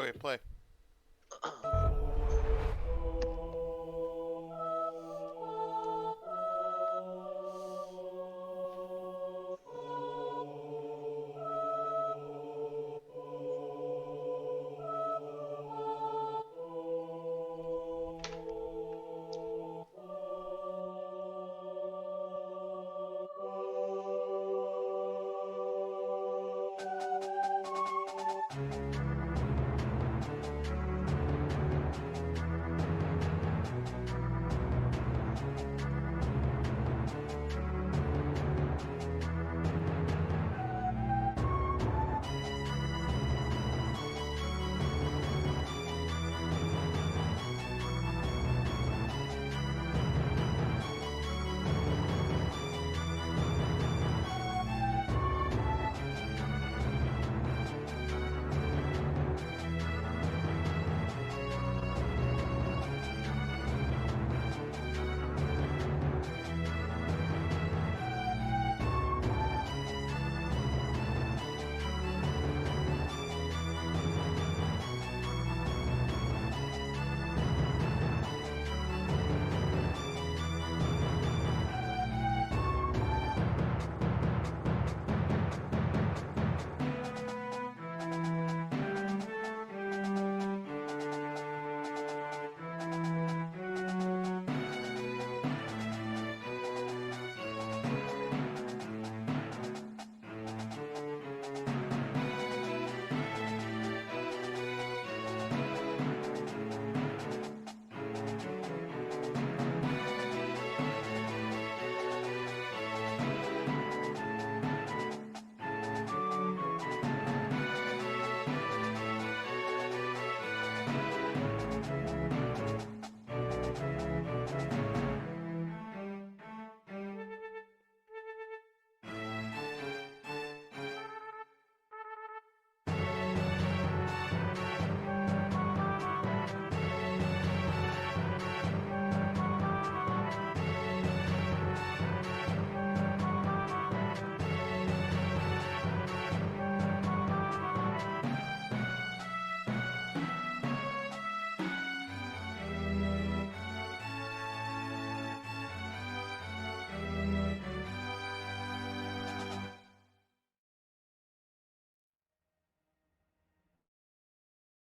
Okay, play.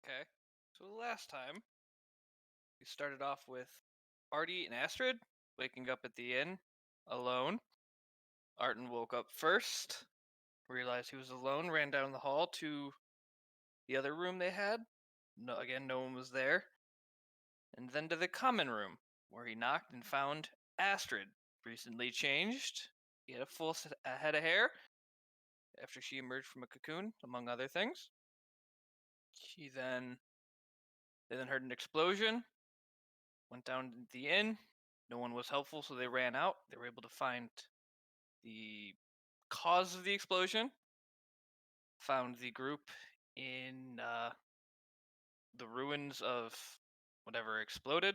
Okay. So last time we started off with Artie and Astrid waking up at the inn alone. Arden woke up first, realized he was alone, ran down the hall to the other room they had. No, again, no one was there. And then to the common room, where he knocked and found Astrid, recently changed. He had a a head of hair after she emerged from a cocoon, among other things. He then they then heard an explosion, went down to the inn. No one was helpful, so they ran out. They were able to find the cause of the explosion, found the group in the ruins of whatever exploded,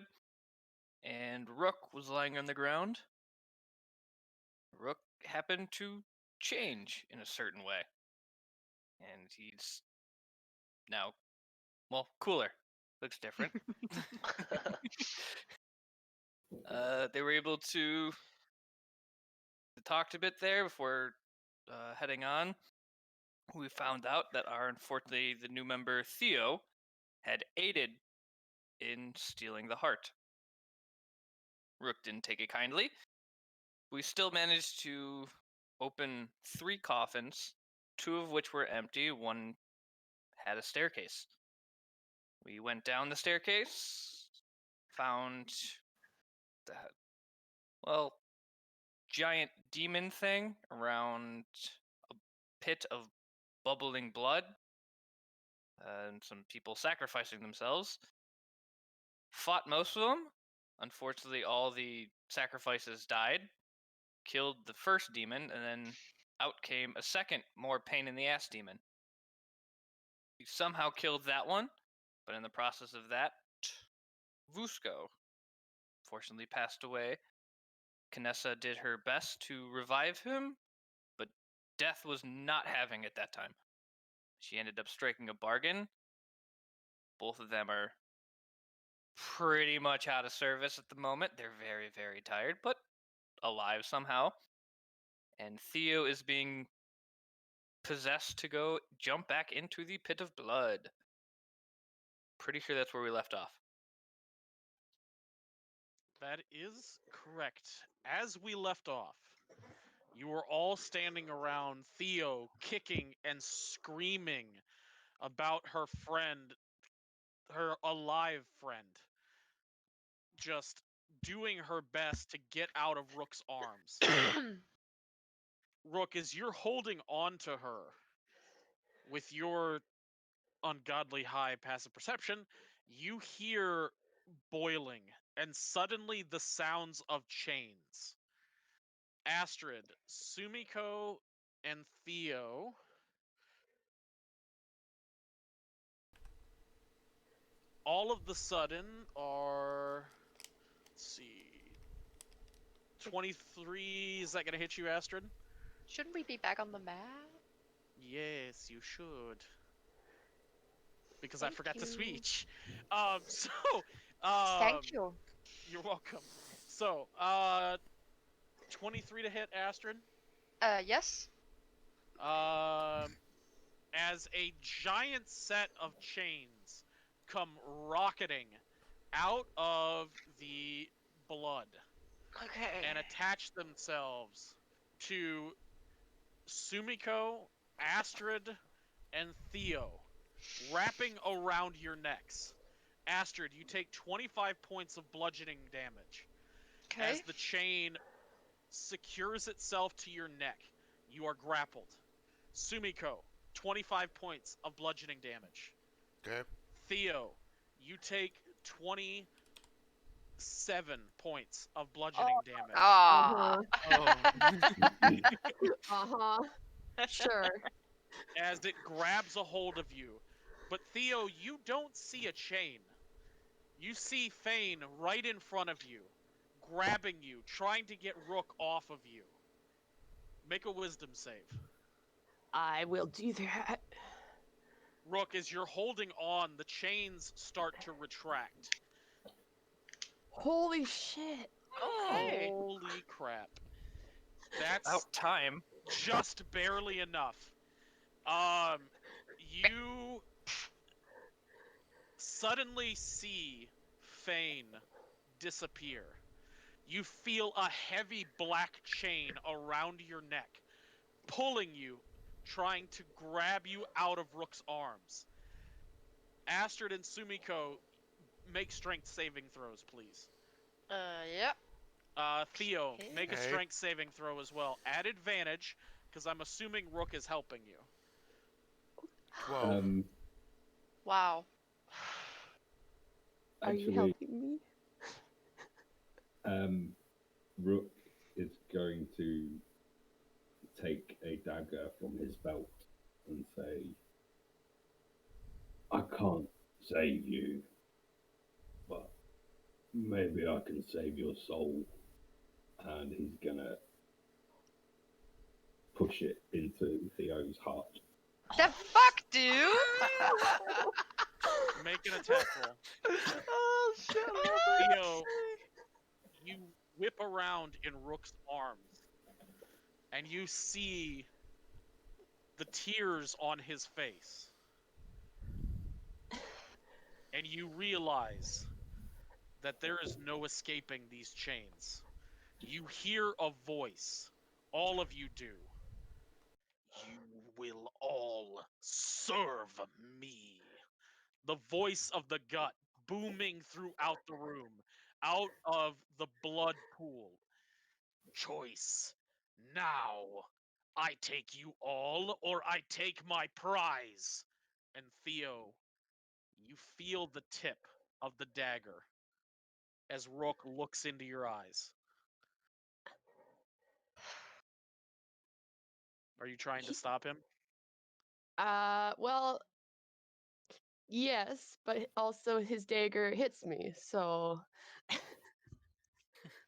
and Rook was lying on the ground. Rook happened to change in a certain way, and he's now, well, cooler. Looks different. They were able to talk a bit there before heading on. We found out that unfortunately, the new member Theo had aided in stealing the heart. Rook didn't take it kindly. We still managed to open 3 coffins, 2 of which were empty, one had a staircase. We went down the staircase, found that, well, giant demon thing around a pit of bubbling blood, and some people sacrificing themselves. Fought most of them. Unfortunately, all the sacrifices died. Killed the first demon, and then out came a second, more pain in the ass demon. We somehow killed that one, but in the process of that, Vusko fortunately passed away. Kinessa did her best to revive him, but death was not having it that time. She ended up striking a bargain Both of them are pretty much out of service at the moment. They're very, very tired, but alive somehow. And Theo is being possessed to go jump back into the pit of blood. Pretty sure that's where we left off. That is correct. As we left off, you were all standing around Theo kicking and screaming about her friend, her alive friend, just doing her best to get out of Rook's arms. Rook, as you're holding on to her with your ungodly high passive perception, you hear boiling and suddenly the sounds of chains. Astrid, Sumiko, and Theo all of the sudden are, let's see, 23. Is that going to hit you, Astrid? Shouldn't we be back on the map? Yes, you should. Because I Thank forgot to you. switch. Thank you. You're welcome. So, 23 to hit, Astrid. Yes. As a giant set of chains come rocketing out of the blood Okay. and attach themselves to Sumiko, Astrid, and Theo, wrapping around your necks. Astrid, you take 25 points of bludgeoning damage. Okay. As the chain secures itself to your neck, you are grappled. Sumiko, 25 points of bludgeoning damage. Okay. Theo, you take 27 points of bludgeoning damage. Ah. Sure. As it grabs a hold of you. But Theo, you don't see a chain. You see Fane right in front of you, grabbing you, trying to get Rook off of you. Make a wisdom save. I will do that. Rook, as you're holding on, the chains start to retract. Holy shit. Okay. Holy crap. That's About time. just barely enough. You suddenly see Fane disappear. You feel a heavy black chain around your neck, pulling you, trying to grab you out of Rook's arms. Astrid and Sumiko, make strength saving throws, please. Yep. Theo, Okay. make a Okay. strength saving throw as well. At advantage, because I'm assuming Rook is helping you. 12. Wow. Are you Actually, helping me? Rook is going to take a dagger from his belt and say, I can't save you, but maybe I can save your soul. And he's gonna push it into Theo's heart. The fuck, dude? Make an attack roll. Oh shit. Theo, you whip around in Rook's arms, and you see the tears on his face. And you realize that there is no escaping these chains. You hear a voice. All of you do. You will all serve me. The voice of the gut booming throughout the room, out of the blood pool. Choice. Now. I take you all, or I take my prize. And Theo, you feel the tip of the dagger as Rook looks into your eyes. Are you trying to stop him? Well, yes, but also his dagger hits me, so.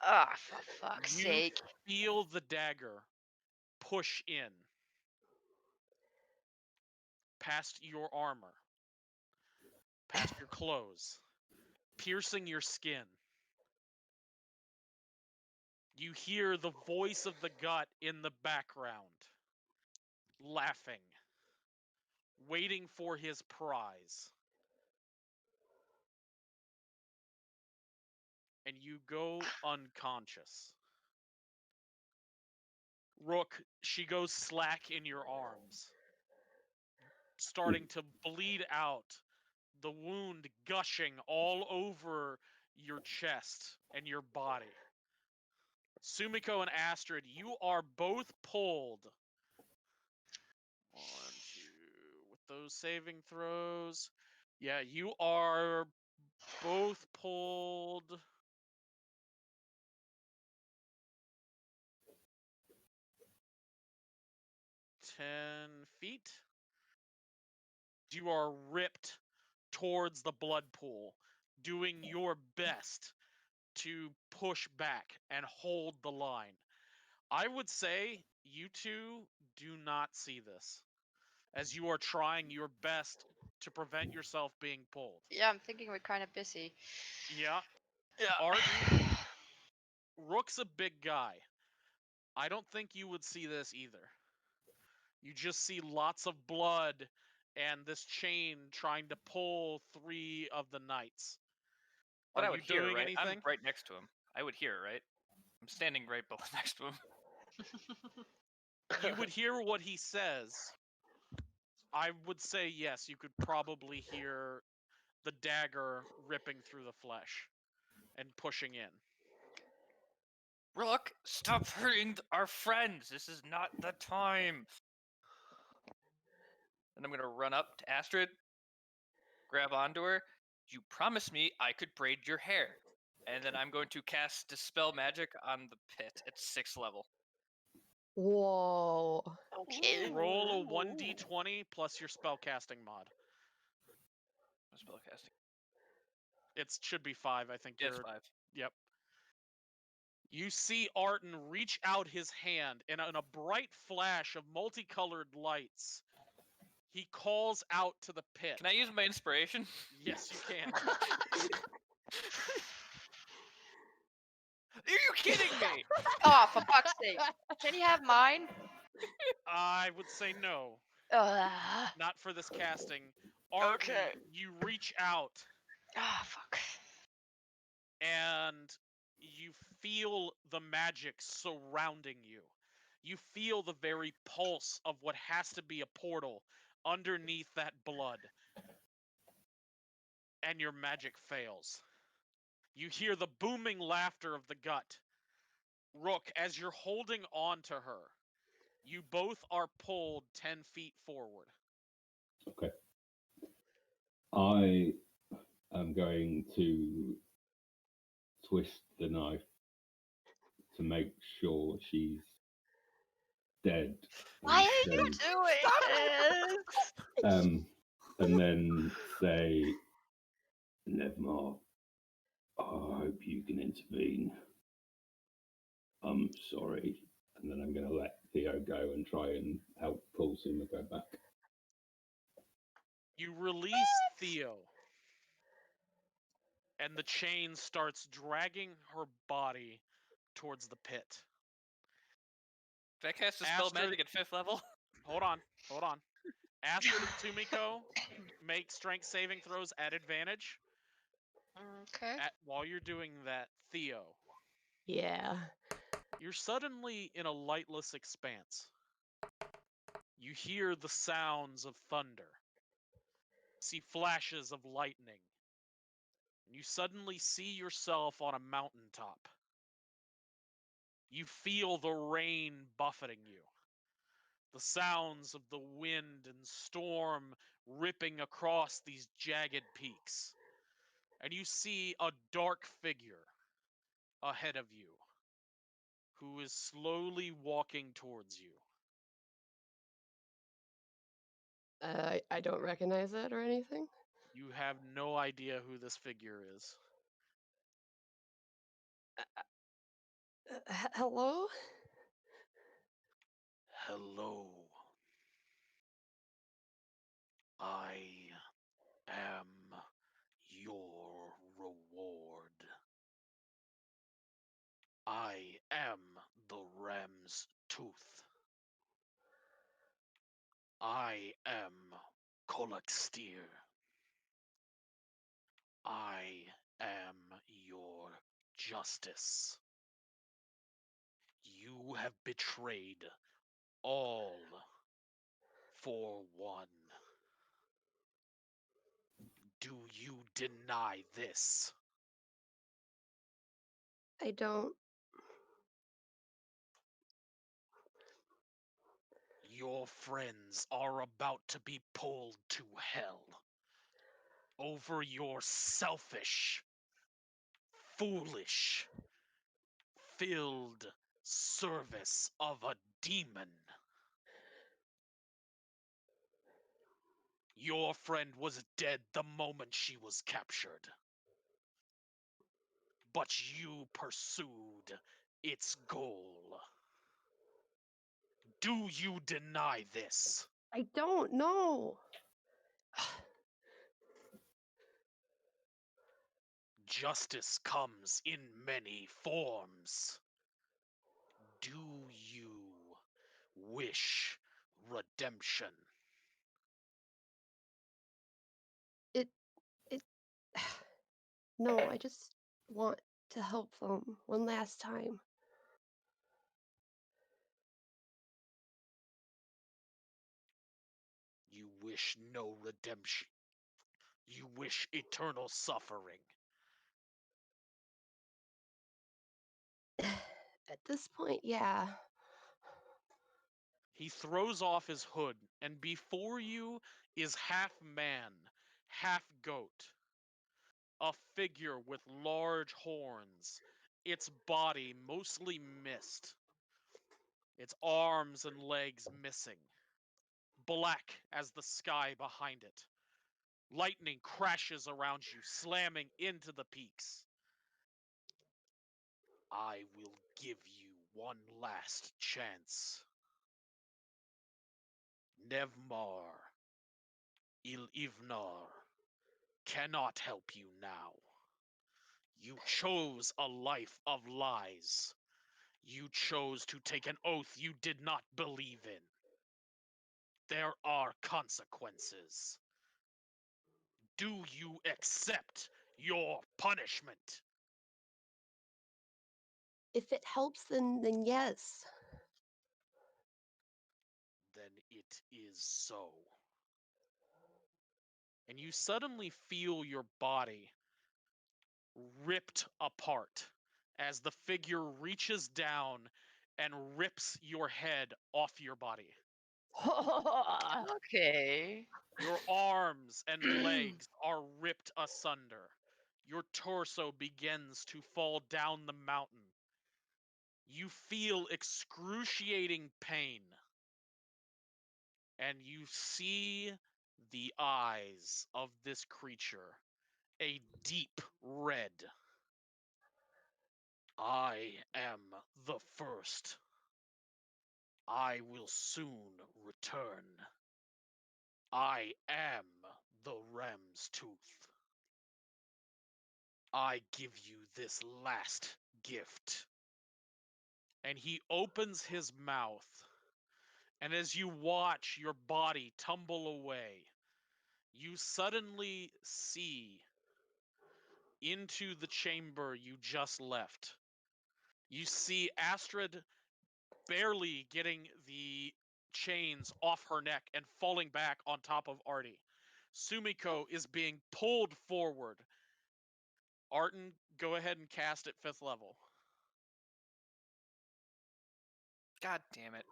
Ah, for fuck's You sake. feel the dagger push in past your armor, past your clothes, piercing your skin. You hear the voice of the gut in the background, laughing, waiting for his prize. And you go unconscious. Rook, she goes slack in your arms, starting to bleed out, the wound gushing all over your chest and your body. Sumiko and Astrid, you are both pulled. 1, 2, with those saving throws. Yeah, you are both pulled. $10 feet. You are ripped towards the blood pool, doing your best to push back and hold the line. I would say you two do not see this, as you are trying your best to prevent yourself being pulled. Yeah, I'm thinking we're kind of busy. Yeah, Yeah. Arden, Rook's a big guy. I don't think you would see this either. You just see lots of blood and this chain trying to pull 3 of the knights. What Are I you would hear, doing right? I'm anything? right next to him. I would hear, right? I'm standing right next to him. You would hear what he says. I would say yes, you could probably hear the dagger ripping through the flesh and pushing in. Rook, stop hurting our friends. This is not the time. And I'm gonna run up to Astrid, grab onto her. You promised me I could braid your hair. And then I'm going to cast Dispel Magic on the pit at 6th level. Whoa. Okay. Roll a 1d20 plus your spellcasting mod. Spellcasting. It should be 5, I think. Yeah, it's You're 5. Yep. You see Arden reach out his hand, and in a bright flash of multicolored lights, he calls out to the pit. Can I use my inspiration? Yes, you can. Are you kidding me? Oh, for fuck's sake. Can you have mine? I would say no, Ugh. not for this casting. Arden, Okay. you reach out, Ah, fuck. and you feel the magic surrounding you. You feel the very pulse of what has to be a portal underneath that blood. And your magic fails. You hear the booming laughter of the gut. Rook, as you're holding on to her, you both are pulled 10 feet forward. Okay. I am going to twist the knife to make sure she's dead. Why and are you then- doing this? And then say, Nevmar, I hope you can intervene. I'm sorry. And then I'm going to let Theo go and try and help pull Sumiko back. You release Theo, and the chain starts dragging her body towards the pit. Did I cast Dispel Astrid- Magic at 5th level? Hold on. Astrid and Sumiko make strength saving throws at advantage. Okay. While you're doing that, Theo, Yeah. you're suddenly in a lightless expanse. You hear the sounds of thunder, see flashes of lightning, and you suddenly see yourself on a mountaintop. You feel the rain buffeting you, the sounds of the wind and storm ripping across these jagged peaks, and you see a dark figure ahead of you who is slowly walking towards you. I don't recognize it or anything. You have no idea who this figure is. Hello? Hello. I am Rem's Tooth. I am Kolaksteer. I am your justice. You have betrayed all for one. Do you deny this? I don't. Your friends are about to be pulled to hell over your selfish, foolish, filled service of a demon. Your friend was dead the moment she was captured. But you pursued its goal. Do you deny this? I don't know. Justice comes in many forms. Do you wish redemption? No, I just want to help them one last time. You wish no redemption. You wish eternal suffering. At this point, yeah. He throws off his hood, and before you is half man, half goat. A figure with large horns, its body mostly mist, its arms and legs missing, black as the sky behind it. Lightning crashes around you, slamming into the peaks. I will give you one last chance. Nevmar, Ilivnar cannot help you now. You chose a life of lies. You chose to take an oath you did not believe in. There are consequences. Do you accept your punishment? If it helps, then yes. Then it is so. And you suddenly feel your body ripped apart as the figure reaches down and rips your head off your body. Okay. Your arms and legs are ripped asunder. Your torso begins to fall down the mountain. You feel excruciating pain. And you see the eyes of this creature, a deep red. I am the first. I will soon return. I am the Rem's Tooth. I give you this last gift. And he opens his mouth. And as you watch your body tumble away, you suddenly see into the chamber you just left. You see Astrid barely getting the chains off her neck and falling back on top of Artie. Sumiko is being pulled forward. Arton, go ahead and cast at 5th level. God damn it.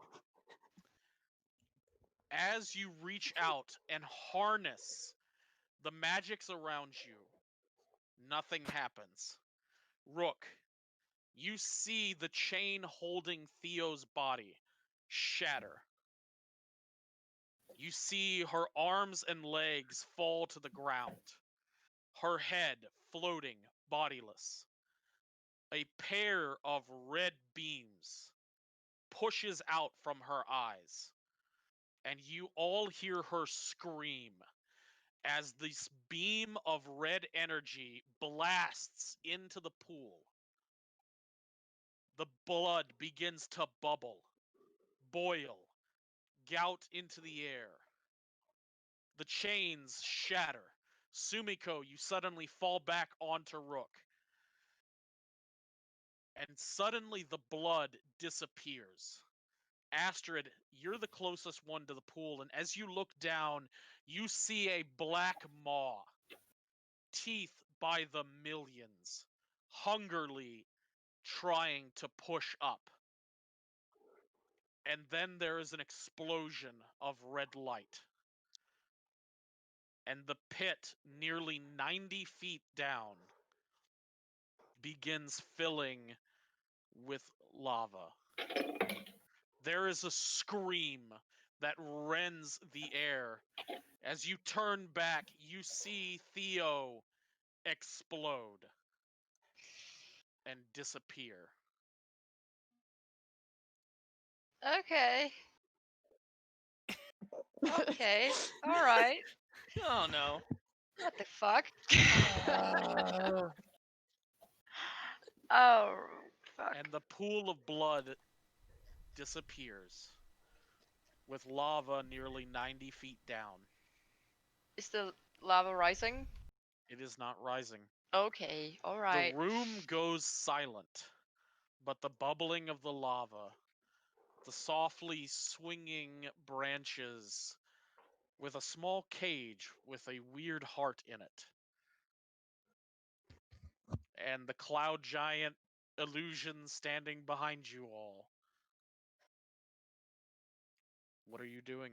As you reach out and harness the magics around you, nothing happens. Rook, you see the chain holding Theo's body shatter. You see her arms and legs fall to the ground, her head floating bodiless. A pair of red beams pushes out from her eyes, and you all hear her scream as this beam of red energy blasts into the pool. The blood begins to bubble, boil, gout into the air. The chains shatter. Sumiko, you suddenly fall back onto Rook. And suddenly the blood disappears. Astrid, you're the closest one to the pool, and as you look down, you see a black maw, teeth by the millions, hungrily trying to push up. And then there is an explosion of red light. And the pit, nearly 90 feet down, begins filling with lava. There is a scream that rends the air. As you turn back, you see Theo explode and disappear. Okay. Okay. All right. Oh no. What the fuck? Uh, Oh, fuck. And the pool of blood disappears with lava nearly 90 feet down. Is the lava rising? It is not rising. Okay. All right. The room goes silent, but the bubbling of the lava, the softly swinging branches with a small cage with a weird heart in it, and the cloud giant illusion standing behind you all. What are you doing?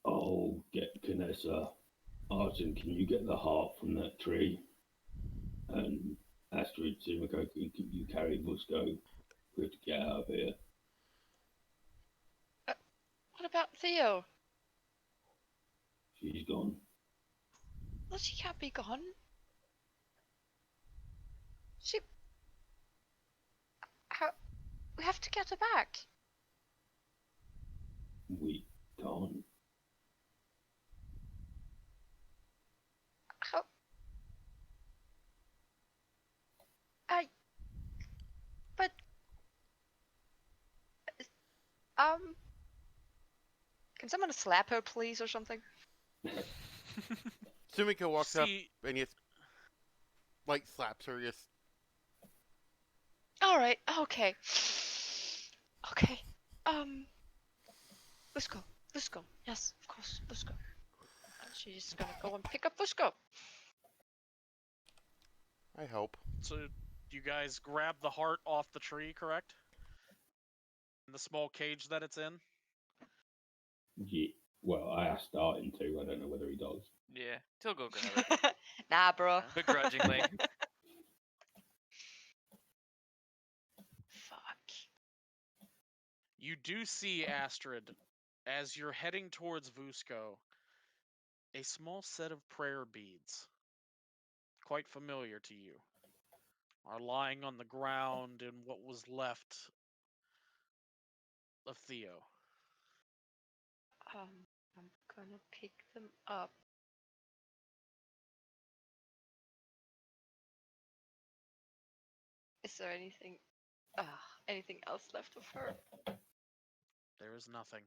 I'll get Kanessa. Arjun, can you get the heart from that tree? And Astrid, Sumiko, can you carry Vusko? We have to get out of here. What about Theo? She's gone. Well, she can't be gone. She. How? We have to get her back. We can't. How? But. Can someone slap her, please, or something? Sumiko walks up See, and just like slaps her. Just All right. Okay. Okay. Vusko. Vusko. Yes, of course. Vusko. And she's gonna go and pick up Vusko. I help. so you guys grab the heart off the tree, correct? In the small cage that it's in? Yeah. Well, I asked Artin to. I don't know whether he does. Yeah, he'll go grab it. Nah, bro. Begrudgingly. Fuck. You do see, Astrid, as you're heading towards Vusko, a small set of prayer beads, quite familiar to you, are lying on the ground in what was left of Theo. I'm gonna pick them up. Is there anything else left of her? There is nothing.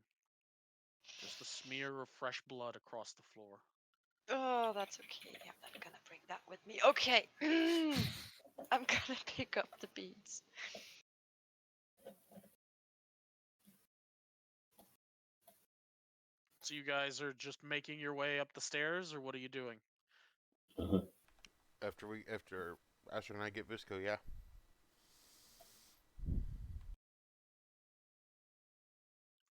Just a smear of fresh blood across the floor. Oh, that's okay. I'm not gonna bring that with me. Okay. I'm gonna pick up the beads. So you guys are just making your way up the stairs, or what are you doing? Uh-huh. After Asher and I get Visco, yeah.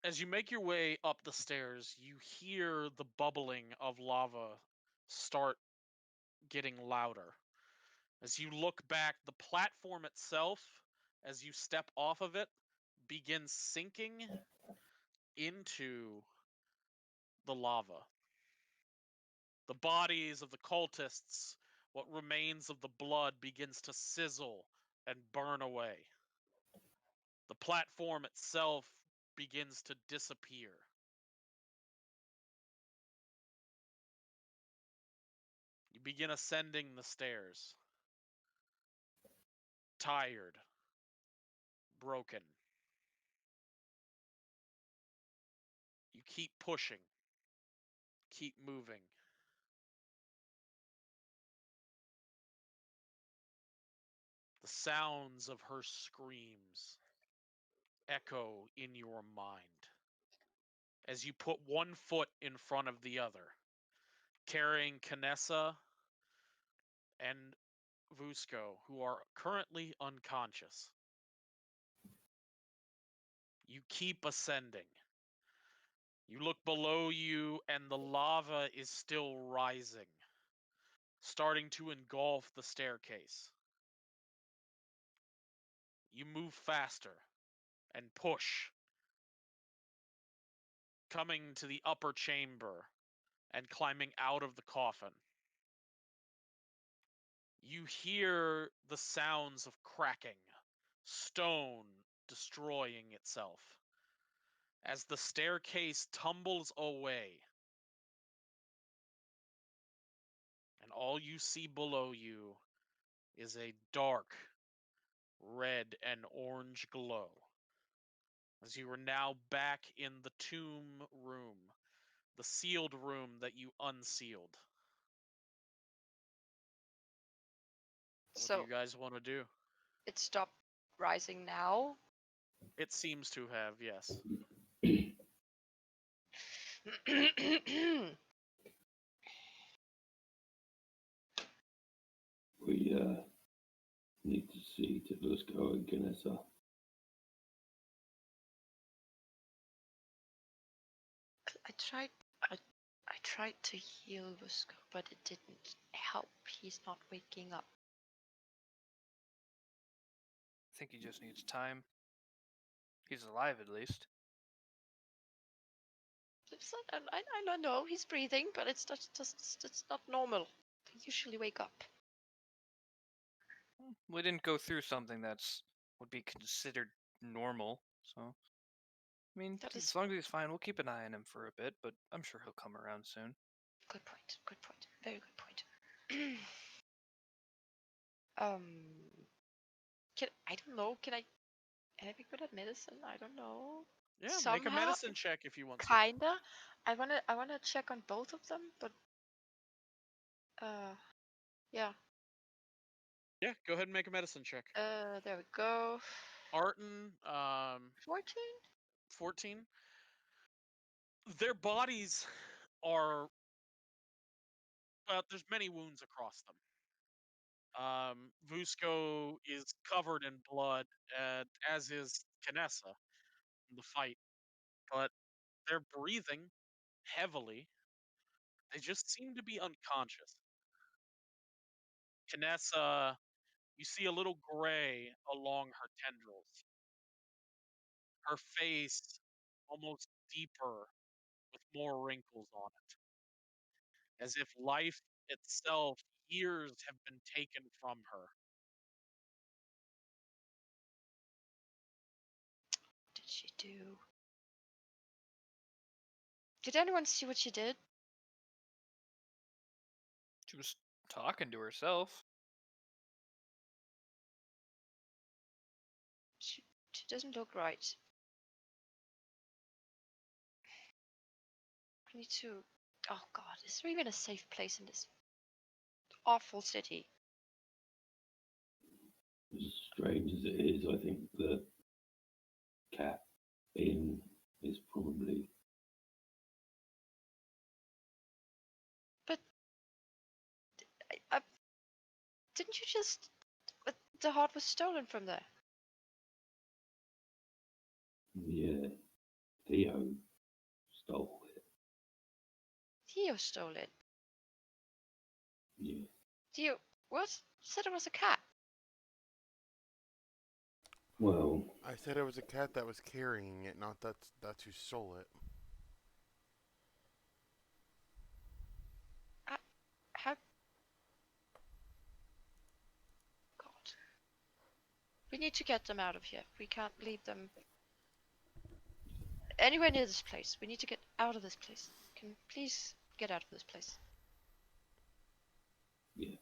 As you make your way up the stairs, you hear the bubbling of lava start getting louder. As you look back, the platform itself, as you step off of it, begins sinking into the lava. The bodies of the cultists, what remains of the blood, begins to sizzle and burn away. The platform itself begins to disappear. You begin ascending the stairs. Tired, broken. You keep pushing. Keep moving. The sounds of her screams echo in your mind as you put one foot in front of the other, carrying Canessa and Vusco, who are currently unconscious. You keep ascending. You look below you, and the lava is still rising, starting to engulf the staircase. You move faster and push, coming to the upper chamber and climbing out of the coffin. You hear the sounds of cracking, stone destroying itself. As the staircase tumbles away, and all you see below you is a dark red and orange glow. As you are now back in the tomb room, the sealed room that you unsealed. What do So you guys want to do? it stopped rising now. It seems to have, yes. We need to see to Vusco and Ganessa. I tried to heal Vusko, but it didn't help. He's not waking up. I think he just needs time. He's alive at least. It's not, I know he's breathing, but it's just it's not normal. They usually wake up. We didn't go through something that's would be considered normal, so I mean, That as is- long as he's fine, we'll keep an eye on him for a bit, but I'm sure he'll come around soon. Good point. Good point. Very good point. I don't know. Can I be good at medicine? I don't know. Yeah, make a Somehow, medicine check if you want to. Kinda. I wanna check on both of them, but yeah. Yeah, go ahead and make a medicine check. There we go. Arton, 14. 14. Their bodies are, well, there's many wounds across them. Vusco is covered in blood, as is Canessa in the fight, but they're breathing heavily. They just seem to be unconscious. Canessa, you see a little gray along her tendrils. Her face almost deeper with more wrinkles on it, as if life itself, years have been taken from her. What did she do? Did anyone see what she did? She was talking to herself. She doesn't look right. We need to. Oh God, is there even a safe place in this awful city? As strange as it is, I think the cat inn is probably. But didn't you just? The heart was stolen from there. Yeah, Theo stole it. Theo stole it. Yeah. Theo, what? You said it was a cat. Well, I said it was a cat that was carrying it, not that's who stole it. How? God. We need to get them out of here. We can't leave them anywhere near this place. We need to get out of this place. Can you please get out of this place? yeah.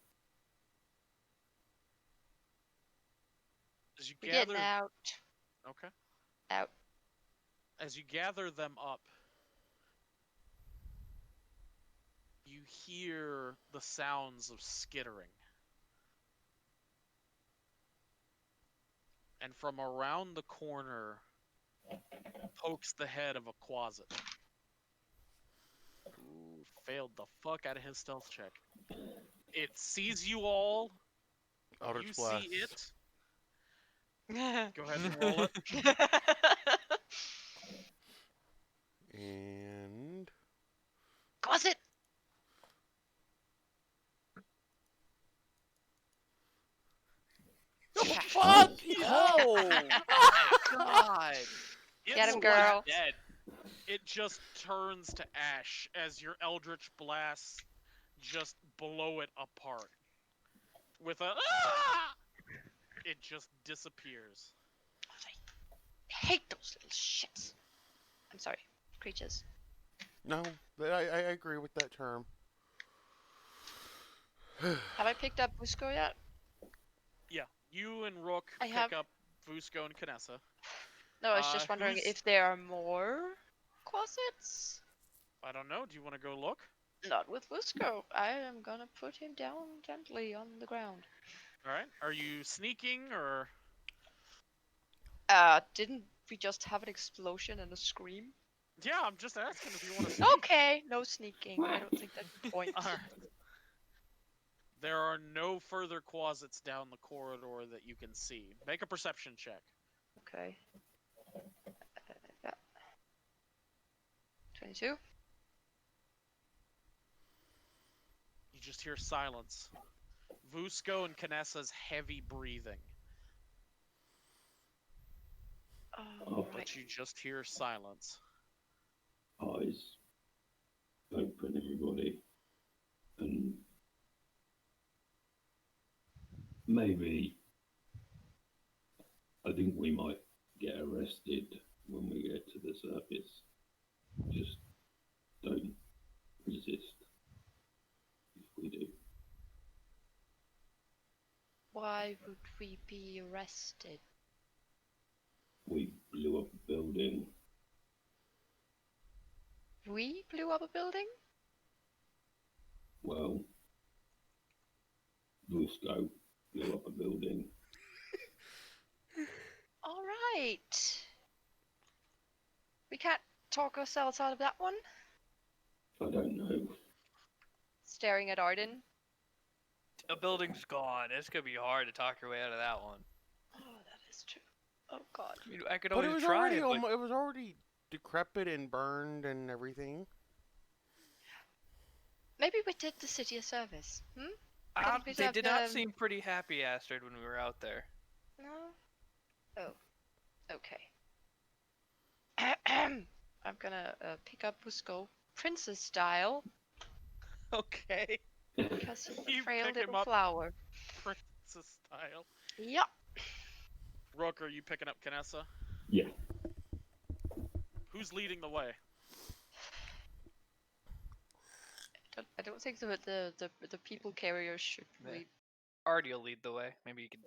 As you We're gather, getting out. Okay. Out. As you gather them up, you hear the sounds of skittering. And from around the corner pokes the head of a Quasit. Ooh, failed the fuck out of his stealth check. It sees you all. Eldritch You Blast. see it. Go ahead and roll it. And Cause it. fuck Oh God! Get him, It's girl. Dead. It just turns to ash as your Eldritch Blasts just blow it apart. With a ah! It just disappears. I hate those little shits. I'm sorry, creatures. no, I agree with that term. Have I picked up Busco yet? Yeah, you and Rook I pick have- up Fusco and Knessa. No, I was just wondering who's- if there are more Quasits. I don't know. Do you want to go look? Not with Busco. I am gonna put him down gently on the ground. All right. Are you sneaking or? Didn't we just have an explosion and a scream? Yeah, I'm just asking if you want to sneak. Okay, no sneaking. I don't think that's the point. Alright. There are no further Quasits down the corridor that you can see. Make a perception check. Okay. 22. You just hear silence. Fusco and Knessa's heavy breathing. Oh, right. But you just hear silence. Eyes open, everybody, and maybe I think we might get arrested when we get to the surface. Just don't resist if we do. Why would we be arrested? We blew up a building. We blew up a building? Well, Busco blew up a building. Alright. We can't talk ourselves out of that one. I don't know. Staring at Arden. A building's gone. It's gonna be hard to talk your way out of that one. Oh, that is true. Oh god. I mean, I could But it always was try already it, but it was already decrepit and burned and everything. Maybe we did the city a service. Hmm? couldn't we they have did not the- seem pretty happy, Astrid, when we were out there. No? Oh. Okay. I'm gonna pick up Busco, princess style, Okay. because he's a You frail pick him little up. flower. Princess style. Yep. Rook, are you picking up Knessa? Yeah. Who's leading the way? I don't think the people carriers should Yeah. lead. Artie will lead the way. Maybe he can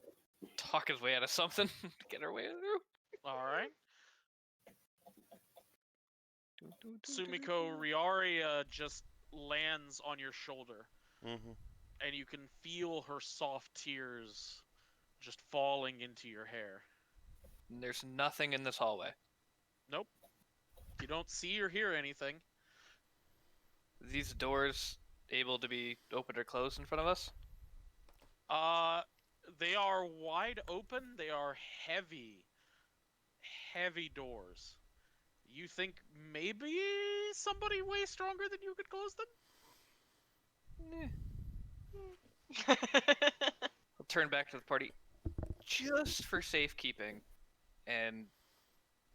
talk his way out of something to get our way through. Alright. Sumiko Riaria just lands on your shoulder, Mm-hmm. and you can feel her soft tears just falling into your hair. There's nothing in this hallway. Nope. You don't see or hear anything. These doors able to be opened or closed in front of us? They are wide open. They are heavy, heavy doors. You think maybe somebody way stronger than you could close them? I'll turn back to the party just for safekeeping, and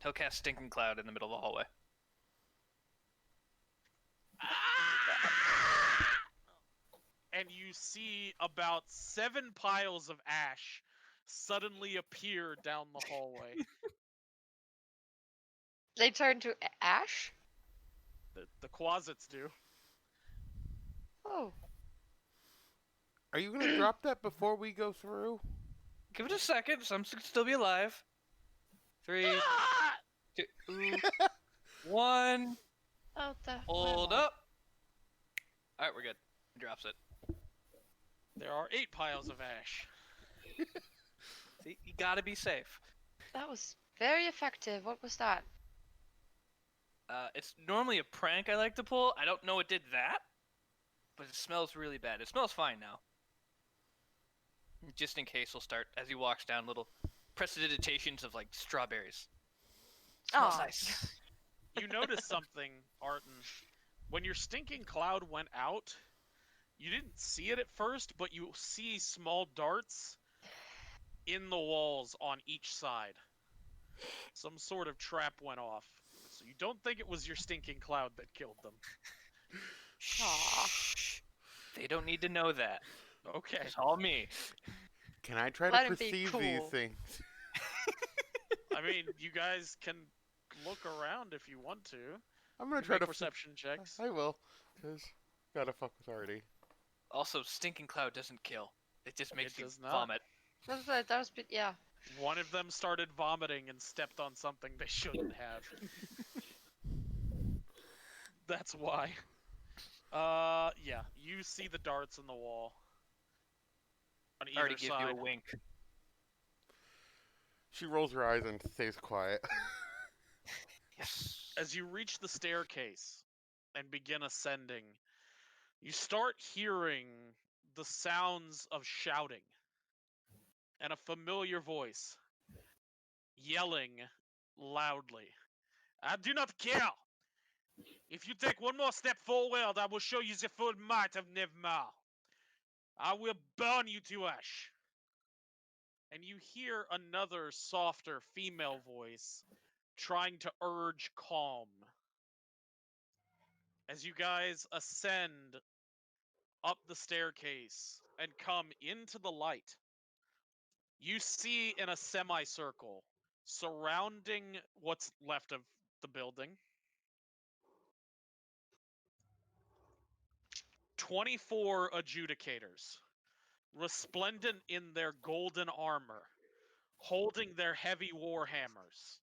he'll cast Stinking Cloud in the middle of the hallway. And you see about 7 piles of ash suddenly appear down the hallway. They turn to ash? The Quasits do. Oh. Are you gonna drop that before we go through? Give it a second, some should still be alive. 3, Ah! 2, 1. Oh, the Hold where am I? up. All right, we're good. He drops it. There are 8 piles of ash. See, you gotta be safe. That was very effective. What was that? It's normally a prank I like to pull. I don't know it did that, but it smells really bad. It smells fine now. Just in case, we'll start as he walks down little precipitations of like strawberries. Smells Oh, nice. You notice something, Arton. When your stinking cloud went out, you didn't see it at first, but you see small darts in the walls on each side. Some sort of trap went off. So you don't think it was your stinking cloud that killed them. Aw. Shh. They don't need to know that. Okay. It's all me. Can I try Let to him be perceive these cool. things? I mean, you guys can look around if you want to. I'm gonna You try make to. perception checks. I will, cause gotta fuck with Artie. Also, stinking cloud doesn't kill. It just makes you does not. vomit. That was yeah. One of them started vomiting and stepped on something they shouldn't have. That's why. Yeah, you see the darts in the wall. On I already either give side. you a wink. She rolls her eyes and stays quiet. Yes. As you reach the staircase and begin ascending, you start hearing the sounds of shouting and a familiar voice yelling loudly. I do not care! If you take one more step forward, I will show you the full might of Nevmar. I will burn you to ash. And you hear another softer female voice trying to urge calm. As you guys ascend up the staircase and come into the light, you see in a semicircle surrounding what's left of the building 24 adjudicators, resplendent in their golden armor, holding their heavy war hammers,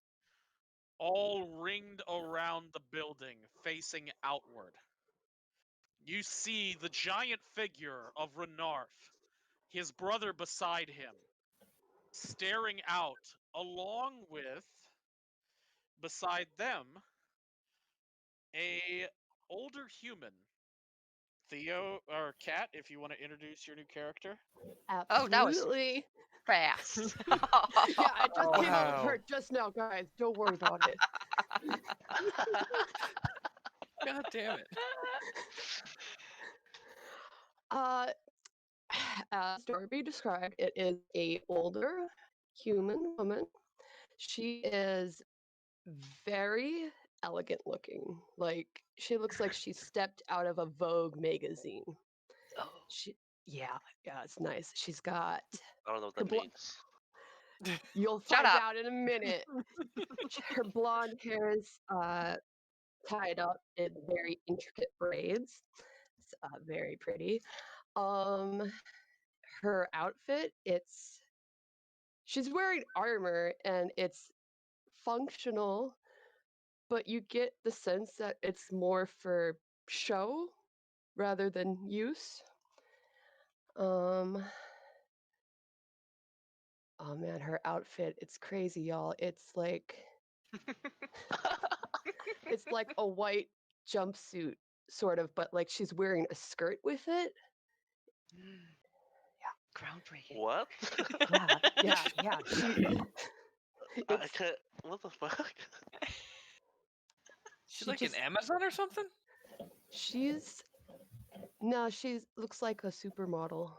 all ringed around the building, facing outward. You see the giant figure of Renarf, his brother beside him, staring out, along with, beside them, a older human. Theo, or Kat, if you want to introduce your new character. Oh, that was- Absolutely. Fast. Yeah, I just came up with Wow. her just now, guys. Don't worry about it. God damn it. As Darby described, it is a older human woman. She is very elegant looking. Like she looks like she stepped out of a Vogue magazine. Oh. Yeah, it's nice. She's got. I don't know what Her that blo- means. You'll Shut find up. out in a minute. Her blonde hair is tied up in very intricate braids. It's very pretty. Her outfit, she's wearing armor and it's functional, but you get the sense that it's more for show rather than use. Oh man, her outfit, it's crazy, y'all. It's like a white jumpsuit sort of, but like she's wearing a skirt with it. Groundbreaking. What? Yeah. I It's can't. What the fuck? She's She like just- an Amazon or something? she's looks like a supermodel,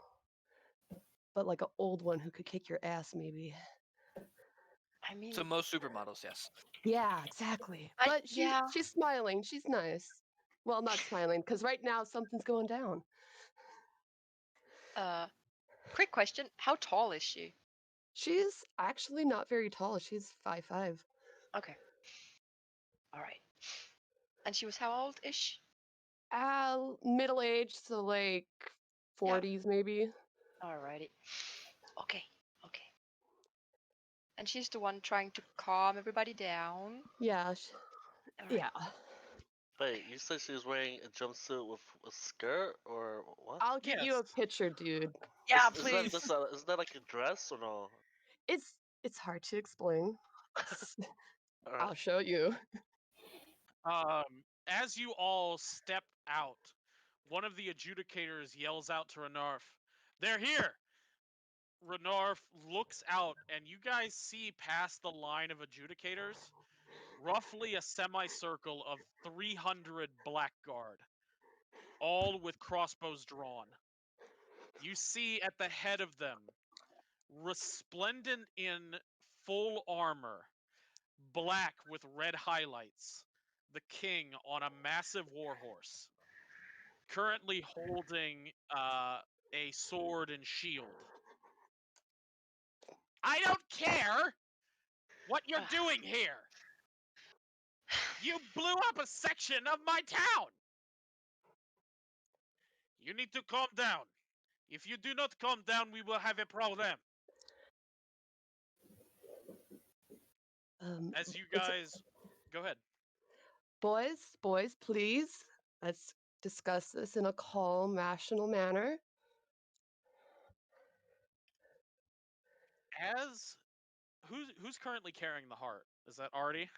but like an old one who could kick your ass maybe. I mean, So most supermodels, yes. Yeah, exactly. I- But yeah. she's smiling. She's nice. Well, not smiling because right now something's going down. quick question: how tall is she? She's actually not very tall. She's 5'5". Okay. All right. And she was how old ish? Middle aged, so like 40s maybe. Alrighty. Okay. And she's the one trying to calm everybody down. Yeah, Alright. yeah. Wait, you said she was wearing a jumpsuit with a skirt or what? I'll get you a Yes. picture, dude. Yeah, Is that please. just is that like a dress or no? It's hard to explain. Alright. I'll show you. As you all step out, one of the adjudicators yells out to Renarf, "They're here!" Renarf looks out, and you guys see past the line of adjudicators, roughly a semicircle of 300 Blackguard, all with crossbows drawn. You see at the head of them, resplendent in full armor, black with red highlights, the king on a massive warhorse, currently holding a sword and shield. I don't care what you're doing here. You blew up a section of my town. You need to calm down. If you do not calm down, we will have a problem. As you it's- guys, go ahead. boys, please. Let's discuss this in a calm, rational manner. As who's currently carrying the heart? Is that Artie?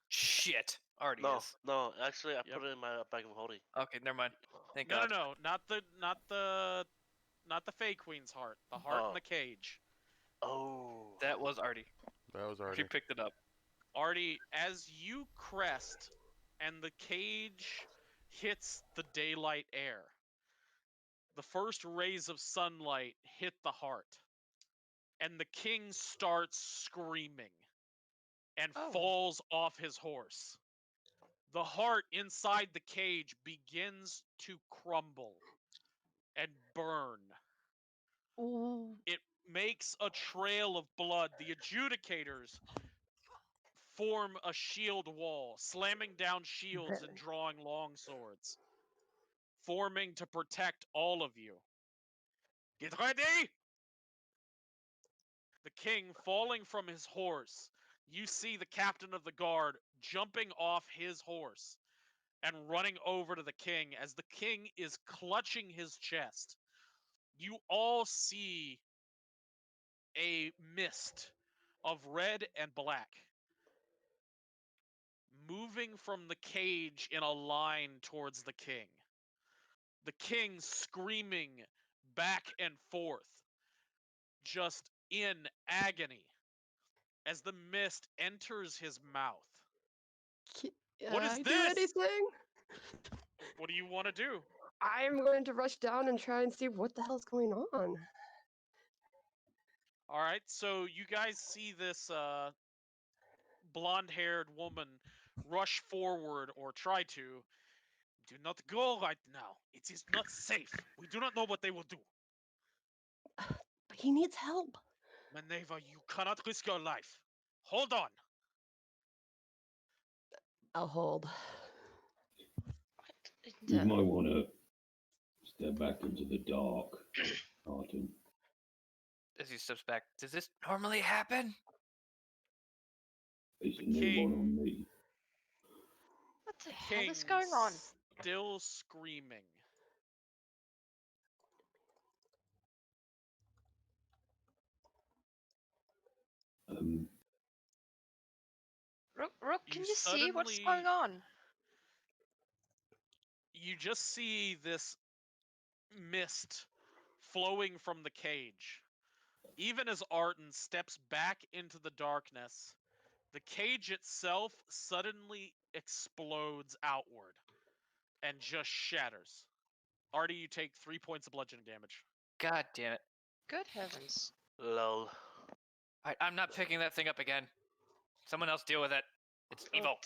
Shit. Already No, is. no. Actually, I Yep. put it in my bag of holding. Okay, never mind. Thank No, God. no, not the Fey Queen's heart. The heart in Oh. the cage. Oh. That was Artie. That was She already. picked it up. Artie, as you crest and the cage hits the daylight air, the first rays of sunlight hit the heart, and the king starts screaming and Oh. falls off his horse. The heart inside the cage begins to crumble and burn. Ooh. It makes a trail of blood. The adjudicators form a shield wall, slamming down shields and Very. drawing long swords, forming to protect all of you. Get ready! The king falling from his horse. You see the captain of the guard jumping off his horse and running over to the king as the king is clutching his chest. You all see a mist of red and black moving from the cage in a line towards the king. The king screaming back and forth, just in agony, as the mist enters his mouth. What is I do this? anything? What do you want to do? I'm going to rush down and try and see what the hell's going on. All right, so you guys see this blonde-haired woman rush forward, or try to. Do not go right now. It is not safe. We do not know what they will do. But he needs help. Maneva, you cannot risk your life. Hold on. I'll hold. You might want to step back into the dark, Martin. As he steps back, does this normally happen? It's a The new one on king- me. What the hell King is going on? still screaming. Rook, You can you see what's going suddenly- on? You just see this mist flowing from the cage. Even as Arden steps back into the darkness, the cage itself suddenly explodes outward and just shatters. Artie, you take 3 points of bludgeoning damage. God damn it. Good heavens. Lol. I'm not picking that thing up again. Someone else deal with it. It's evil.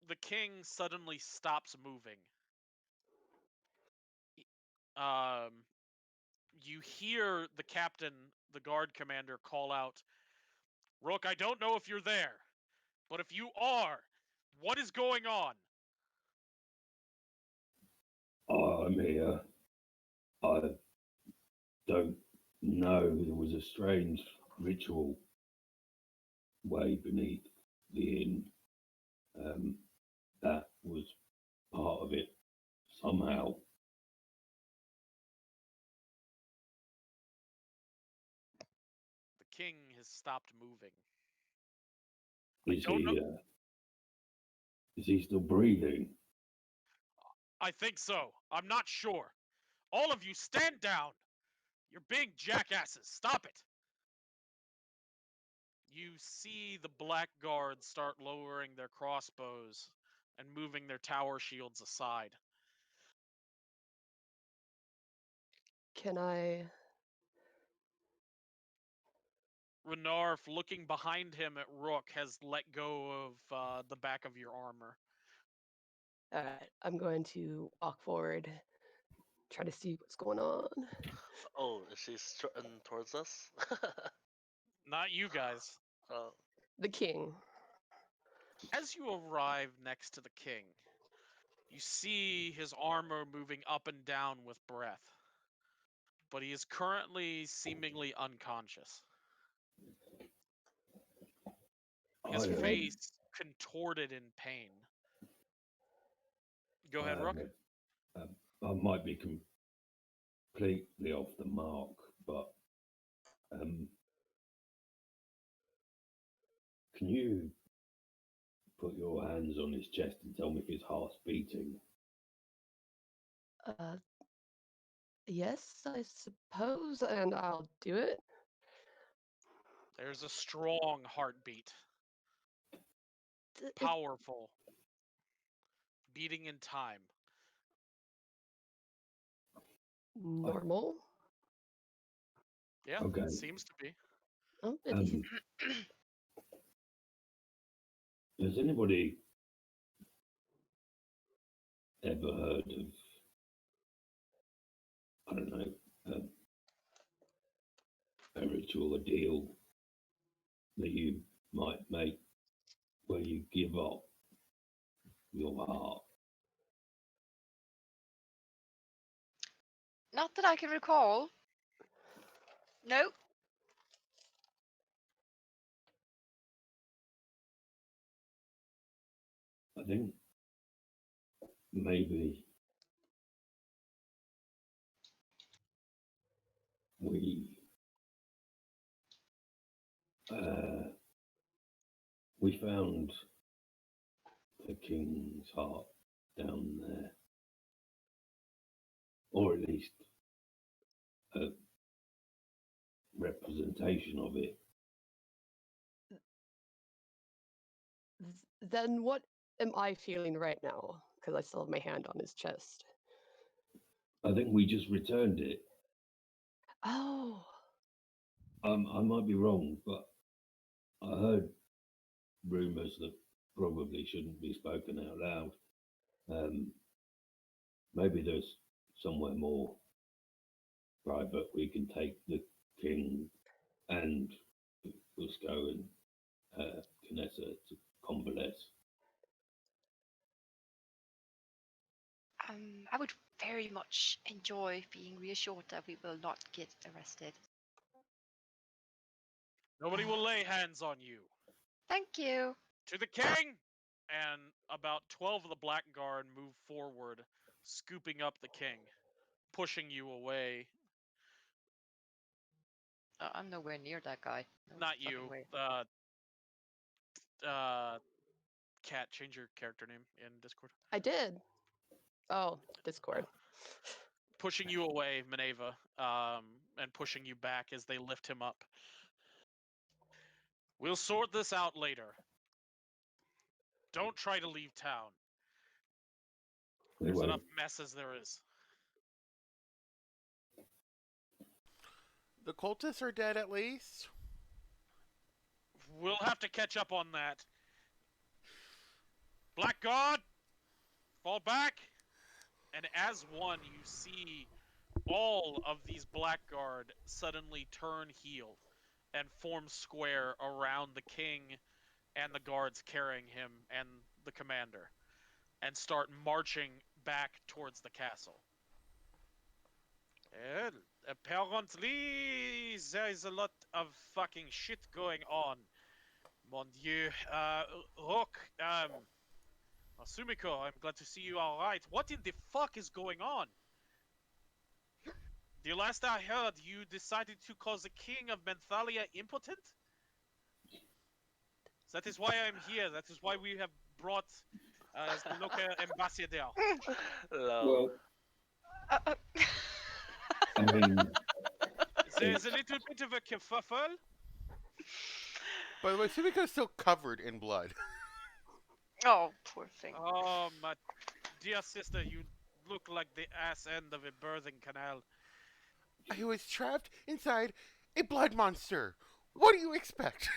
The king suddenly stops moving. You hear the captain, the guard commander, call out, "Rook, I don't know if you're there, but if you are, what is going on?" I'm here. I don't No, there was a strange ritual way beneath the inn. That was part of it somehow. The king has stopped moving. Is don't he? Is he still breathing? I think so. I'm not sure. All of you stand down. You're being jackasses. Stop it. You see the black guards start lowering their crossbows and moving their tower shields aside. Can I? Renarf, looking behind him at Rook, has let go of the back of your armor. Alright, I'm going to walk forward, try to see what's going on. Oh, is she strutting towards us? Not you guys. Oh, The king. As you arrive next to the king, you see his armor moving up and down with breath. But he is currently seemingly unconscious. His I, face contorted in pain. Go ahead, Rook. I might be completely off the mark, but can you put your hands on his chest and tell me if his heart's beating? Yes, I suppose, and I'll do it. There's a strong heartbeat. It's Powerful. Beating in time. normal. Yeah, Okay. seems to be. Oh, he's Has anybody ever heard of, I don't know, a ritual, a deal that you might make where you give up your heart? Not that I can recall. No. I think maybe we found the king's heart down there, or at least a representation of it. Then what am I feeling right now? Because I still have my hand on his chest. I think we just returned it. Oh, I might be wrong, but I heard rumours that probably shouldn't be spoken out loud. Maybe there's somewhere more private we can take the king and Fusco and Canessa to convalesce. I would very much enjoy being reassured that we will not get arrested. Nobody will lay hands on you. Thank you. To the king! And about 12 of the Black Guard move forward, scooping up the king, pushing you away. I'm nowhere near that guy. No Not fucking you. way. Cat, change your character name in Discord. I did. Oh, Discord. Pushing you away, Minerva, and pushing you back as they lift him up. We'll sort this out later. Don't try to leave town. There's enough mess as there is. The cultists are dead at least. We'll have to catch up on that. Black God, fall back. And as one, you see all of these Blackguard suddenly turn heel and form square around the king and the guards carrying him and the commander, and start marching back towards the castle. Well, apparently there is a lot of fucking shit going on. Mon Dieu. Rook, Sumiko, I'm glad to see you all right. What in the fuck is going on? The last I heard, you decided to call the king of Menthalia impotent? That is why I'm here. That is why we have brought the local ambassador. Lol. Well, Uh, uh, I mean, There's a little bit of a kerfuffle. By the way, Sumiko's still covered in blood. oh, poor thing. Oh, my dear sister, you look like the ass end of a birthing canal. I was trapped inside a blood monster. What do you expect?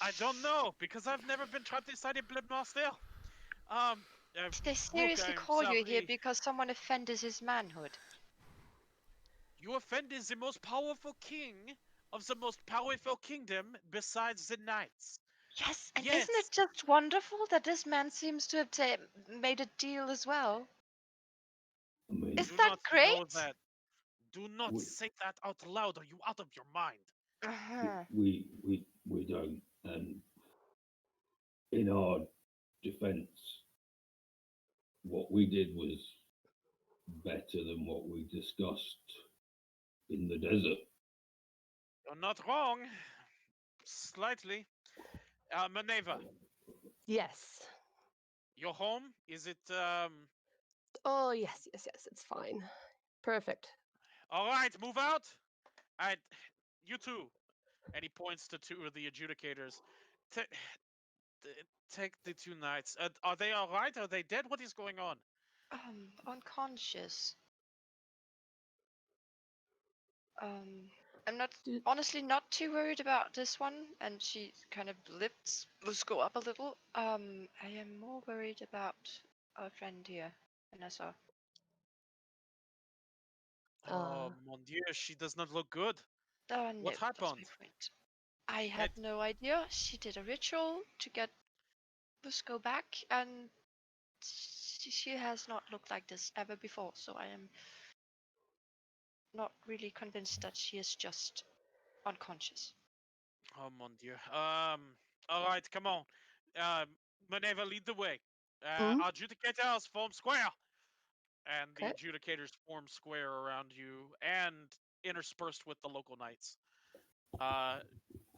I don't know, because I've never been trapped inside a blood monster. Did they seriously I'm call you here sorry. because someone offended his manhood? You offended the most powerful king of the most powerful kingdom besides the knights. Yes, and Yes. isn't it just wonderful that this man seems to have made a deal as well? I mean, Is Do that not know great? that. Do not We- say that out loud. Are you out of your mind? Uh-huh. we don't, and in our defence, what we did was better than what we discussed in the desert. You're not wrong. Slightly. Maneva, Yes. your home? Is it, Oh, yes, yes, yes. It's fine. Perfect. Alright, move out? Alright, you two. And he points to two of the adjudicators. Ta- Take the two knights. Are they alright? Are they dead? What is going on? Unconscious. I'm not Do- honestly not too worried about this one, and she kind of lifts Lusco up a little. I am more worried about our friend here, Vanessa. Oh, mon dieu, she does not look good. Oh no, What that's my happened? point. I have no idea. She did a ritual to get Lusco back, and she has not looked like this ever before, so I am not really convinced that she is just unconscious. Oh, mon dieu. Alright, come on. Maneva, lead the way. Mhm. Adjudicators, form square! And the Okay. adjudicators form square around you and interspersed with the local knights.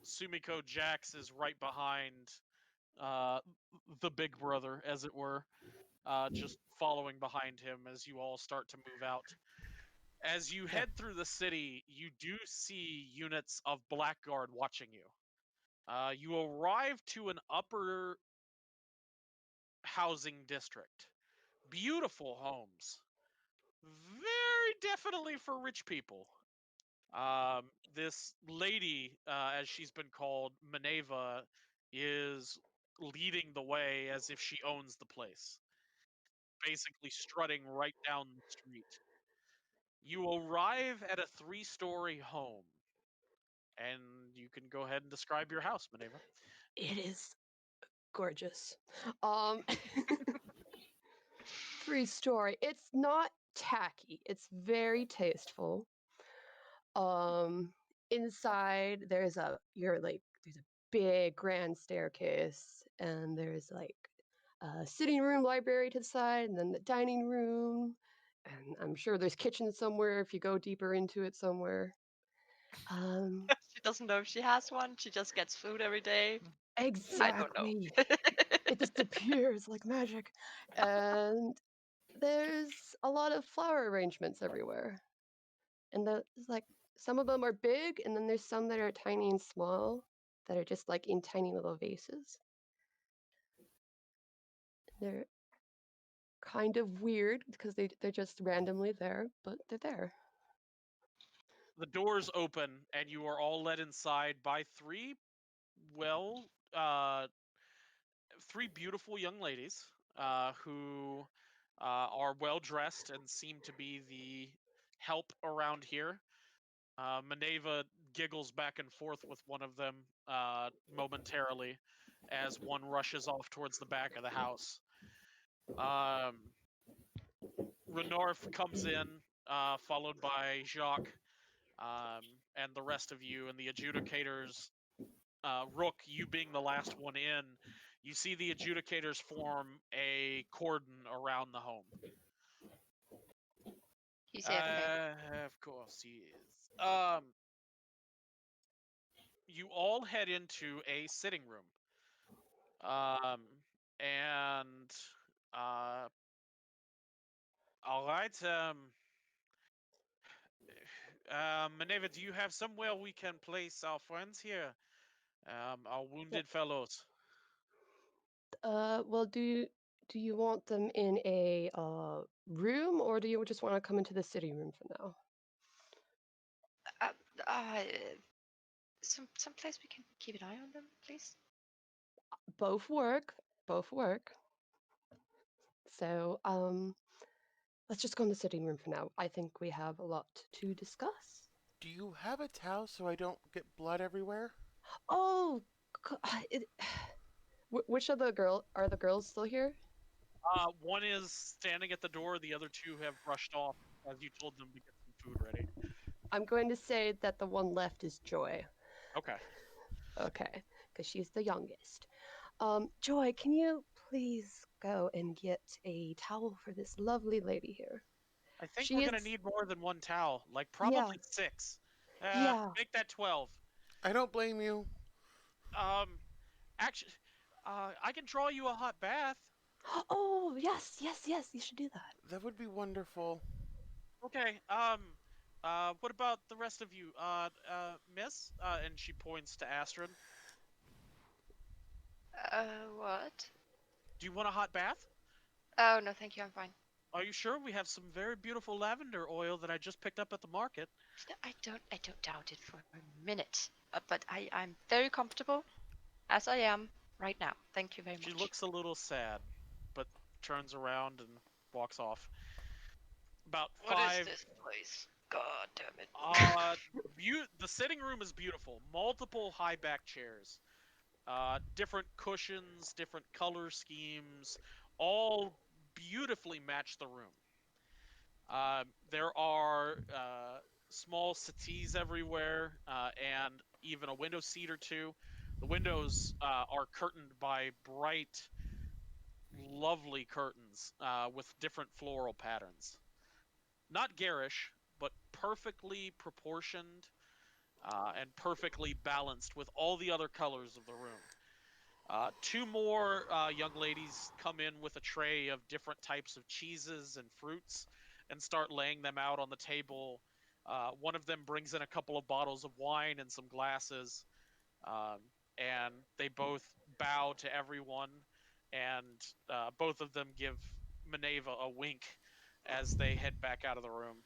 Sumiko Jax is right behind the big brother, as it were, just following behind him as you all start to move out. As you head through the city, you do see units of Blackguard watching you. You arrive to an upper housing district. Beautiful homes. Very definitely for rich people. This lady, as she's been called, Maneva, is leading the way as if she owns the place, basically strutting right down the street. You arrive at a 3-story home, and you can go ahead and describe your house, Maneva. It is gorgeous. 3-story. It's not tacky. It's very tasteful. Inside there's a big grand staircase, and there's like a sitting room library to the side, and then the dining room, and I'm sure there's kitchen somewhere if you go deeper into it somewhere. She doesn't know if she has one. She just gets food every day. I don't know. Exactly. It just appears like magic. And there's a lot of flower arrangements everywhere. And there's like some of them are big, and then there's some that are tiny and small that are just like in tiny little vases. They're kind of weird because they're just randomly there, but they're there. The doors open, and you are all led inside by well, uh, three beautiful young ladies who are well dressed and seem to be the help around here. Maneva giggles back and forth with one of them momentarily as one rushes off towards the back of the house. Renorf comes in, followed by Jacques, and the rest of you, and the adjudicators. Rook, you being the last one in, you see the adjudicators form a cordon around the home. He's AFK. Of course he is. You all head into a sitting room. And all right. Maneva, do you have somewhere we can place our friends here? Our wounded fellows. Well, do you want them in a room, or do you just want to come into the sitting room for now? Some place we can keep an eye on them, please. Both work. Both work. So, let's just go in the sitting room for now. I think we have a lot to discuss. Do you have a towel so I don't get blood everywhere? Oh, which of the girls still here? One is standing at the door. The other two have rushed off as you told them to get some food ready. I'm going to say that the one left is Joy. Okay. Okay, because she's the youngest. Joy, can you please go and get a towel for this lovely lady here? I think She we're gonna is- need more than one towel. Like probably 6. Yeah. Make that 12. I don't blame you. Actually, I can draw you a hot bath. Oh, yes, yes, yes, you should do that. That would be wonderful. Okay. What about the rest of you? Miss? And she points to Astrid. What? Do you want a hot bath? Oh, no, thank you, I'm fine. Are you sure? We have some very beautiful lavender oil that I just picked up at the market. I don't doubt it for a minute. But I'm very comfortable, as I am right now. Thank you very much. She looks a little sad, but turns around and walks off. About What 5. is this place? God damn it. The sitting room is beautiful. Multiple high back chairs. Different cushions, different color schemes, all beautifully match the room. There are small settees everywhere, and even a window seat or two. The windows are curtained by bright, lovely curtains with different floral patterns. Not garish, but perfectly proportioned and perfectly balanced with all the other colors of the room. 2 more young ladies come in with a tray of different types of cheeses and fruits and start laying them out on the table. One of them brings in a couple of bottles of wine and some glasses, and they both bow to everyone, and both of them give Maneva a wink as they head back out of the room.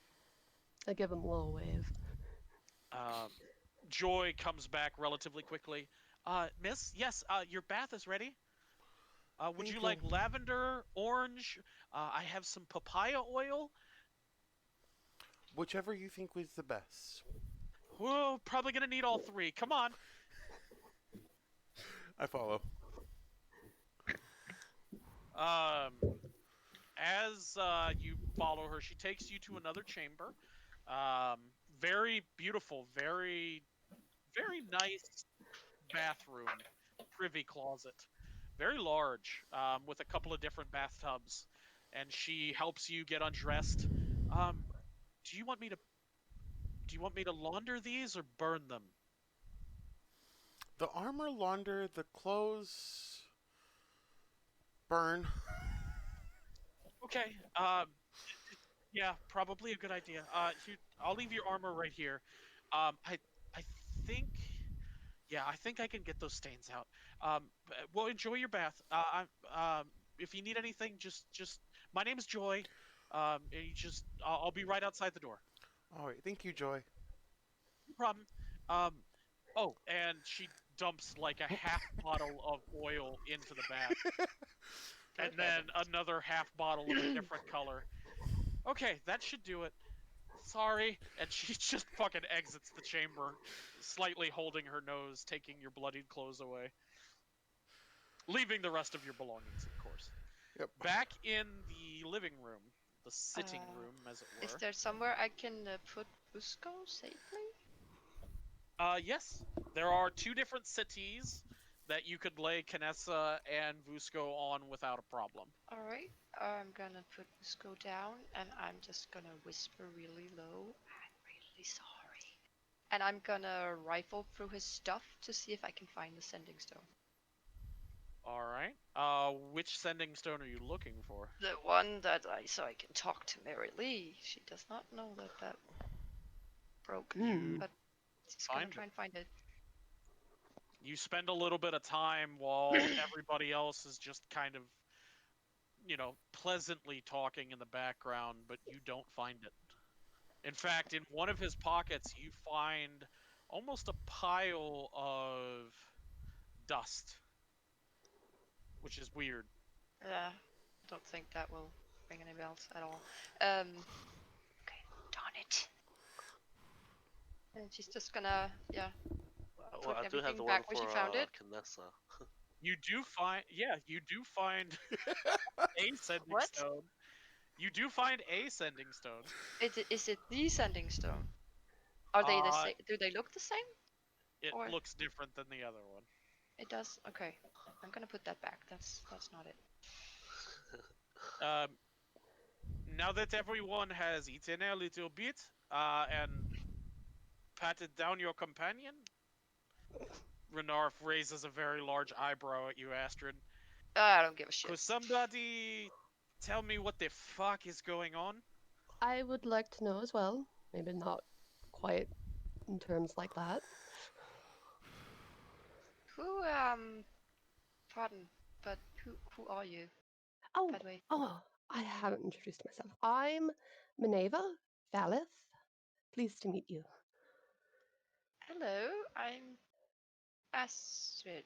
I give him a little wave. Joy comes back relatively quickly. Miss, yes, your bath is ready. Would Thank you you. like lavender, orange? I have some papaya oil. Whichever you think was the best. Whoa, probably gonna need all 3. Come on. I follow. As you follow her, she takes you to another chamber. Very beautiful, very, very nice bathroom, privy closet, very large, with a couple of different bathtubs, and she helps you get undressed. Do you want me to launder these or burn them? The armor launder, the clothes burn. Okay. Yeah, probably a good idea. I'll leave your armor right here. I think, yeah, I think I can get those stains out. Well, enjoy your bath. If you need anything, just, my name is Joy. I'll be right outside the door. All right, thank you, Joy. No problem. Oh, and she dumps like a half bottle of oil into the bath, and then another half bottle of a different color. Okay, that should do it. Sorry. And she just fucking exits the chamber, slightly holding her nose, taking your bloodied clothes away. Leaving the rest of your belongings, of course. Yep. Back in the living room, the sitting Uh, room, as it Is were. there somewhere I can put Busco safely? Yes, there are two different settees that you could lay Canessa and Vusco on without a problem. Alright, I'm gonna put Busco down and I'm just gonna whisper really low. I'm really sorry. And I'm gonna rifle through his stuff to see if I can find the sending stone. All right. Which sending stone are you looking for? The one that so I can talk to Mary Lee. She does not know that that broke, Hmm. but she's gonna Find try it. and find it. You spend a little bit of time while everybody else is just kind of, pleasantly talking in the background, but you don't find it. In fact, in one of his pockets, you find almost a pile of dust, which is weird. Yeah, don't think that will ring any bells at all. Okay, darn it. And she's just gonna, yeah, Well, put I do have everything the one back where for she found it. Canessa. You do find a sending What? stone. You do find a sending stone. Is it the sending stone? Are they the Uh, same? Do they look the same? it Or looks different than the other one. it does? Okay, I'm gonna put that back. That's not it. Um, now that everyone has eaten a little bit, and patted down your companion, Renarf raises a very large eyebrow at you, Astrid. I don't give a shit. Could somebody tell me what the fuck is going on? I would like to know as well. Maybe not quite in terms like that. Who pardon, but who are you, Oh, by the way? I haven't introduced myself. I'm Minerva Valith. Pleased to meet you. Hello, I'm Astrid.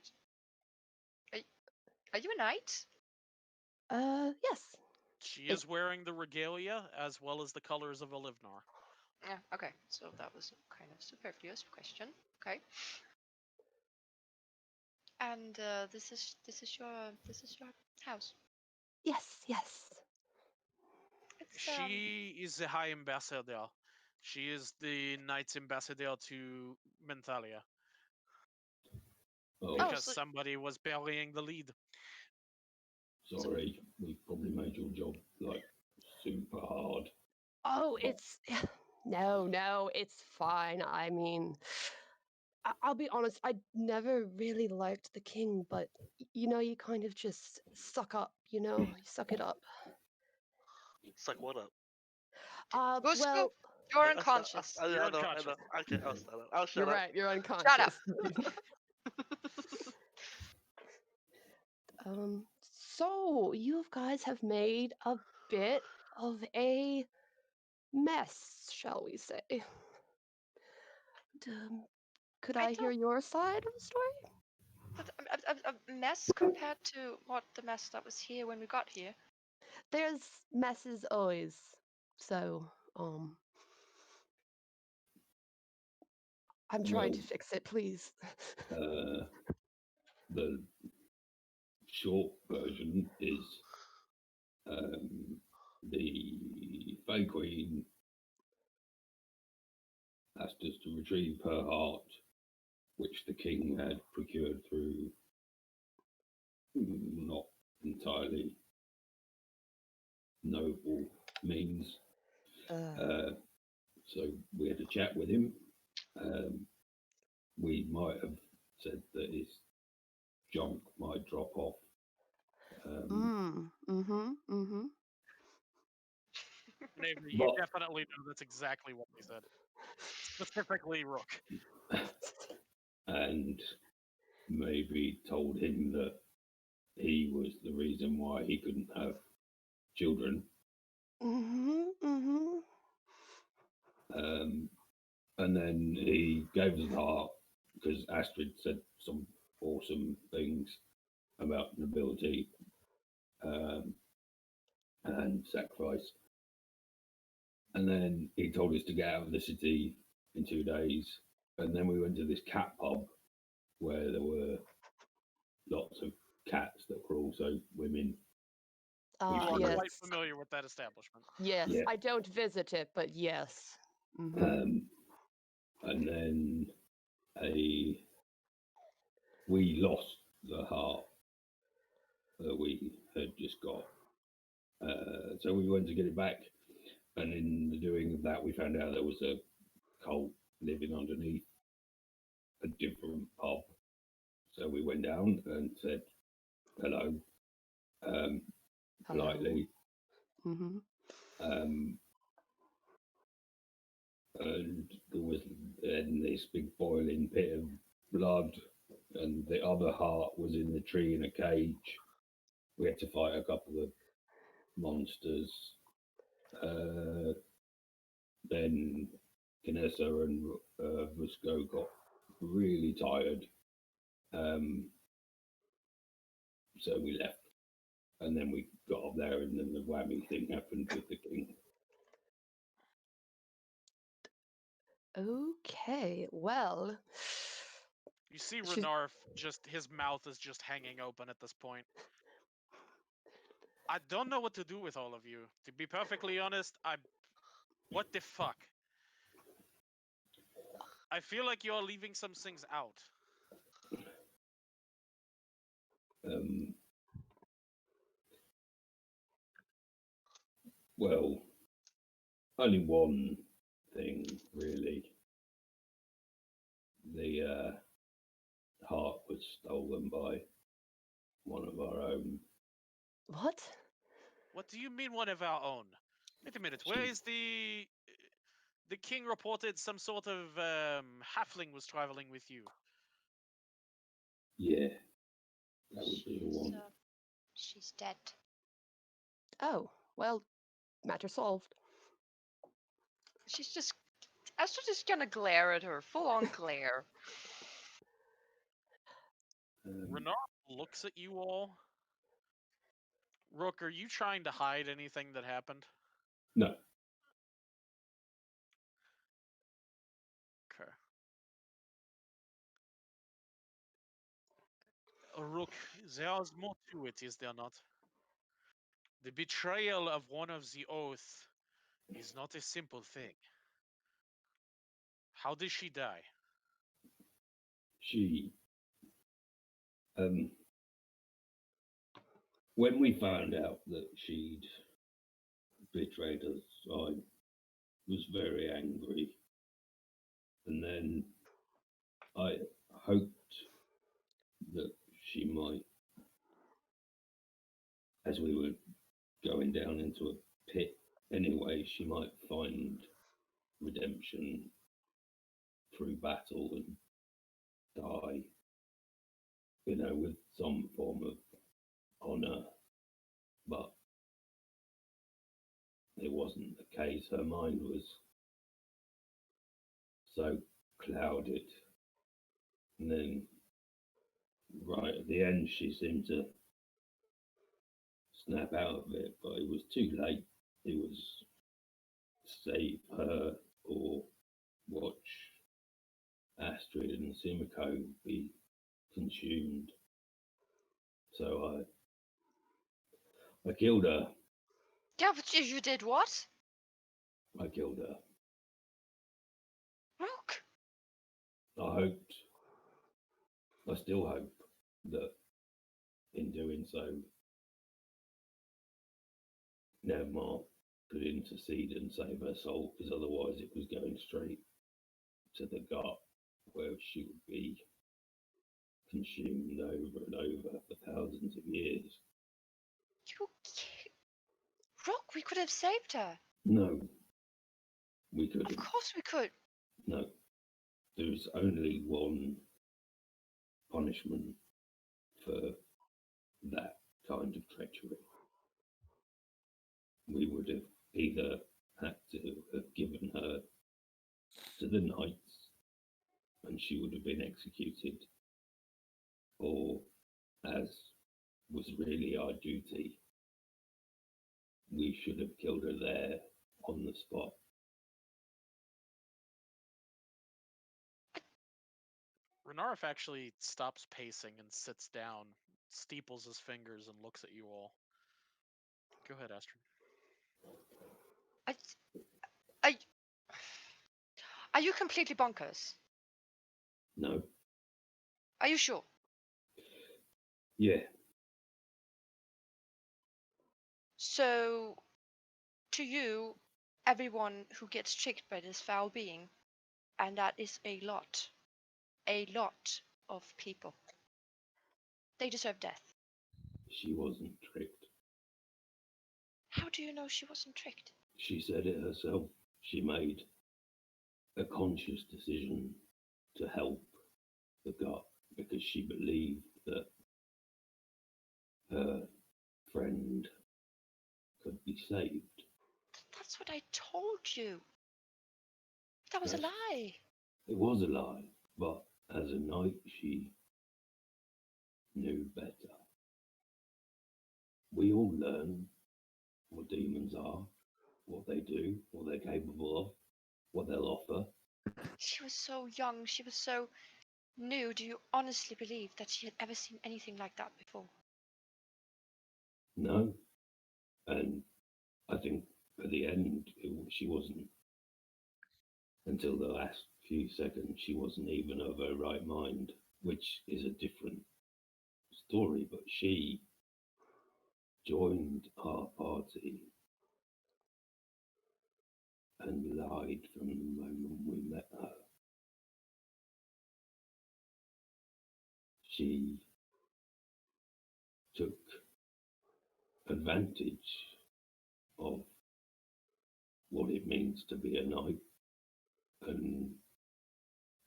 Are you a knight? Yes. She It- is wearing the regalia as well as the colors of Olivnar. Yeah. Okay, so that was a kind of superfluous question. Okay. And this is your house. Yes, yes. It's She is the High Ambassador. She is the Knight's Ambassador to Menthalia. Oh, Oh, Because so somebody was burying the lead. sorry. We probably made your job like super hard. Oh, it's no, it's fine. I mean, I'll be honest. I never really liked the king, but you kind of just suck up. You suck it up. Suck what up? Busco, Well, you're I stand, unconscious. You're I know. unconscious. Okay, I'll stand up. I'll shut you're up. right. You're unconscious. Shut up. So you guys have made a bit of a mess, shall we say? Could I I hear don't. your side of the story? But a mess compared to what the mess that was here when we got here. There's messes always. So, I'm trying to Well, fix it, please. the short version is the Fae Queen asked us to retrieve her heart, which the king had procured through not entirely noble means. So we had a chat with him. We might have said that his junk might drop off. Maybe you But- definitely know that's exactly what they said. Specifically, Rook. And maybe told him that he was the reason why he couldn't have children. And then he gave us the heart because Astrid said some awesome things about nobility and sacrifice. And then he told us to get out of the city in 2 days. And then we went to this cat pub where there were lots of cats that were also women. You are Which is- quite Yes. familiar with that establishment. Yes. Yeah. I don't visit it, but yes. Mhm. And then we lost the heart that we had just got. So we went to get it back, and in the doing of that, we found out there was a cult living underneath a different pub. So we went down and said hello, Hello. politely, Mhm. and there was then this big boiling pit of blood, and the other heart was in the tree in a cage. We had to fight a couple of monsters. Then Kinessa and Vusko got really tired, so we left. And then we got up there, and then the whammy thing happened with the king. Okay. Well. You see She's- Renarf just his mouth is just hanging open at this point. I don't know what to do with all of you. To be perfectly honest, what the fuck? I feel like you're leaving some things out. Um, well, only one thing really. The heart was stolen by one of our own. What? What do you mean one of our own? Wait a minute, where She- is the king reported some sort of halfling was traveling with you. Yeah, that would be the She's, one. she's dead. Oh. Well. Matter solved. She's just. Esther just gonna glare at her, full on glare. Renarf looks at you all. Rook, are you trying to hide anything that happened? No, Okay. Rook, there's more to it, is there not? The betrayal of one of the oath is not a simple thing. How did she die? she. When we found out that she'd betrayed us, I was very angry. And then I hoped that she might, as we were going down into a pit anyway, she might find redemption through battle and die, with some form of honor. But it wasn't the case. Her mind was so clouded. And then, right at the end, she seemed to snap out of it, but it was too late. It was save her or watch Astrid and Simiko be consumed. So I killed her. Yeah, but you did what? I killed her. Rook! I still hope that in doing so, Nevmar could intercede and save her soul, because otherwise it was going straight to the gut, where she would be consumed over and over for thousands of years. Rook, we could have saved her. No, we Of couldn't. course we could. No, there's only one punishment for that kind of treachery. We would have either had to have given her to the knights and she would have been executed, or, as was really our duty, we should have killed her there on the spot. Renarf actually stops pacing and sits down, steeples his fingers, and looks at you all. Go ahead, Astrid. I, I, are you completely bonkers? No. Are you sure? Yeah. So, to you, everyone who gets tricked by this foul being, and that is a lot of people, they deserve death. She wasn't tricked. How do you know she wasn't tricked? She said it herself. She made a conscious decision to help the gut because she believed that her friend could be saved. That's what I told you. That was a Yes. lie. It was a lie, but as a knight, she knew better. We all learn what demons are, what they do, what they're capable of, what they'll offer. She was so young. She was so new. Do you honestly believe that she had ever seen anything like that before? No. And I think at the end, she wasn't, until the last few seconds, she wasn't even of her right mind, which is a different story. But she joined our party and lied from the moment we met her. She took advantage of what it means to be a knight and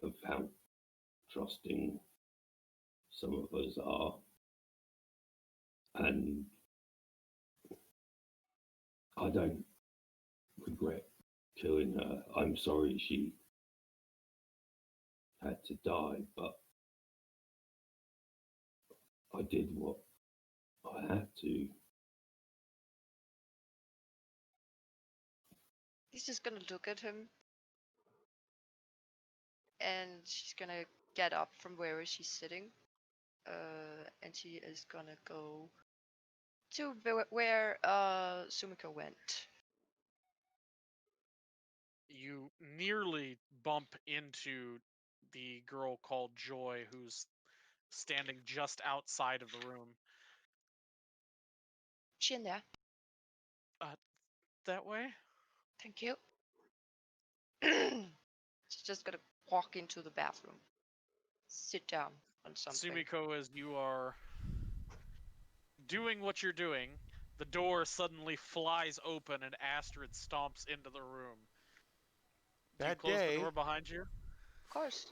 of how trusting some of us are. And I don't regret killing her. I'm sorry she had to die, but I did what I had to. He's just gonna look at him, and she's gonna get up from where she's sitting, and she is gonna go to where Sumiko went. You nearly bump into the girl called Joy, who's standing just outside of the room. She in there. That way? Thank you. She's just gonna walk into the bathroom, sit down on something. Sumiko, as you are doing what you're doing, the door suddenly flies open and Astrid stomps into the room. Do you That close day, the door behind you? Of course.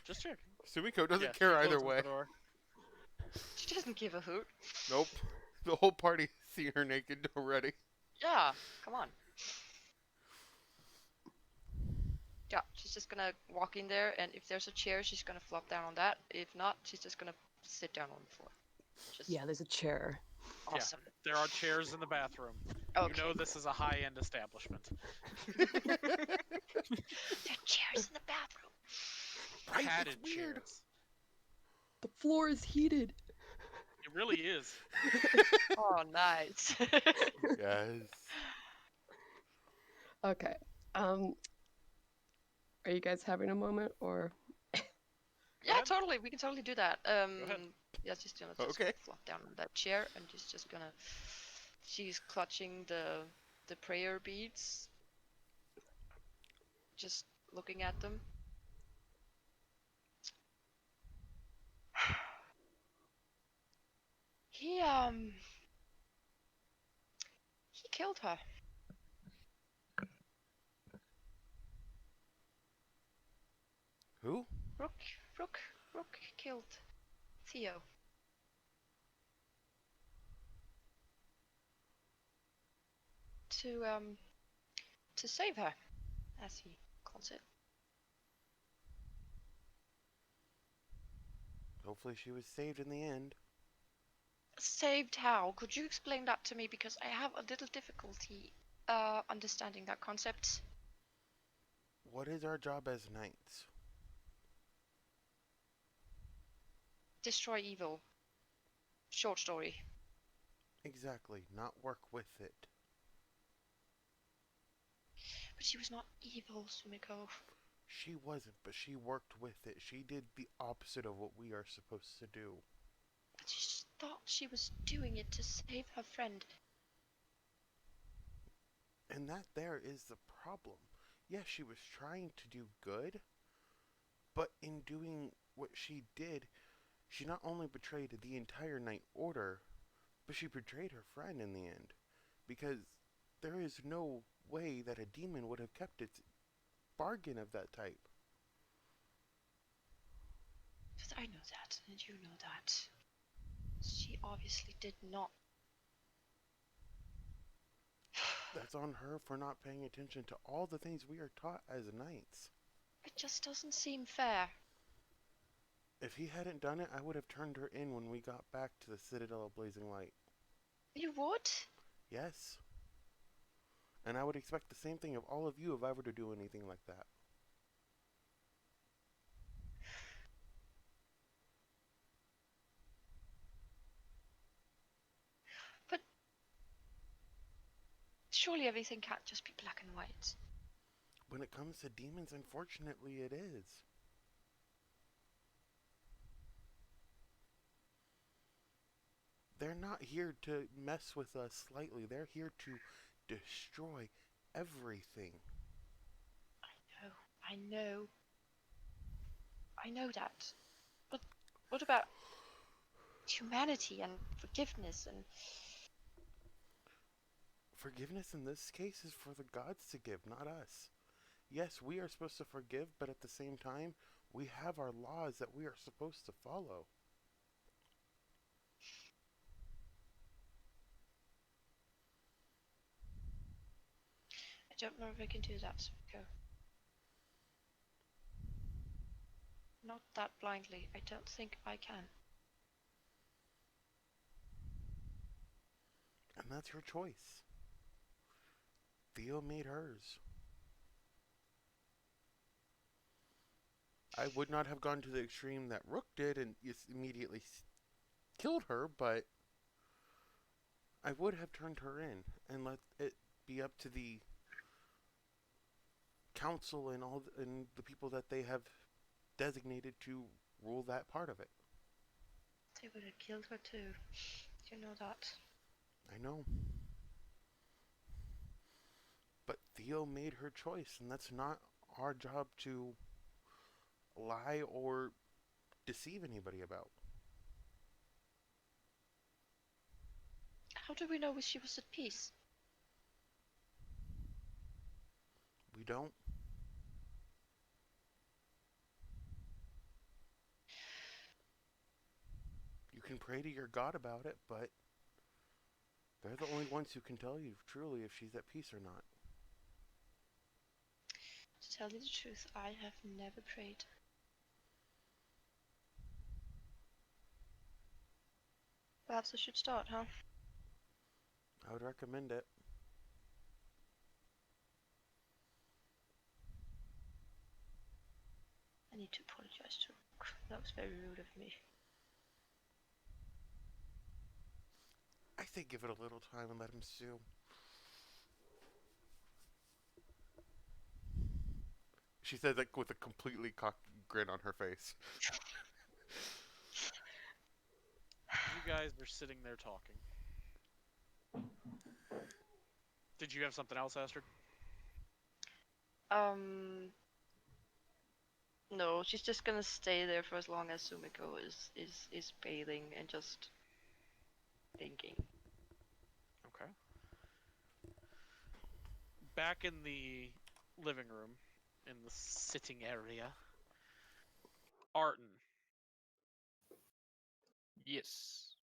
Just checking. Sumiko doesn't Yeah, care he either closes way. the door. She doesn't give a hoot. Nope. The whole party has seen her naked already. Yeah, come on. Yeah, she's just gonna walk in there, and if there's a chair, she's gonna flop down on that. If not, she's just gonna sit down on the floor. Just Yeah, there's a chair. awesome. There are chairs in the bathroom. Okay. You know this is a high-end establishment. There are chairs in the bathroom. Right, it's Padded weird. chairs. The floor is heated. It really is. Oh, nice. Yes. Okay. Are you guys having a moment or? Yeah, ahead. totally. We can totally do that. ahead. Yeah, she's gonna just Okay. flop down on that chair, and she's just gonna. She's clutching the prayer beads. Just looking at them. He he killed her. Who? Rook killed Theo. To save her, as he calls it. Hopefully she was saved in the end. Saved how? Could you explain that to me? Because I have a little difficulty understanding that concept. What is our job as knights? Destroy evil. Short story. Exactly, not work with it. But she was not evil, Sumiko. She wasn't, but she worked with it. She did the opposite of what we are supposed to do. But she thought she was doing it to save her friend. And that there is the problem. Yes, she was trying to do good, but in doing what she did, she not only betrayed the entire Night Order, but she betrayed her friend in the end. Because there is no way that a demon would have kept its bargain of that type. But I know that, and you know that. She obviously did not. That's on her for not paying attention to all the things we are taught as knights. It just doesn't seem fair. If he hadn't done it, I would have turned her in when we got back to the Citadel of Blazing Light. You would? Yes. And I would expect the same thing of all of you if I were to do anything like that. But surely everything can't just be black and white. When it comes to demons, unfortunately, it is. They're not here to mess with us slightly. They're here to destroy everything. I know. I know that. But what about humanity and forgiveness and... Forgiveness in this case is for the gods to give, not us. Yes, we are supposed to forgive, but at the same time, we have our laws that we are supposed to follow. I don't know if I can do that, Sumiko. Not that blindly. I don't think I can. And that's your choice. Theo made hers. I would not have gone to the extreme that Rook did and immediately killed her, but I would have turned her in and let it be up to the council and and the people that they have designated to rule that part of it. They would have killed her too. You know that. I know. But Theo made her choice, and that's not our job to lie or deceive anybody about. How do we know if she was at peace? We don't. You can pray to your God about it, but they're the only ones who can tell you truly if she's at peace or not. To tell you the truth, I have never prayed. Perhaps I should start, huh? I would recommend it. I need to apologize to Rook. That was very rude of me. I say give it a little time and let him sue. She said that with a completely cocky grin on her face. You guys are sitting there talking. Did you have something else, Astrid? No, she's just gonna stay there for as long as Sumiko is bathing and just thinking. Okay. Back in the living room, in the sitting area, Arton. Yes.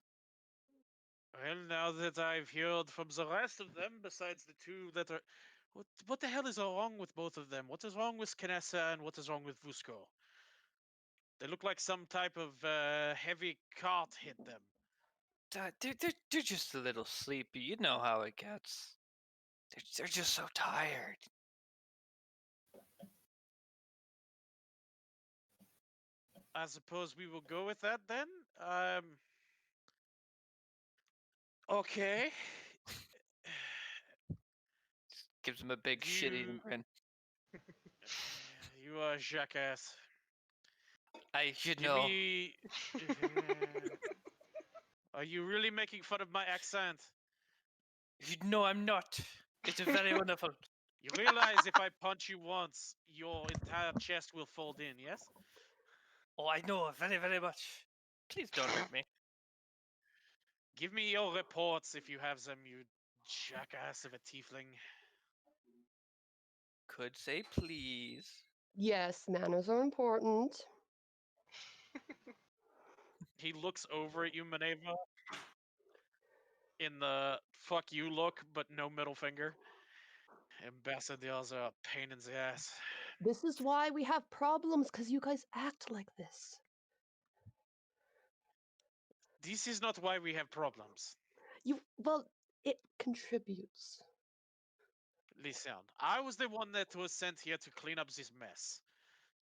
Well, now that I've heard from the rest of them, besides the two that are... What the hell is wrong with both of them? What is wrong with Knessa and what is wrong with Vusko? They look like some type of heavy cart hit them. They're just a little sleepy. You know how it gets. They're just so tired. I suppose we will go with that then. Um, Okay. Gives him a big shitty You- grin. You are a jackass. I should Give know. me. Are you really making fun of my accent? No, I'm not. It's very wonderful. You realize if I punch you once, your entire chest will fold in, yes? Oh, I know very, very much. Please don't hurt me. Give me your reports if you have them, you jackass of a tiefling. Could say please. Yes, manners are important. He looks over at you, Maneva, in the fuck you look, but no middle finger. Ambassadors are a pain in the ass. This is why we have problems, because you guys act like this. This is not why we have problems. Well, it contributes. Listen, I was the one that was sent here to clean up this mess.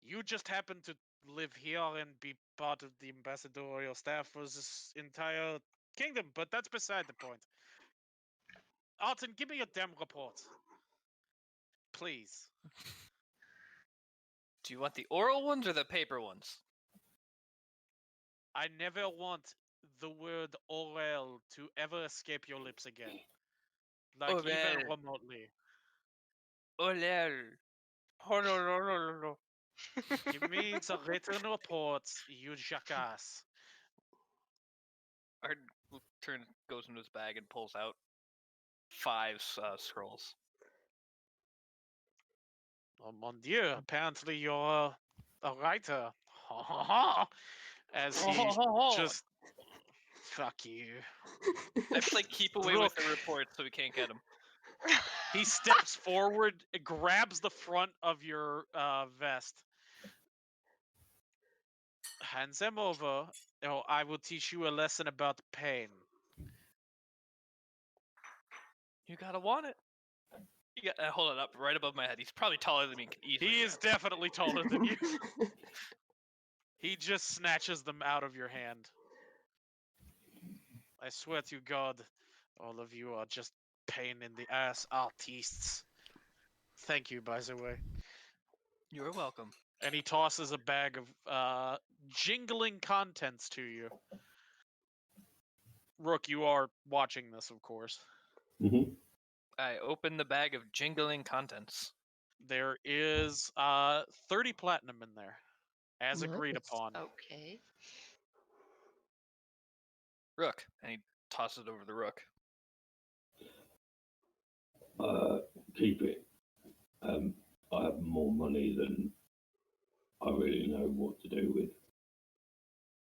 You just happen to live here and be part of the ambassadorial staff for this entire kingdom, but that's beside the point. Alton, give me your damn report. Please. Do you want the oral ones or the paper ones? I never want the word oral to ever escape your lips again. Like, even Oral. remotely. Oral. Ho. Give me the written reports, you jackass. Ard goes into his bag and pulls out 5 scrolls. Oh mon dieu, apparently you're a writer. As he just. Fuck you. I play keep away with the Look. report so we can't get him. He steps forward, grabs the front of your vest, hands them over. Oh, I will teach you a lesson about pain. You gotta want it. You got hold it up right above my head. He's probably taller than me. Can easily He get is him. definitely taller than you. He just snatches them out of your hand. I swear to God, all of you are just pain in the ass artists. Thank you, by the way. You're welcome. And he tosses a bag of jingling contents to you. Rook, you are watching this, of course. Mm-hmm. I open the bag of jingling contents. There is 30 platinum in there, as agreed Nice. upon. Okay. Rook. And he tosses it over the rook. Keep it. I have more money than I really know what to do with.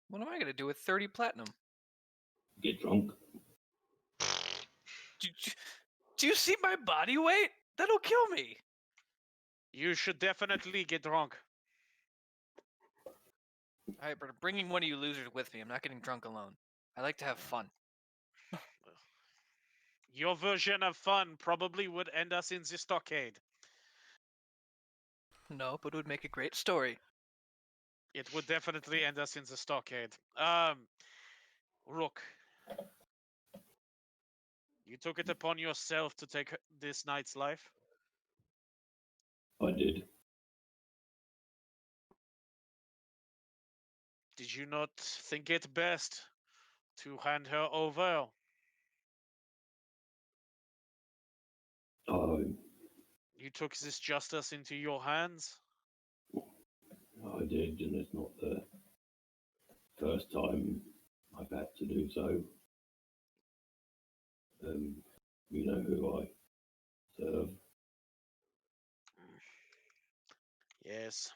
What am I gonna do with 30 platinum? Get drunk. Do you see my body weight? That'll kill me. You should definitely get drunk. Alright, but I'm bringing one of you losers with me. I'm not getting drunk alone. I like to have fun. Your version of fun probably would end us in the stockade. No, but it would make a great story. It would definitely end us in the stockade. Rook, you took it upon yourself to take this knight's life. I did. Did you not think it best to hand her over? You took this justice into your hands? I did, and it's not the first time I've had to do so. You know who I serve. Yes.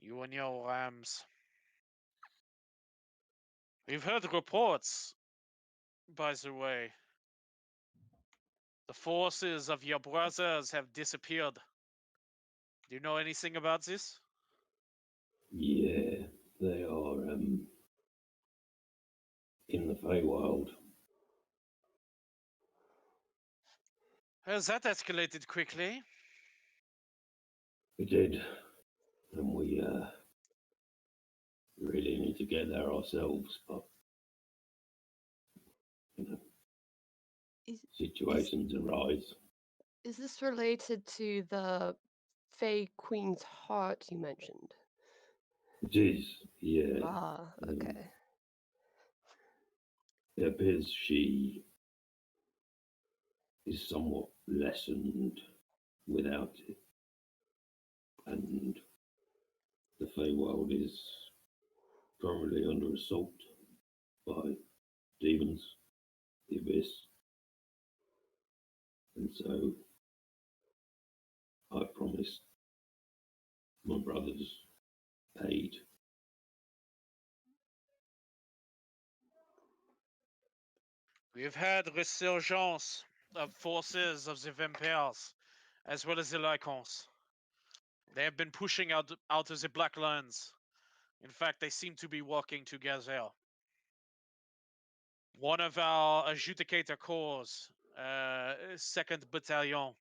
You and your rams. We've heard reports, by the way. The forces of your brothers have disappeared. Do you know anything about this? Yeah, they are in the Feywild. Has that escalated quickly? We did, and we really need to get there ourselves, but situations arise. Is this related to the Fey Queen's heart you mentioned? It is, yeah. Ah, okay. It appears she is somewhat lessened without it. And the Feywild is currently under assault by demons, the Abyss. And so I promised my brothers aid. We've had resurgence of forces of the vampires, as well as the Lycans. They have been pushing out of the Black Lands. In fact, they seem to be working together. One of our Adjudicator Corps, 2nd Battalion,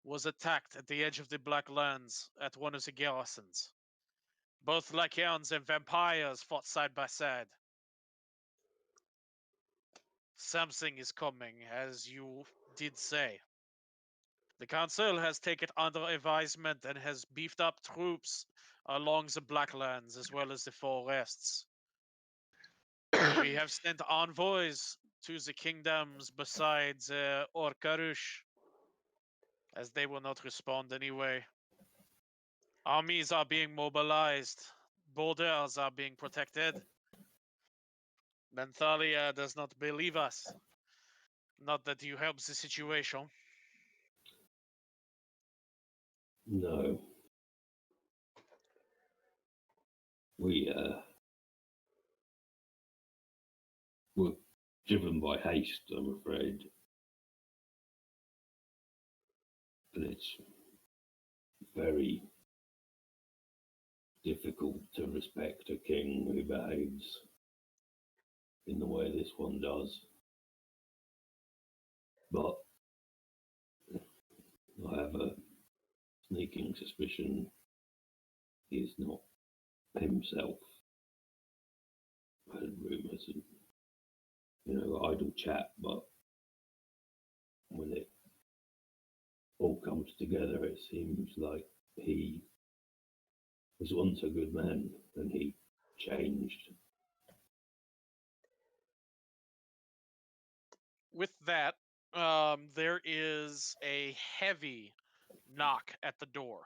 was attacked at the edge of the Black Lands at one of the garrisons. Both Lycans and vampires fought side by side. Something is coming, as you did say. The Council has taken under advisement and has beefed up troops along the Blacklands as well as the forests. We have sent envoys to the kingdoms besides Orkarush, as they will not respond anyway. Armies are being mobilized. Borders are being protected. Menthalia does not believe us. Not that you help the situation. No. We're driven by haste, I'm afraid. And it's very difficult to respect a king who behaves in the way this one does. But I have a sneaking suspicion he's not himself. I heard rumours and, idle chat, but when it all comes together, it seems like he was once a good man and he changed. With that, there is a heavy knock at the door.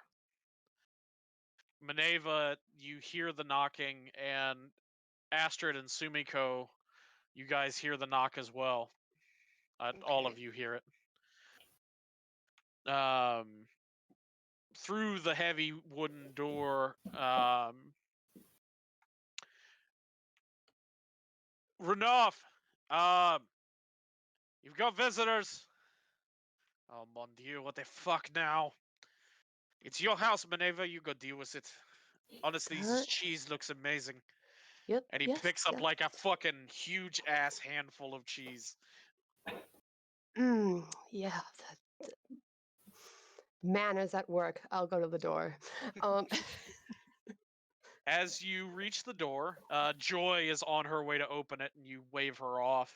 Maneva, you hear the knocking, and Astrid and Sumiko, you guys hear the knock as well. All of Okay. you hear it. Through the heavy wooden door, Renouf, you've got visitors. Oh, mon dieu, what the fuck now? It's your house, Maneva, you go deal with it. Honestly, this cheese looks amazing. Yep. And he yes, picks up yes. like a fucking huge ass handful of cheese. Yeah. Manners at work. I'll go to the door. As you reach the door, Joy is on her way to open it, and you wave her off.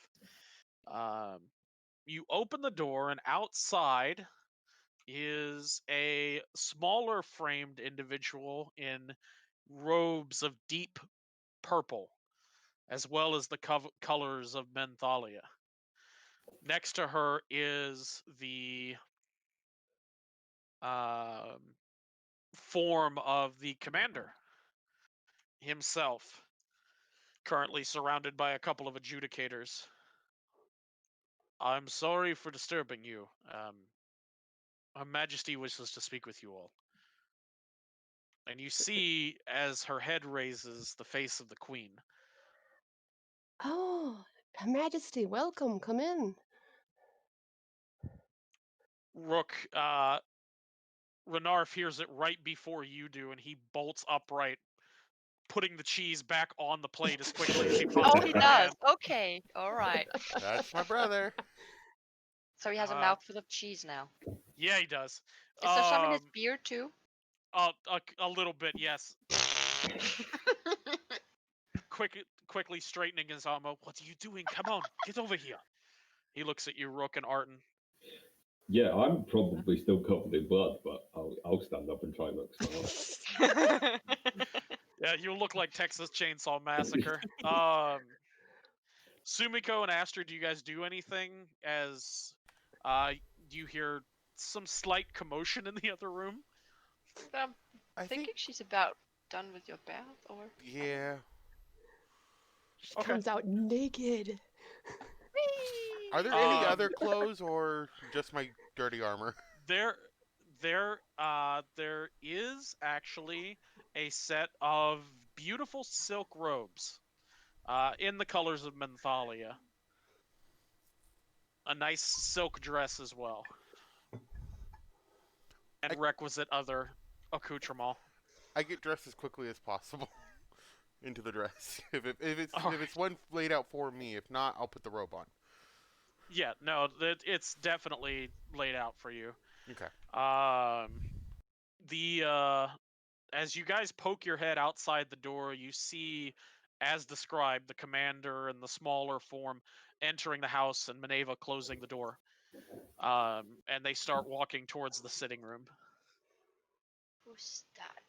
You open the door, and outside is a smaller framed individual in robes of deep purple, as well as the colors of Menthalia. Next to her is the form of the commander himself, currently surrounded by a couple of adjudicators. I'm sorry for disturbing you. Her Majesty wishes to speak with you all. And you see, as her head raises, the face of the Queen. Oh, Her Majesty, welcome. Come in. Rook, Renarf hears it right before you do, and he bolts upright, putting the cheese back on the plate as quickly as he Oh, possibly he can. does. Okay. All right. That's my brother. So he has a mouthful of cheese now. Yeah, he does. Is there some in his beard too? A little bit, yes. Quickly straightening his armor. What are you doing? Come on, get over here. He looks at you, Rook and Arton. Yeah, I'm probably still covered in blood, but I'll stand up and try and look smart. Yeah, you look like Texas Chainsaw Massacre. Sumiko and Aster, do you guys do anything as you hear some slight commotion in the other room? I'm I thinking think, she's about done with your bath, or yeah. She Okay. comes out naked. Are there any Um, other clothes or just my dirty armor? there is actually a set of beautiful silk robes, in the colors of Menthalia. A nice silk dress as well, and I- requisite other accoutrement. I get dressed as quickly as possible into the dress. If Alright. it's one laid out for me, if not, I'll put the robe on. Yeah, no, it's definitely laid out for you. Okay. As you guys poke your head outside the door, you see, as described, the commander and the smaller form entering the house and Maneva closing the door. And they start walking towards the sitting room. who's that?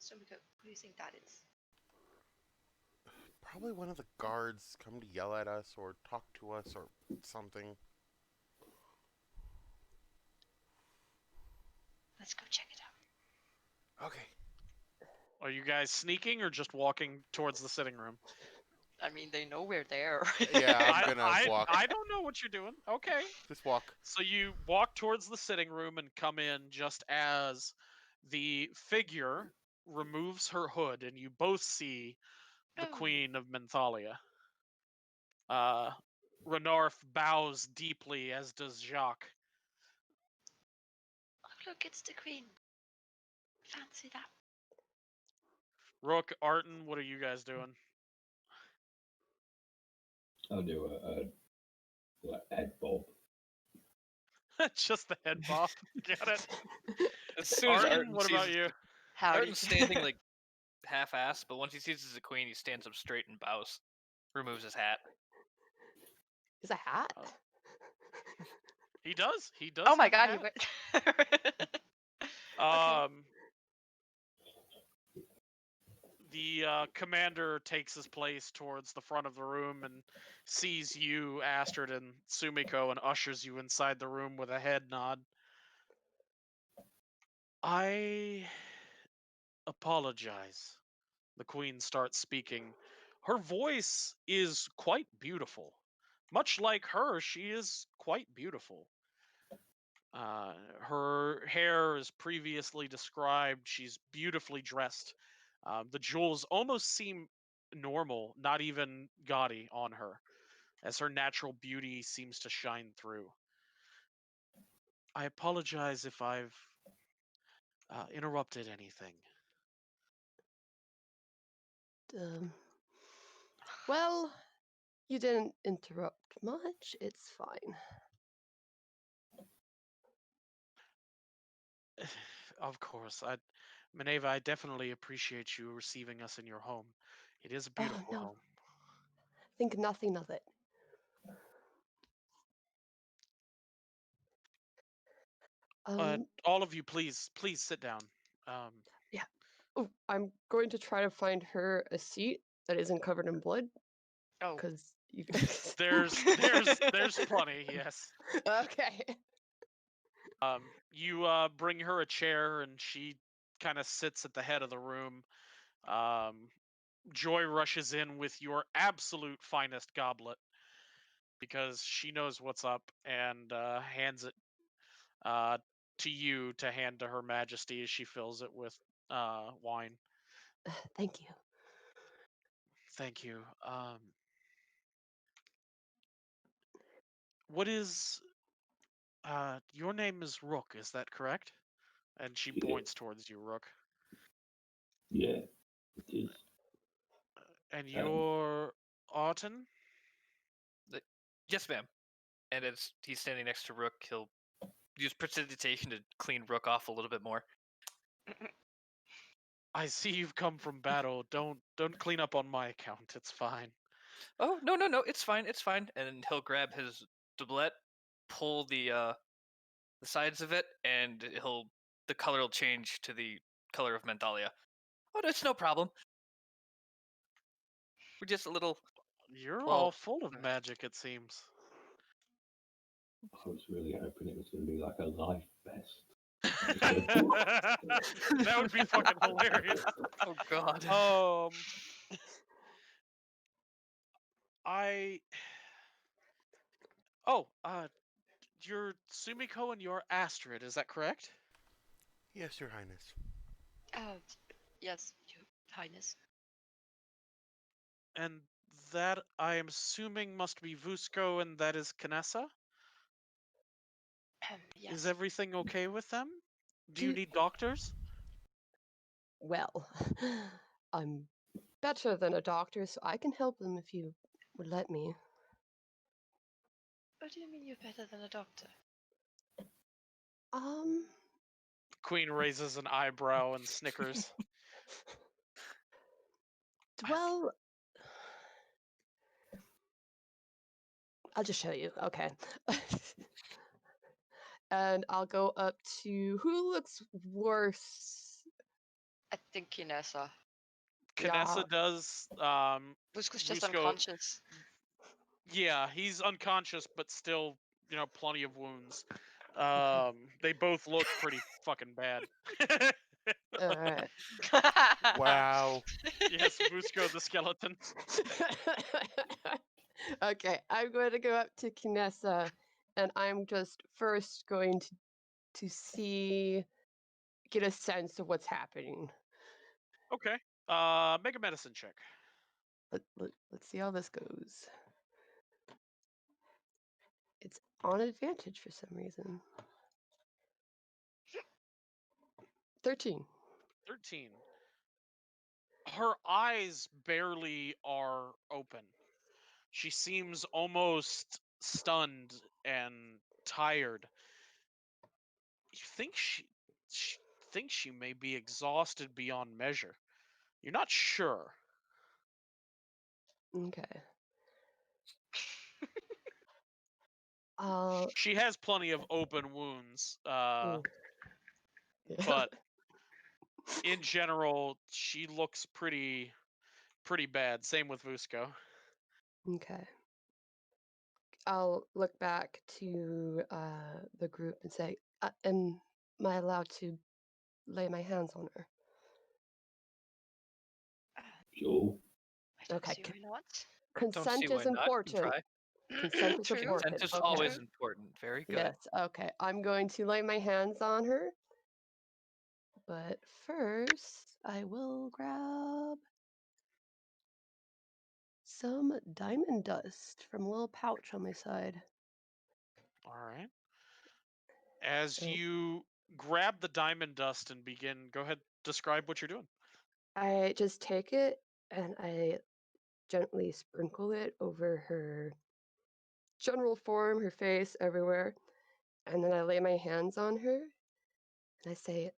Sumiko, who do you think that is? Probably one of the guards come to yell at us or talk to us or something. Let's go check it out. Okay. Are you guys sneaking or just walking towards the sitting room? I mean, they know we're there. Yeah, I'm gonna walk. I don't know what you're doing. Okay. Just walk. So you walk towards the sitting room and come in just as the figure removes her hood, and you both see the Oh. Queen of Menthalia. Renarf bows deeply, as does Jacques. Oh, look, it's the queen. Fancy that. Rook, Arton, what are you guys doing? I'll do a like head bob. Just the head bob. Get it? As soon as Arton, Arton what sees about you? Howdy. Arton's standing like half-assed, but once he sees it's a queen, he stands up straight and bows, removes his hat. Is a hat? Oh. He does. He does. Oh my have a god, hat. Okay. The commander takes his place towards the front of the room and sees you, Astrid, and Sumiko, and ushers you inside the room with a head nod. I apologize. The queen starts speaking. Her voice is quite beautiful. Much like her, she is quite beautiful. Her hair is previously described. She's beautifully dressed. The jewels almost seem normal, not even gaudy on her, as her natural beauty seems to shine through. I apologize if I've interrupted anything. Well, you didn't interrupt much. It's fine. Of course, Maneva, I definitely appreciate you receiving us in your home. It is a Oh, beautiful no. home. Think nothing of it. All of you, please sit down. Oh, I'm going to try to find her a seat that isn't covered in blood, Oh. because you guys. There's plenty. Yes. Okay. You bring her a chair, and she kind of sits at the head of the room. Joy rushes in with your absolute finest goblet because she knows what's up, and hands it to you to hand to Her Majesty as she fills it with wine. Thank you. Thank you. What is your name is Rook, is that correct? And she Yeah. points towards you, Rook. Yeah, it is. And you're Arton? Yes, ma'am. And as he's standing next to Rook, he'll use prestidigitation to clean Rook off a little bit more. I see you've come from battle. Don't clean up on my account. It's fine. Oh, no, it's fine, it's fine. And he'll grab his doublet, pull the sides of it, and the color will change to the color of Menthalia. Oh, that's no problem. We're just a little. You're Well, all full of uh, magic, it seems. I was really hoping it was going to be like a life vest. That would be fucking hilarious. Oh God. I. Oh, you're Sumiko and you're Astrid, is that correct? Yes, Your Highness. Yes, Your Highness. And that, I am assuming, must be Vusko, and that is Kanessa? Yes. Is everything okay with them? Do you Do- need doctors? Well, I'm better than a doctor, so I can help them if you would let me. What do you mean you're better than a doctor? Queen raises an eyebrow and snickers. Well, I'll just show you. Okay. And I'll go up to who looks worse. I think Kinessa. Kanessa Yeah. does. Vusko's just Vusko- unconscious. Yeah, he's unconscious, but still, plenty of wounds. They both look pretty fucking bad. All right. Wow. Yes, Vusko the skeleton. Okay, I'm going to go up to Kinessa, and I'm just first going to get a sense of what's happening. Okay. Make a medicine check. Let's see how this goes. It's on advantage for some reason. 13. 13. Her eyes barely are open. She seems almost stunned and tired. You think she thinks she may be exhausted beyond measure. You're not sure. Okay. I'll. She has plenty of open wounds, Mm. but in general, she looks pretty bad. Same with Vusko. Okay. I'll look back to the group and say, am I allowed to lay my hands on her? Sure. I don't Okay, see why not. Don't see Consent why is not. You can important. try. Consent is True. important. Consent is Okay. always important. Very good. Yes, okay. I'm going to lay my hands on her. But first, I will grab some diamond dust from a little pouch on my side. All right. As So you grab the diamond dust and begin, go ahead, describe what you're doing. I just take it and I gently sprinkle it over her general form, her face, everywhere. And then I lay my hands on her and I say,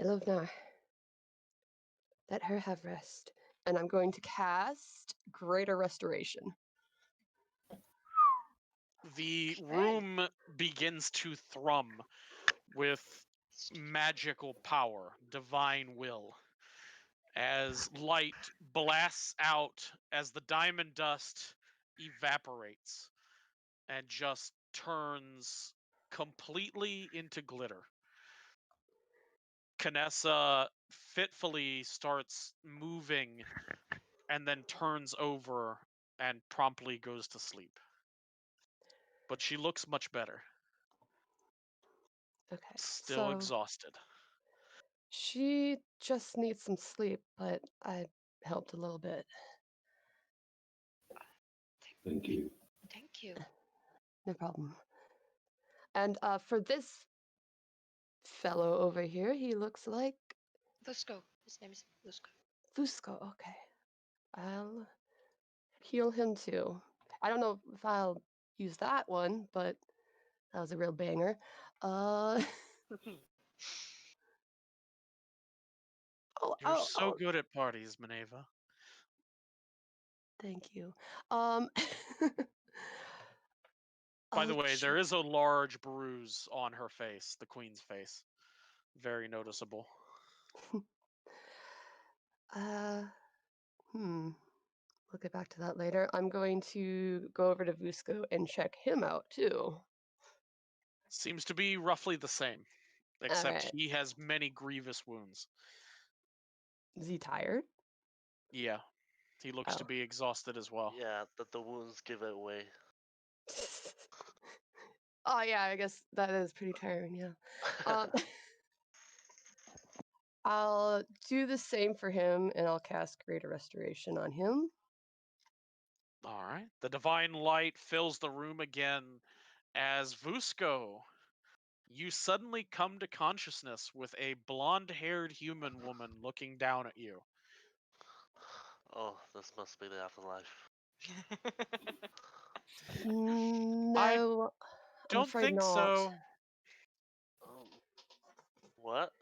Ilovnar, let her have rest. And I'm going to cast Greater Restoration. The Okay. room begins to thrum with magical power, divine will, as light blasts out as the diamond dust evaporates and just turns completely into glitter. Kanessa fitfully starts moving and then turns over and promptly goes to sleep. But she looks much better. Okay. Still So exhausted. she just needs some sleep, but I helped a little bit. Thank you. Thank you. No problem. And for this fellow over here, he looks like Vusko. His name is Vusko. Fusco. Okay. I'll heal him too. I don't know if I'll use that one, but that was a real banger. Oh, You're so good at parties, Maneva. Thank you. By the I'll way, ch- there is a large bruise on her face, the queen's face. Very noticeable. uh, we'll get back to that later. I'm going to go over to Vusko and check him out too. Seems to be roughly the same, except Alright. he has many grievous wounds. Is he tired? Yeah, he looks to Oh. be exhausted as well. Yeah, that the wounds give it away. Oh yeah, I guess that is pretty tiring, yeah. Um, I'll do the same for him and I'll cast Greater Restoration on him. All right. The divine light fills the room again as Vusko, you suddenly come to consciousness with a blonde-haired human woman looking down at you. Oh, this must be the afterlife. No, I'm Don't afraid think not. so. What?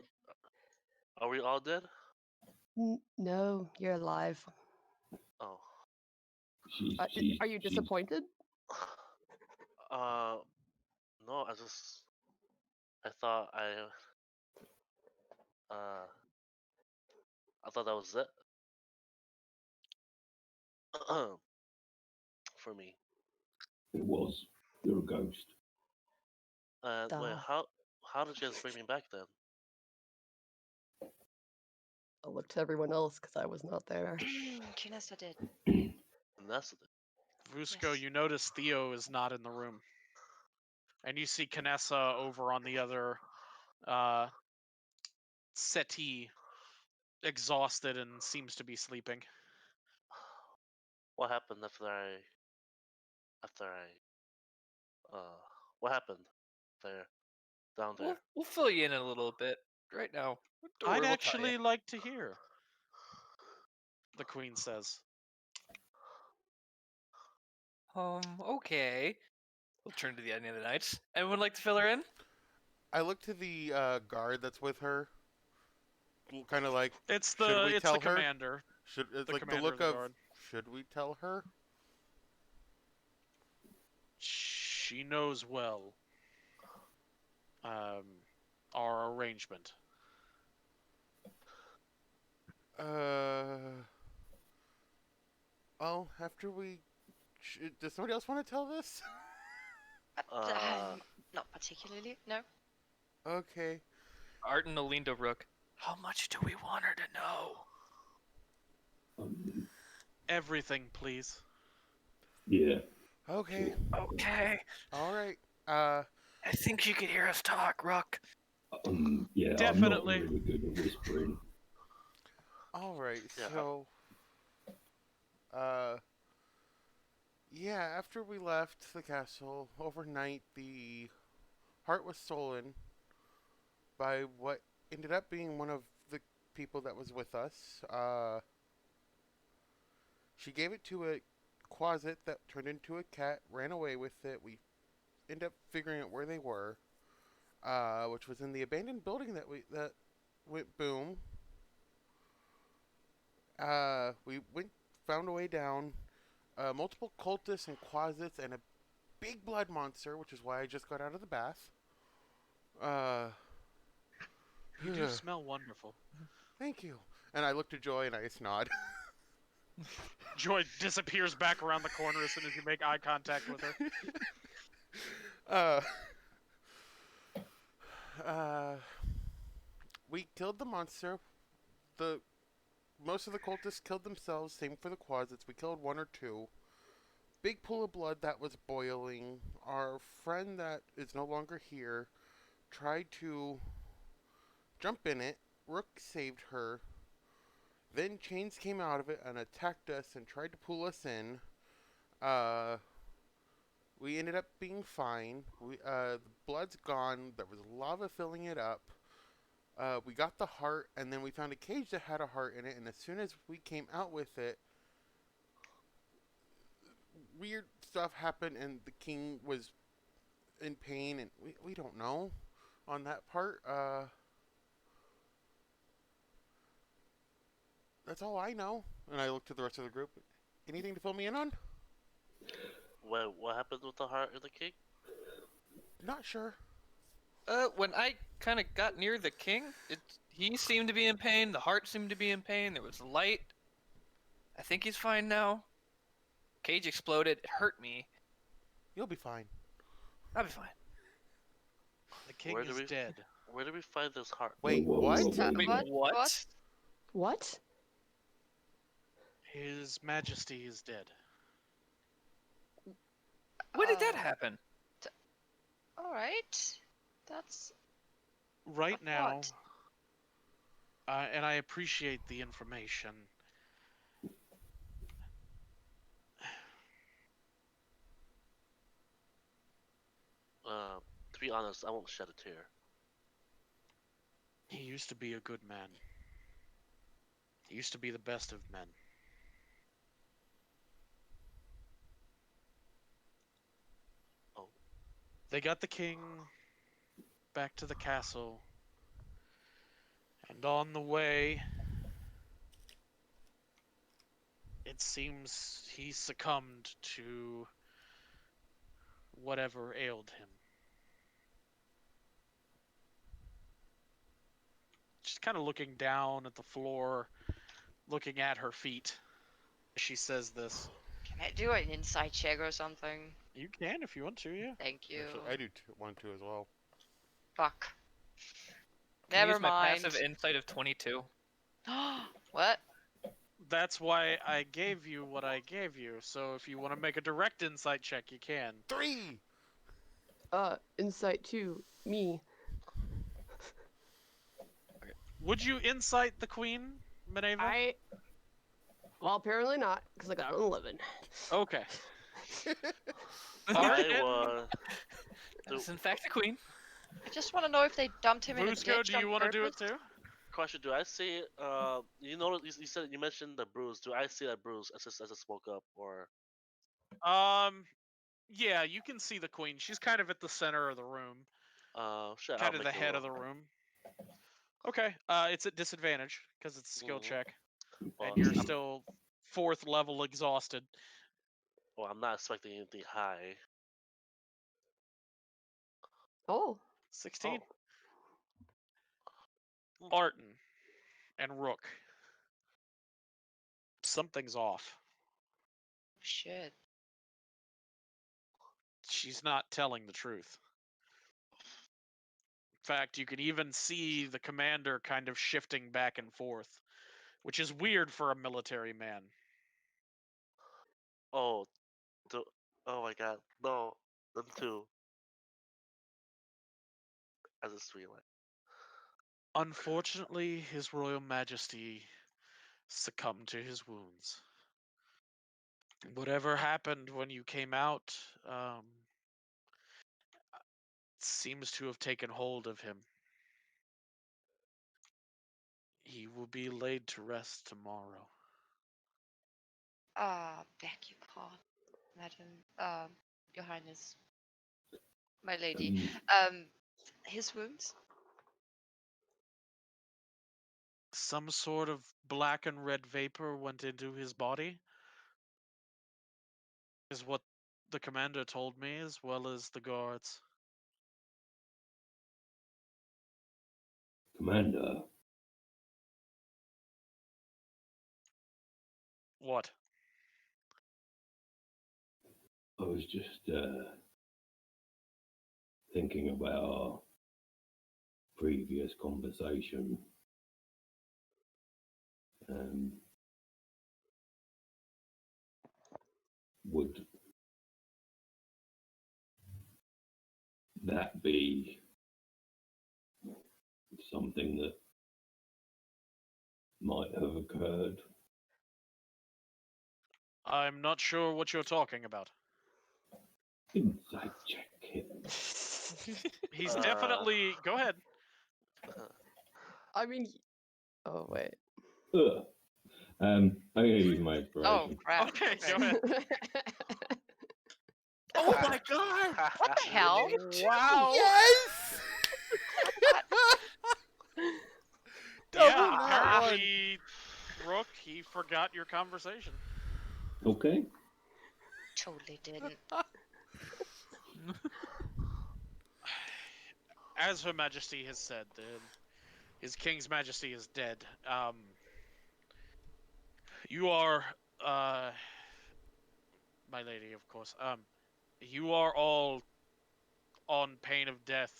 Are we all dead? No, you're alive. Oh. Are you disappointed? No, I thought that was it. For me. It was. You're a ghost. Wait, Duh. how did you guys bring me back then? I'll look to everyone else because I was not there. Kinessa did. And that's it. Vusko, Yes. you notice Theo is not in the room. And you see Kinessa over on the other settee, exhausted and seems to be sleeping. What happened what happened there, down there? We'll fill you in a little bit right now. Don't I'd worry, we'll tell you. actually like to hear, the queen says. Okay. We'll turn to the end of the night. Anyone like to fill her in? I look to the guard that's with her, kind of like, It's should the we it's tell the her? commander. It's the like the commander look of the of, guard. should we tell her? She knows well our arrangement. Well, after we, does somebody else want to tell this? Not particularly, no. Okay. Arden Alinda Rook. How much do we want her to know? Everything, please. Yeah. Okay. Okay. All right. I think you could hear us talk, Rook. Yeah, Definitely. I'm not really good at whispering. All right. Yeah. So, yeah, after we left the castle overnight, the heart was stolen by what ended up being one of the people that was with us. She gave it to a Quasit that turned into a cat, ran away with it. We ended up figuring out where they were, which was in the abandoned building that went boom. We found a way down. Multiple cultists and Quasits and a big blood monster, which is why I just got out of the bath. You do smell wonderful. Thank you. And I looked at Joy and I just nod. Joy disappears back around the corner as soon as you make eye contact with her. We killed the monster. Most of the cultists killed themselves. Same for the Quasits. We killed one or two. Big pool of blood that was boiling. Our friend that is no longer here tried to jump in it. Rook saved her. Then chains came out of it and attacked us and tried to pull us in. We ended up being fine. The blood's gone. There was lava filling it up. We got the heart, and then we found a cage that had a heart in it, and as soon as we came out with it, weird stuff happened, and the king was in pain, and we don't know on that part. That's all I know. And I looked to the rest of the group. Anything to fill me in on? What happened with the heart and the king? Not sure. When I kind of got near the king, he seemed to be in pain. The heart seemed to be in pain. There was light. I think he's fine now. Cage exploded. It hurt me. You'll be fine. I'll be fine. The king Where do is we- dead. Where did we find this heart? Wait, Whoa, what? whoa, whoa. Wait, what? What? His Majesty is dead. When did that Uh, happen? All right. That's Right Of now, what? and I appreciate the information. To be honest, I won't shed a tear. He used to be a good man. He used to be the best of men. Oh. They got the king back to the castle. And on the way, it seems he succumbed to whatever ailed him. She's kind of looking down at the floor, looking at her feet. She says this. Can I do an insight check or something? You can if you want to, yeah. Thank you. Actually, I do want to as well. Fuck. Can I Never use my mind. passive insight of 22. What? That's why I gave you what I gave you. So if you want to make a direct insight check, you can. 3! Insight to me. Would you insight the queen, Minerva? Well, apparently not, because I got an 11. Okay. I That's in fact the queen. I just want to know if they dumped him in a Vusko, ditch do you on want to do it purpose. too? question: do I see? You said you mentioned the bruise. Do I see that bruise as I spoke up, or? Yeah, you can see the queen. She's kind of at the center of the room. Shit. Kind I'll of the make a head of the roll. room. Okay, it's at disadvantage, because it's a skill Mhm. check. Well, And you're I'm- still 4th level exhausted. Well, I'm not expecting anything high. Oh. 16? Oh. Barton and Rook. Something's off. Shit. She's not telling the truth. In fact, you can even see the commander kind of shifting back and forth, which is weird for a military man. Oh, oh my god, no, them too. As a streamline. Unfortunately, His Royal Majesty succumbed to his wounds. Whatever happened when you came out, seems to have taken hold of him. He will be laid to rest tomorrow. Beg your pardon, Madam, Your Highness, my lady. His wounds? Some sort of black and red vapor went into his body, is what the commander told me, as well as the guards. Commander, What? I was just thinking about our previous conversation. Would that be something that might have occurred? I'm not sure what you're talking about. Insight check it. He's Uh, definitely... Go ahead. I mean, oh wait. Ugh. I'm gonna use my inspiration. Oh, crap. Okay, go ahead. Oh my god! What the hell? Wow! Yes! Double Yeah, nat one. apparently, Rook, he forgot your conversation. Okay. Totally didn't. As Her Majesty has said, His King's Majesty is dead. You are, my lady, of course. You are all on pain of death.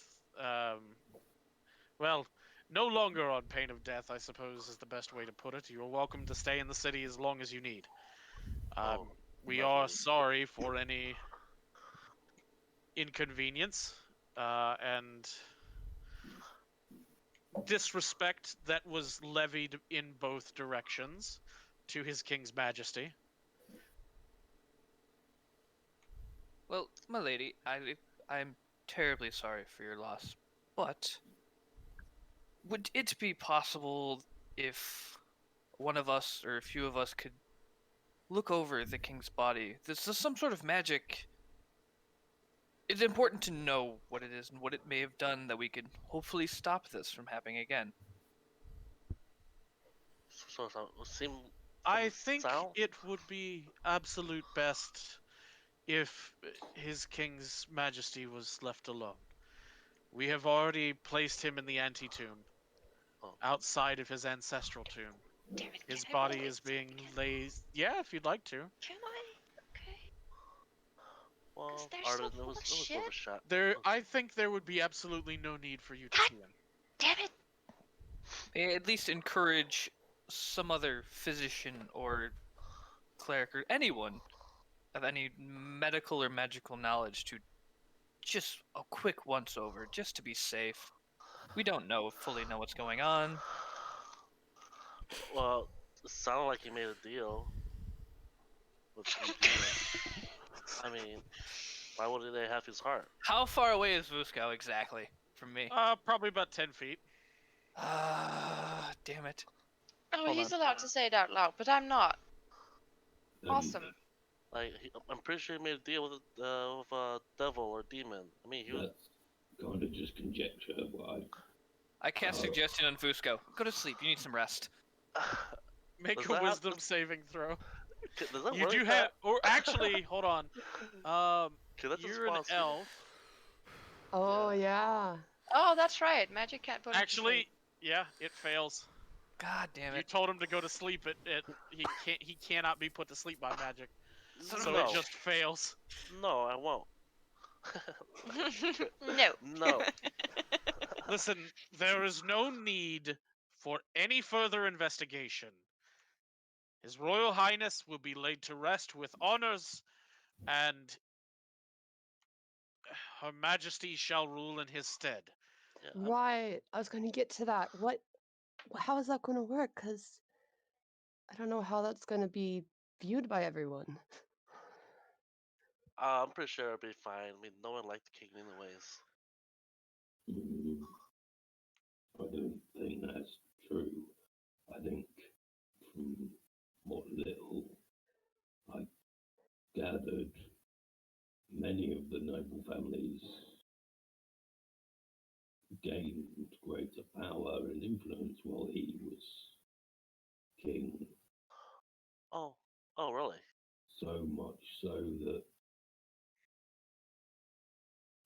Well, no longer on pain of death, I suppose is the best way to put it. You are welcome to stay in the city as long as you need. Oh, We are lovely. sorry for any inconvenience and disrespect that was levied in both directions to His King's Majesty. Well, my lady, I'm terribly sorry for your loss, but would it be possible if one of us or a few of us could look over the king's body? This is some sort of magic. It's important to know what it is and what it may have done that we could hopefully stop this from happening again. So seem. I the think sound? it would be absolute best if His King's Majesty was left alone. We have already placed him in the antetomb, Oh. outside of his ancestral tomb. Damn it, His can I roll body is insight being again? laid. Yeah, if you'd like to. Can I? Okay. Well, they're Arden, so it full was of it was worth a shit. shot. There, Okay. I think there would be absolutely no need for you to God see him. Damn it! May I at least encourage some other physician or cleric or anyone of any medical or magical knowledge to just a quick once over, just to be safe. We don't fully know what's going on. Well, it sounded like he made a deal with some demon. I mean, why wouldn't they have his heart? How far away is Vusko exactly from me? Probably about 10 feet. Ah, damn it. Oh, Hold he's on. allowed to say it out loud, but I'm not. Awesome. Like, I'm pretty sure he made a deal with a devil or demon. I mean, he was. That's kind of just conjecture, but I cast Oh. suggestion on Vusko. Go to sleep. You need some rest. Make Does a that have wisdom to- saving throw. Does that You work do like have, that? or actually, hold on. Can that just You're an fall asleep? elf. Oh yeah. Oh, that's right. Magic can't put him to Actually, sleep. yeah, it fails. God damn You it. told him to go to sleep. He cannot be put to sleep by magic. So no. it just fails. No, I won't. No. No. Listen, there is no need for any further investigation. His Royal Highness will be laid to rest with honors, and Her Majesty shall rule in his stead. Yeah, Right. I was going to get to that. How is that going to work? Because I don't know how that's going to be viewed by everyone. I'm pretty sure it'll be fine. I mean, no one liked the king anyways. I don't think that's true. I think from what little I gathered, many of the noble families gained greater power and influence while he was king. Oh, really? So much so that,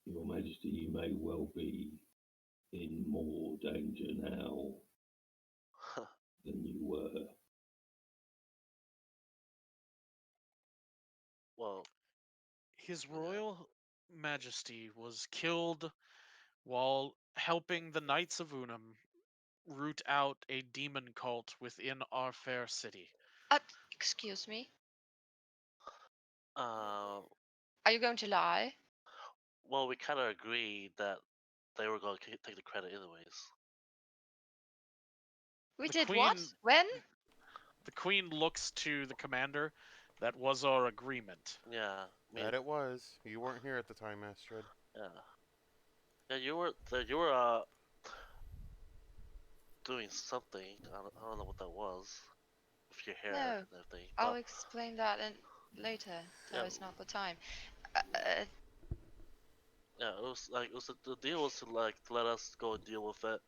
Your Majesty, you may well be in more danger now than you were. Well, His Royal Majesty was killed while helping the Knights of Unum root out a demon cult within our fair city. Excuse me. uh, Are you going to lie? well, we kind of agreed that they were going to take the credit anyways. We The did what? Queen- When? The Queen looks to the commander. That was our agreement. Yeah, I mean, That it was. You weren't here at the time, Astrid. yeah, yeah. You were doing something. I don't know what that was with your hair No, and everything. I'll But explain that later. Now Yeah. is not the time. yeah, the deal was to let us go and deal with it,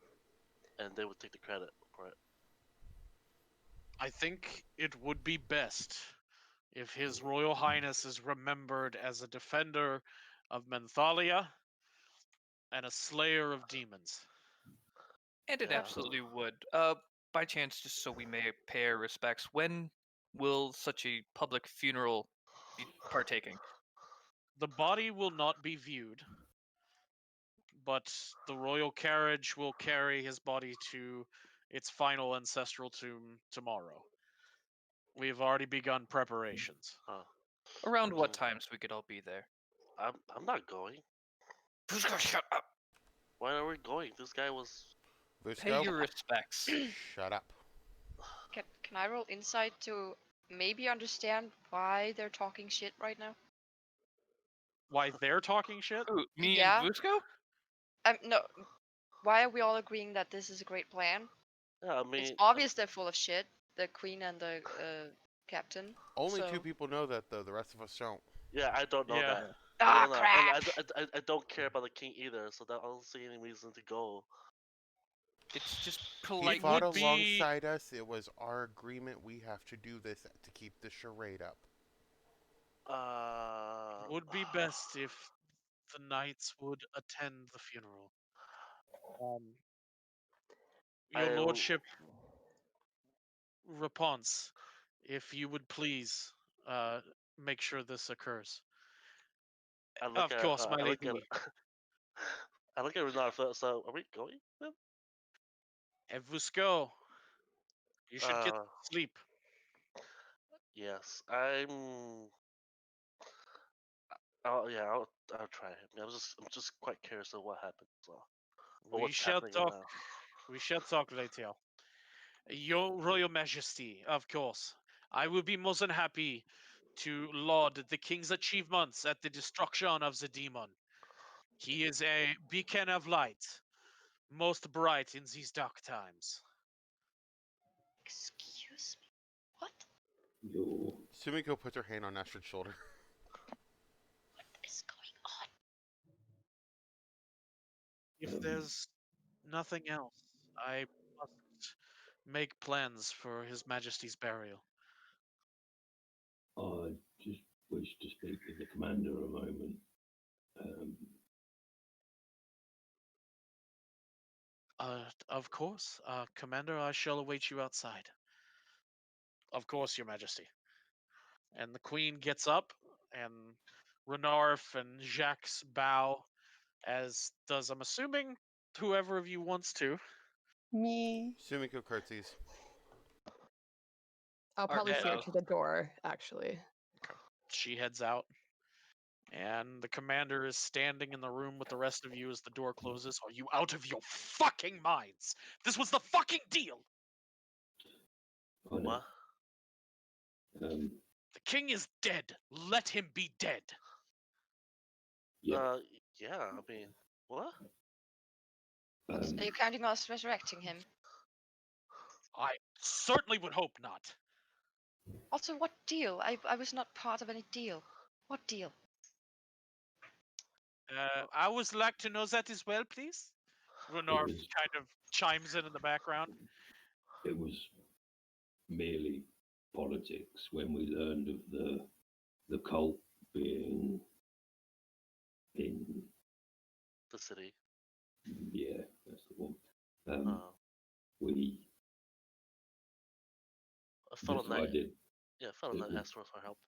and they would take the credit for it. I think it would be best if His Royal Highness is remembered as a defender of Menthalia and a slayer of demons. And it Yeah. absolutely would. By chance, just so we may pay our respects, when will such a public funeral be partaking? The body will not be viewed, but the royal carriage will carry his body to its final ancestral tomb tomorrow. We have already begun preparations. Oh, Around what Mm. time so we could all be there? I'm not going. Who's gonna shut up? Why are we going? This guy was. Pay Busco, your respects. shut up. Can I roll insight to maybe understand why they're talking shit right now? Why they're talking shit? Who, me Yeah. and Vusko? No. Why are we all agreeing that this is a great plan? Yeah, I It's mean, obvious they're full of shit. The queen and the captain. Only So- two people know that, though. The rest of us don't. yeah, I don't know Yeah. that. Ah, I don't know. crap! And I don't care about the king either, so I don't see any reason to go. It's just He polite. fought would be- alongside us. It was our agreement. We have to do this to keep the charade up. Would be best if the knights would attend the funeral. Your I- lordship, Rapunzel, if you would please make sure this occurs. I look Of at, course, my I look at, lady. I look at Renard. So are we going? Then? Evusco, you should get Uh, sleep. Yes, I'm. Oh yeah, I'll try. I mean, I'm just quite curious of what happened. So, or We what's shall happening talk. now. We shall talk later. Your Royal Majesty, of course. I will be more than happy to laud the king's achievements at the destruction of the demon. He is a beacon of light, most bright in these dark times. Excuse me. What You're Sumiko puts her hand on Astrid's shoulder. is going on? If Um, there's nothing else, I must make plans for His Majesty's burial. I just wish to speak with the commander a moment. Of course, Commander, I shall await you outside. Of course, Your Majesty. And the Queen gets up, and Renarf and Jacques bow, as does, I'm assuming, whoever of you wants to. Me. Sumiko curtsies. I'll probably see her Arnetto. to the door, actually. She heads out, and the commander is standing in the room with the rest of you as the door closes. Are you out of your fucking minds? This was the fucking deal! I know. What? Um, The king is dead. Let him be dead. yeah. Yeah. I mean, what? Are you counting on us resurrecting him? I certainly would hope not. Also, what deal? I was not part of any deal. What deal? I would like to know that as well, please. Renarf was- kind of chimes in the background. It was merely politics when we learned of the cult being in, The city. yeah, that's the one. Uh, We a fellow knight. decided Yeah, a fellow it knight would- asked for our help.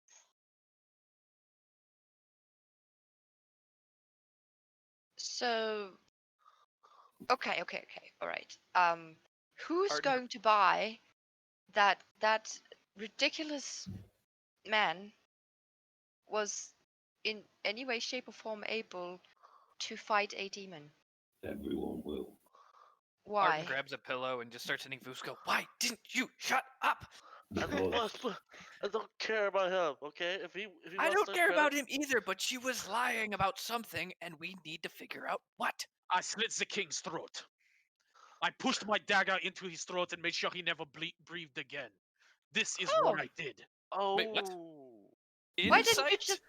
So, okay, all right. Who's Pardon? going to buy that ridiculous man was in any way, shape, or form able to fight a demon? everyone will. Why? Martin grabs a pillow and just starts hitting Vusko. Why didn't you shut up? I don't care about him. Okay, if he I wants don't to care credit- about him either, but she was lying about something, and we need to figure out what. I slit the king's throat. I pushed my dagger into his throat and made sure he never breathed again. This is what Oh. I did. Oh. Wait, what? Why didn't you Insight? just?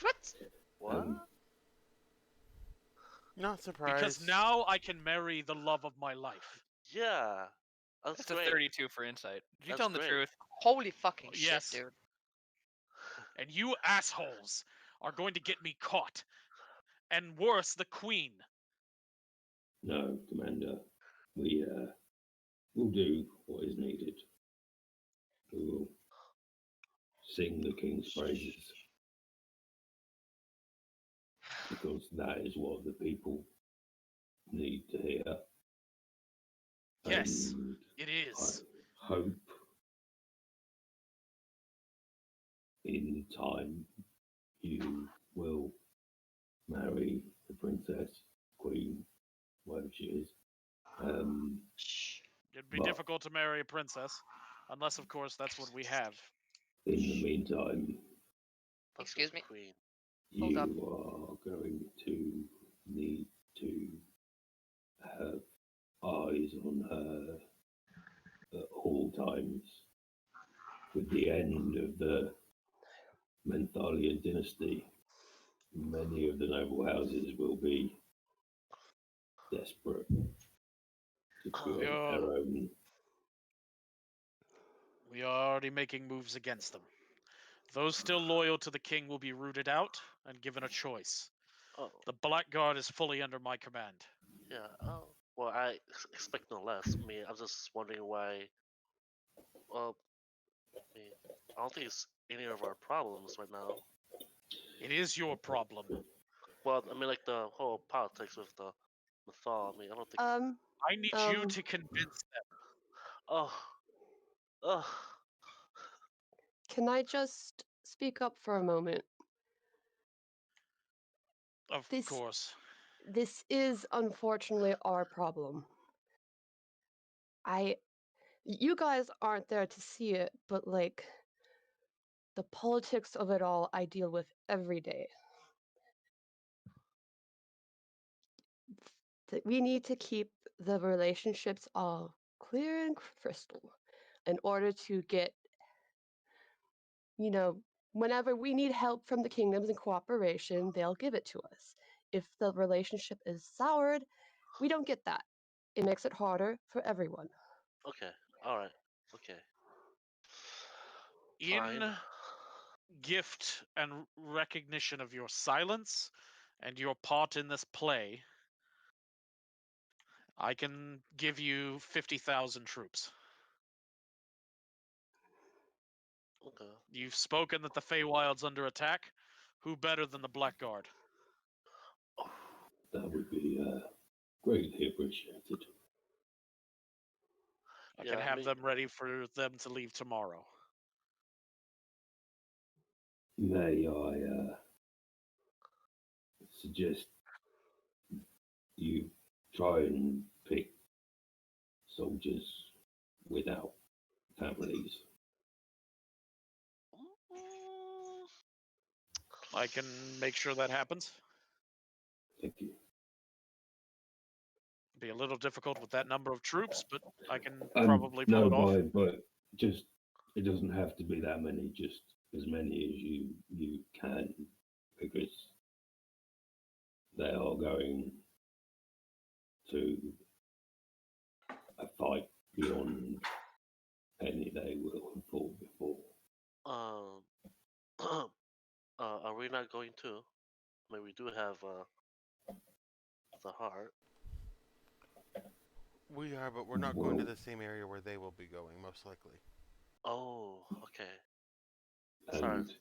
What? What? Not surprised. Because now I can marry the love of my life. Yeah. That's That's a great. 32 for insight. Did you That's tell him the great. truth? Holy fucking Yes. shit, dude! and you assholes are going to get me caught. And worse, the Queen. No, Commander. We'll do what is needed. We will sing the King's praises. Because that is what the people need to hear. Yes, And it I is. hope in time you will marry the princess, queen, whatever she is. Shh. It'd be But- difficult to marry a princess, unless, of course, that's what we have. In the meantime, Plus Excuse it's me? Queen. Hold you up. are going to need to have eyes on her at all times. With the end of the Menthalian dynasty, many of the noble houses will be desperate to create Yeah. their own. We are already making moves against them. Those still loyal to the king will be rooted out and given a choice. Oh, The Blackguard is fully under my command. yeah. Oh, well, I expect no less. I mean, I'm just wondering why. Well, I mean, I don't think it's any of our problems right now. It is your problem. Well, I mean, like the whole politics with the Mathal. I mean, I don't think. I need you to convince them. Oh, oh. Can I just speak up for a moment? Of This- course. This is unfortunately our problem. You guys aren't there to see it, but like the politics of it all I deal with every day. We need to keep the relationships all clear and crystal in order to get, whenever we need help from the kingdoms and cooperation, they'll give it to us. If the relationship is soured, we don't get that. It makes it harder for everyone. Okay. All right. Okay. In Fine. gift and recognition of your silence and your part in this play, I can give you 50,000 troops. Okay. You've spoken that the Feywild's under attack. Who better than the Blackguard? That would be greatly appreciated. I Yeah, can I have mean- them ready for them to leave tomorrow. May I suggest you try and pick soldiers without families? Mm, I can make sure that happens. Thank you. Be a little difficult with that number of troops, but I can probably pull no, it off. but just it doesn't have to be that many. Just as many as you can, because they are going to a fight beyond any they will have fought before. are we not going to? I mean, we do have the heart. We are, but we're not going to the same area where they will be going, most likely. Oh, okay. Sorry. And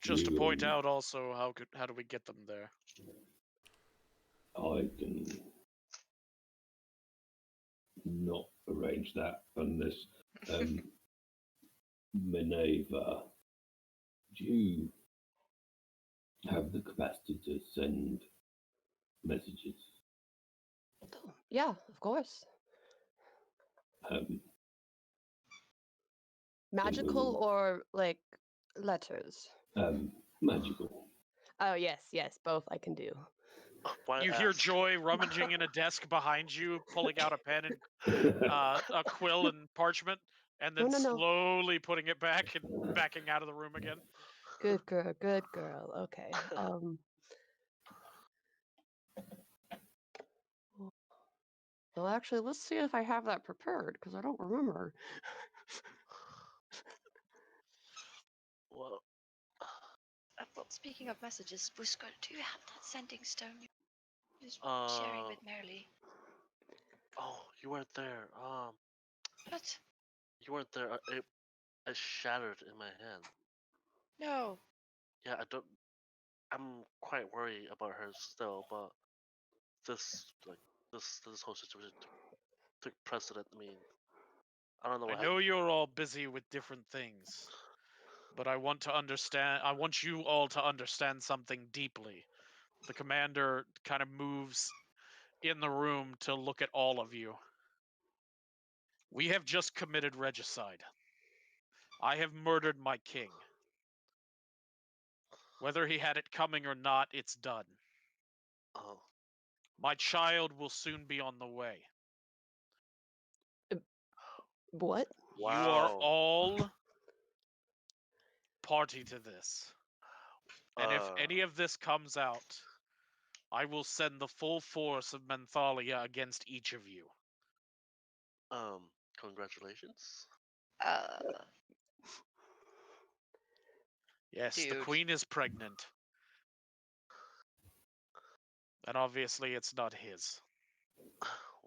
Just to you point and out also, how do we get them there? I can not arrange that unless Minerva, do you have the capacity to send messages? Yeah, of course. Magical will- or like letters? Magical. Oh, yes, both I can do. Why You hear ask? Joy rummaging in a desk behind you, pulling out a pen and a quill and parchment, and then No. slowly putting it back and backing out of the room again. Good girl. Okay. Well, actually, let's see if I have that prepared because I don't remember. Well, Well, speaking of messages, Busco, do you have that sending stone you was sharing with Merrily? oh, you weren't there. What? You weren't there. It shattered in my hand. No. Yeah, I don't. I'm quite worried about her still, but this whole situation took precedent. I mean, I don't know I what know you're all busy with different things, but I want to understand. I want you all to understand something deeply. The commander kind of moves in the room to look at all of you. We have just committed regicide. I have murdered my king. Whether he had it coming or not, it's done. Oh, My child will soon be on the way. What? You are wow. all party to this. And if Uh, any of this comes out, I will send the full force of Menthalia against each of you. Congratulations. Uh, Yes, the Dude. queen is pregnant. And obviously it's not his.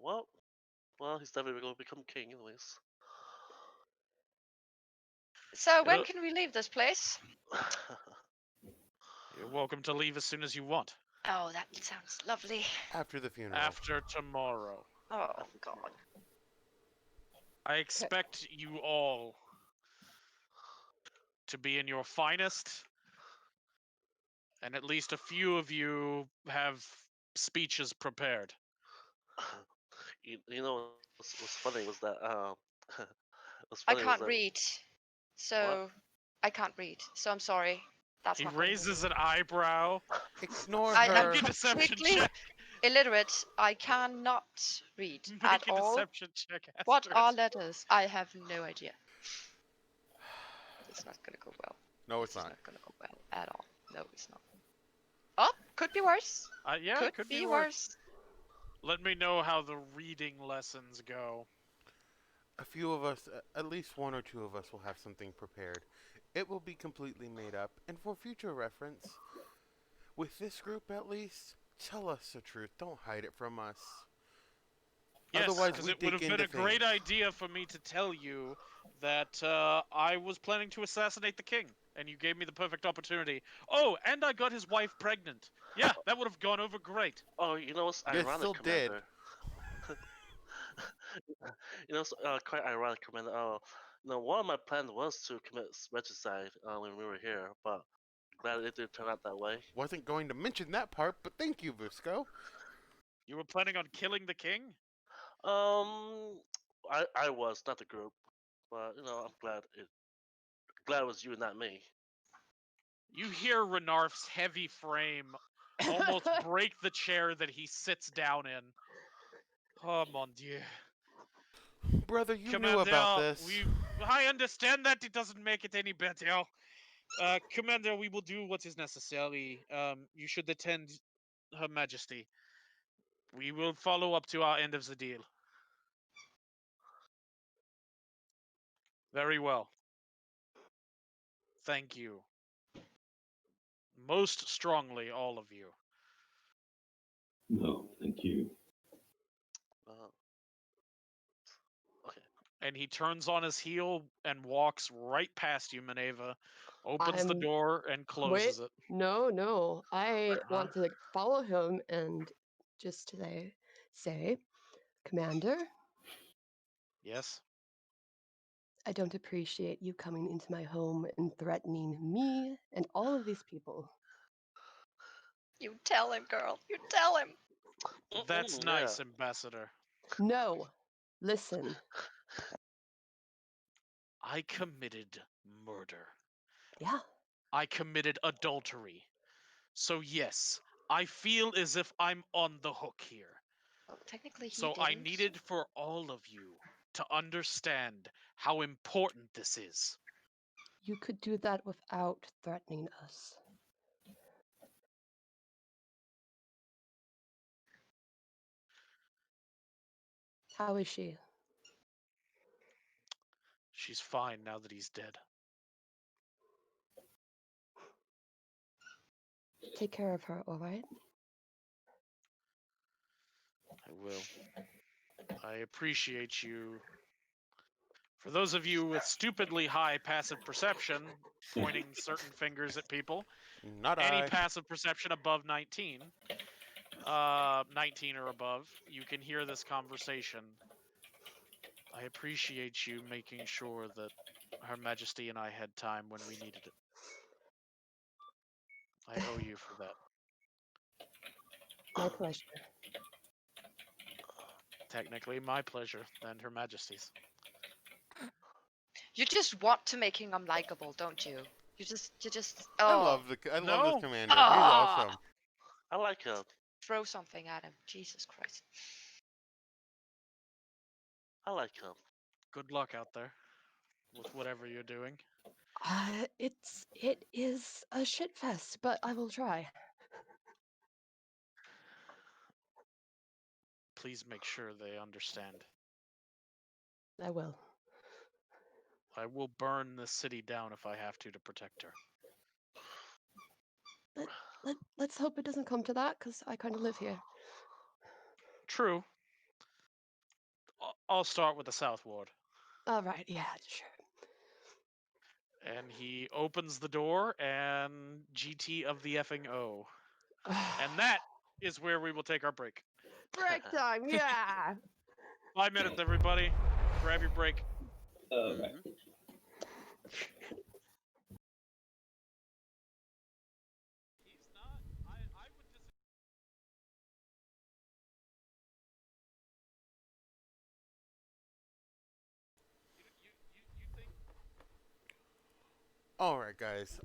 Well, he's definitely going to become king, anyways. So when It'll- can we leave this place? You're welcome to leave as soon as you want. Oh, that sounds lovely. After the funeral. After tomorrow. Oh God. I expect you all to be in your finest, and at least a few of you have speeches prepared. you know what's funny was that what's I funny was can't that read, so I can't read. So I'm sorry. That's He not gonna go raises well. an eyebrow. Ignore I am her. Make a deception completely check. illiterate. I cannot read at Make a all. deception check. What Astrid. are letters? I have no idea. It's not gonna go well. No, This it's is not. not gonna go well at all. No, it's not. Oh, could be worse. Yeah, could it could be worse. worse. Let me know how the reading lessons go. A few of us, at least one or two of us, will have something prepared. It will be completely made up, and for future reference, with this group at least, tell us the truth. Don't hide it from us. Yes, Otherwise, because we it would dig have been into a great things. idea for me to tell you that I was planning to assassinate the king, and you gave me the perfect opportunity. Oh, and I got his wife pregnant. Yeah, that would have gone over great. oh, you know what's You ironic, still did. Commander? You know, quite ironic, Commander. One of my plans was to commit regicide when we were here, but glad it didn't turn out that way. Wasn't going to mention that part, but thank you, Busco. You were planning on killing the king? I was not the group, but I'm glad it was you and not me. You hear Renarf's heavy frame almost break the chair that he sits down in. Oh, mon dieu. Brother, you knew Commander, about this. I understand that. It doesn't make it any better. Commander, we will do what is necessary. You should attend Her Majesty. We will follow up to our end of the deal. Very well. Thank you. Most strongly, all of you. No, thank you. Uh, okay. And he turns on his heel and walks right past you, Maneva, opens the I'm- door and closes it. No. I Uh-huh. want to follow him and just say, Commander, Yes? I don't appreciate you coming into my home and threatening me and all of these people. You tell him, girl. You tell him. That's Mm-mm, nice, yeah. Ambassador. No, listen. I committed murder. Yeah, I committed adultery. So yes, I feel as if I'm on the hook here. Well, technically, he So didn't. I needed for all of you to understand how important this is. you could do that without threatening us. How is she? She's fine now that he's dead. Take care of her, all right? I will. I appreciate you. For those of you with stupidly high passive perception, pointing certain fingers at people, Not any I. passive perception above 19, 19 or above, you can hear this conversation. I appreciate you making sure that Her Majesty and I had time when we needed it. I owe you for that. My pleasure. Technically, my pleasure and Her Majesty's. You just want to make him unlikable, don't you? You just. I Oh, love this No. commander. He's Ah! awesome. I like him. throw something at him. Jesus Christ. I like him. Good luck out there with whatever you're doing. It is a shit fest, but I will try. Please make sure they understand. I will. I will burn this city down if I have to protect her. Let's hope it doesn't come to that, because I kind of live here. True. I'll start with the South Ward. All right, yeah, sure. And he opens the door, and GT of the effing O. And that is where we will take our break. break time, yeah. 5 minutes, everybody. Grab your break. Alright. He's not. I would disagree. You think? All right, guys.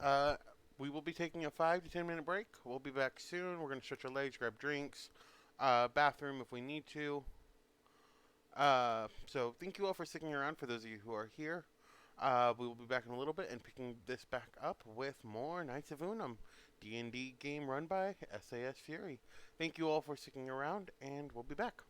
We will be taking a 5 to 10 minute break. We'll be back soon. We're gonna stretch our legs, grab drinks, bathroom if we need to. So thank you all for sticking around. For those of you who are here, we will be back in a little bit and picking this back up with more Knights of Unum, D&D game run by SAS Fury. Thank you all for sticking around, and we'll be back.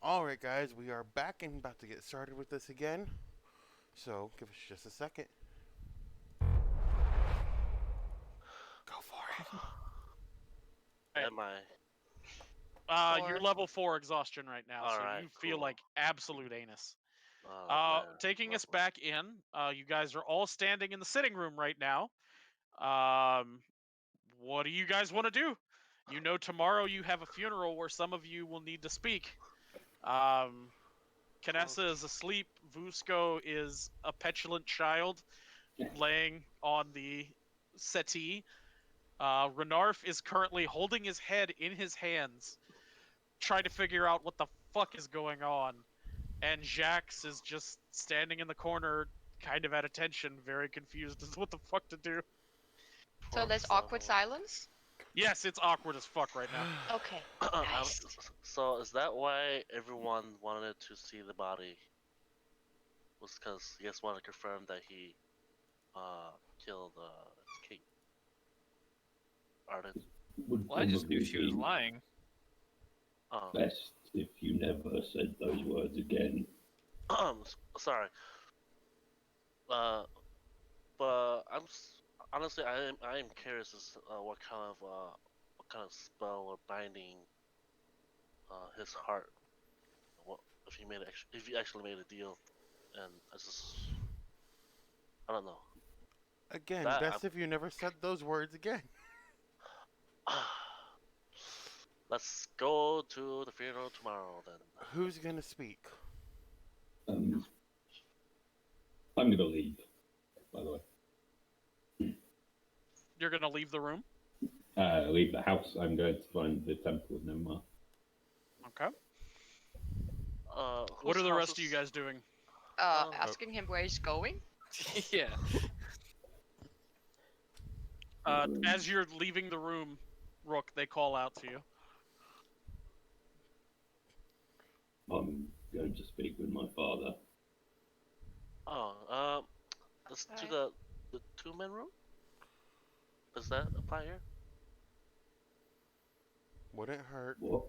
Alright, guys, we are back and about to get started with this again. So, give us just a second. Go for it. Right. Am I? You're Four. level 4 exhaustion right now, so Alright, you feel cool. like absolute anus. Oh, man, Taking us lovely. back in, you guys are all standing in the sitting room right now. What do you guys want to do? You know, tomorrow you have a funeral where some of you will need to speak. Canessa is asleep. Vusko is a petulant child laying on the settee. Renarf is currently holding his head in his hands, trying to figure out what the fuck is going on. And Jax is just standing in the corner, kind of at attention, very confused as to what the fuck to do. So Poor there's awkward fellow. silence. Yes, it's awkward as fuck right now. Okay. Um, Nice. so is that why everyone wanted to see the body? Was because you guys want to confirm that he killed Kate Arden? Would Well, I just knew probably she was be lying. best if you never said those words again. Sorry. But honestly, I am curious as what kind of spell or binding his heart. What if he actually made a deal, and I don't know. Again, That best if you never said those words again. Let's go to the funeral tomorrow then. Who's gonna speak? I'm gonna leave, by the way. You're gonna leave the room? Leave the house. I'm going to find the Temple of Nemar. Okay. What Whose are the house rest of you is- guys doing? Asking him where he's going. Yeah. As you're leaving the room, Rook, they call out to you. I'm going to speak with my father. Let's do Alright. the 2-man room. Does that apply here? Wouldn't hurt. What?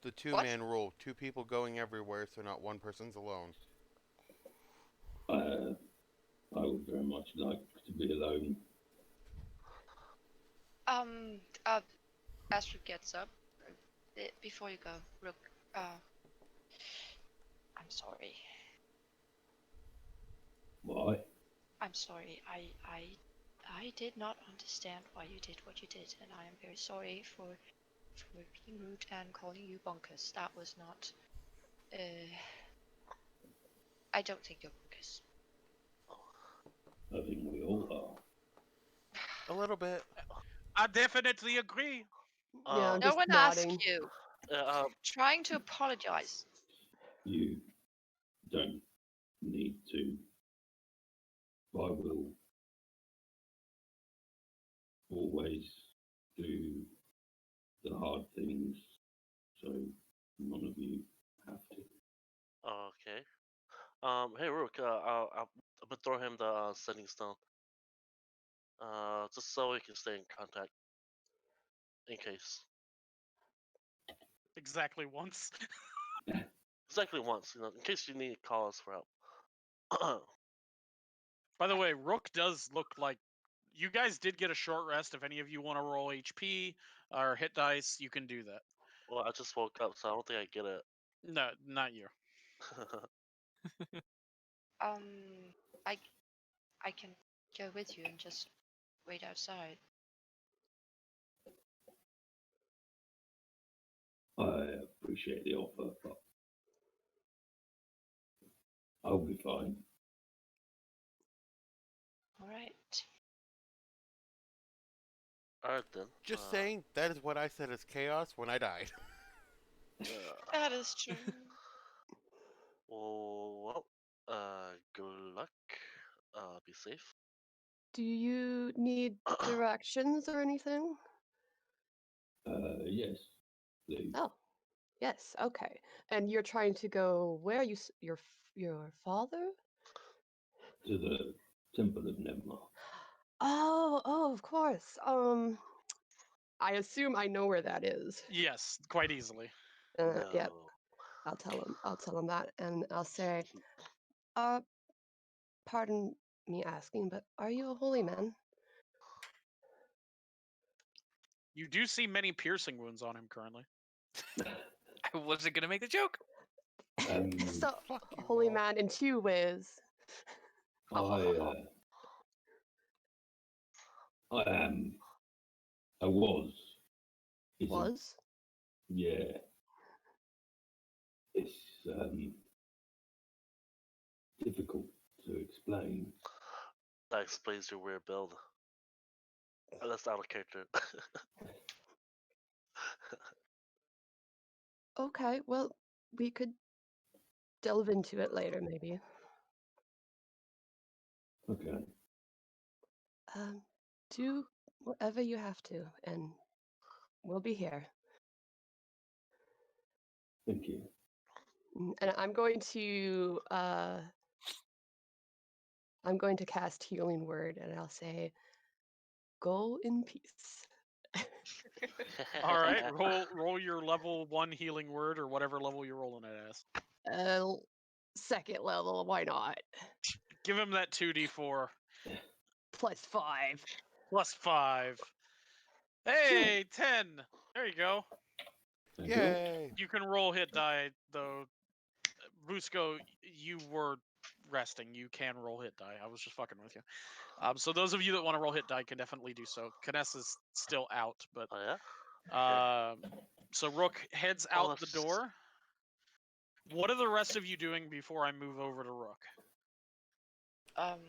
The two-man rule. 2 people going everywhere, so not one person's alone. I would very much like to be alone. Astrid gets up. Before you go, Rook. I'm sorry. Why? I'm sorry. I did not understand why you did what you did, and I am very sorry for being rude and calling you bonkers. That was not. I don't think you're bonkers. I think we all are. A little bit. I definitely agree. Yeah, Um, No just one nodding. asked you. uh, Trying to apologize. You don't need to. I will always do the hard things, so none of you have to. okay. Hey Rook, I'm gonna throw him the sending stone. Just so we can stay in contact. In case. Exactly once. Exactly once, in case you need to call us for help. By the way, Rook does look like you guys did get a short rest. If any of you want to roll HP or hit dice, you can do that. Well, I just woke up, so I don't think I get it. No, not you. I can go with you and just wait outside. I appreciate the offer, but I'll be fine. All right. Alright then. Just saying, that is what I said as chaos when I died. That is true. Well, good luck. Be safe. Do you need directions or anything? Yes, please. Oh, yes. Okay. And you're trying to go where? Your father? To the Temple of Nemar. Oh, of course. I assume I know where that is. Yes, quite easily. Yeah. No. I'll tell him that, and I'll say, pardon me asking, but are you a holy man? You do see many piercing wounds on him currently. I wasn't gonna make the joke. So, Fuck you holy all. man in 2 ways. I am. I was. It's Was? Yeah. It's difficult to explain. That explains your weird build. Oh, that's out of character. Okay, well, we could delve into it later, maybe. Okay. Do whatever you have to, and we'll be here. Thank you. And I'm going to cast Healing Word, and I'll say, "Go in peace." All right, roll your level 1 healing word or whatever level you're rolling it as. Second level, why not? Give him that 2d4 +5. plus 5. Hey, 10. There you go. Thank you. Yay! You can roll hit die though. Busco, you were resting. You can roll hit die. I was just fucking with you. So those of you that want to roll hit die can definitely do so. Kinessa's still out, but Oh yeah. so Rook heads Oh, out the that's- door. What are the rest of you doing before I move over to Rook?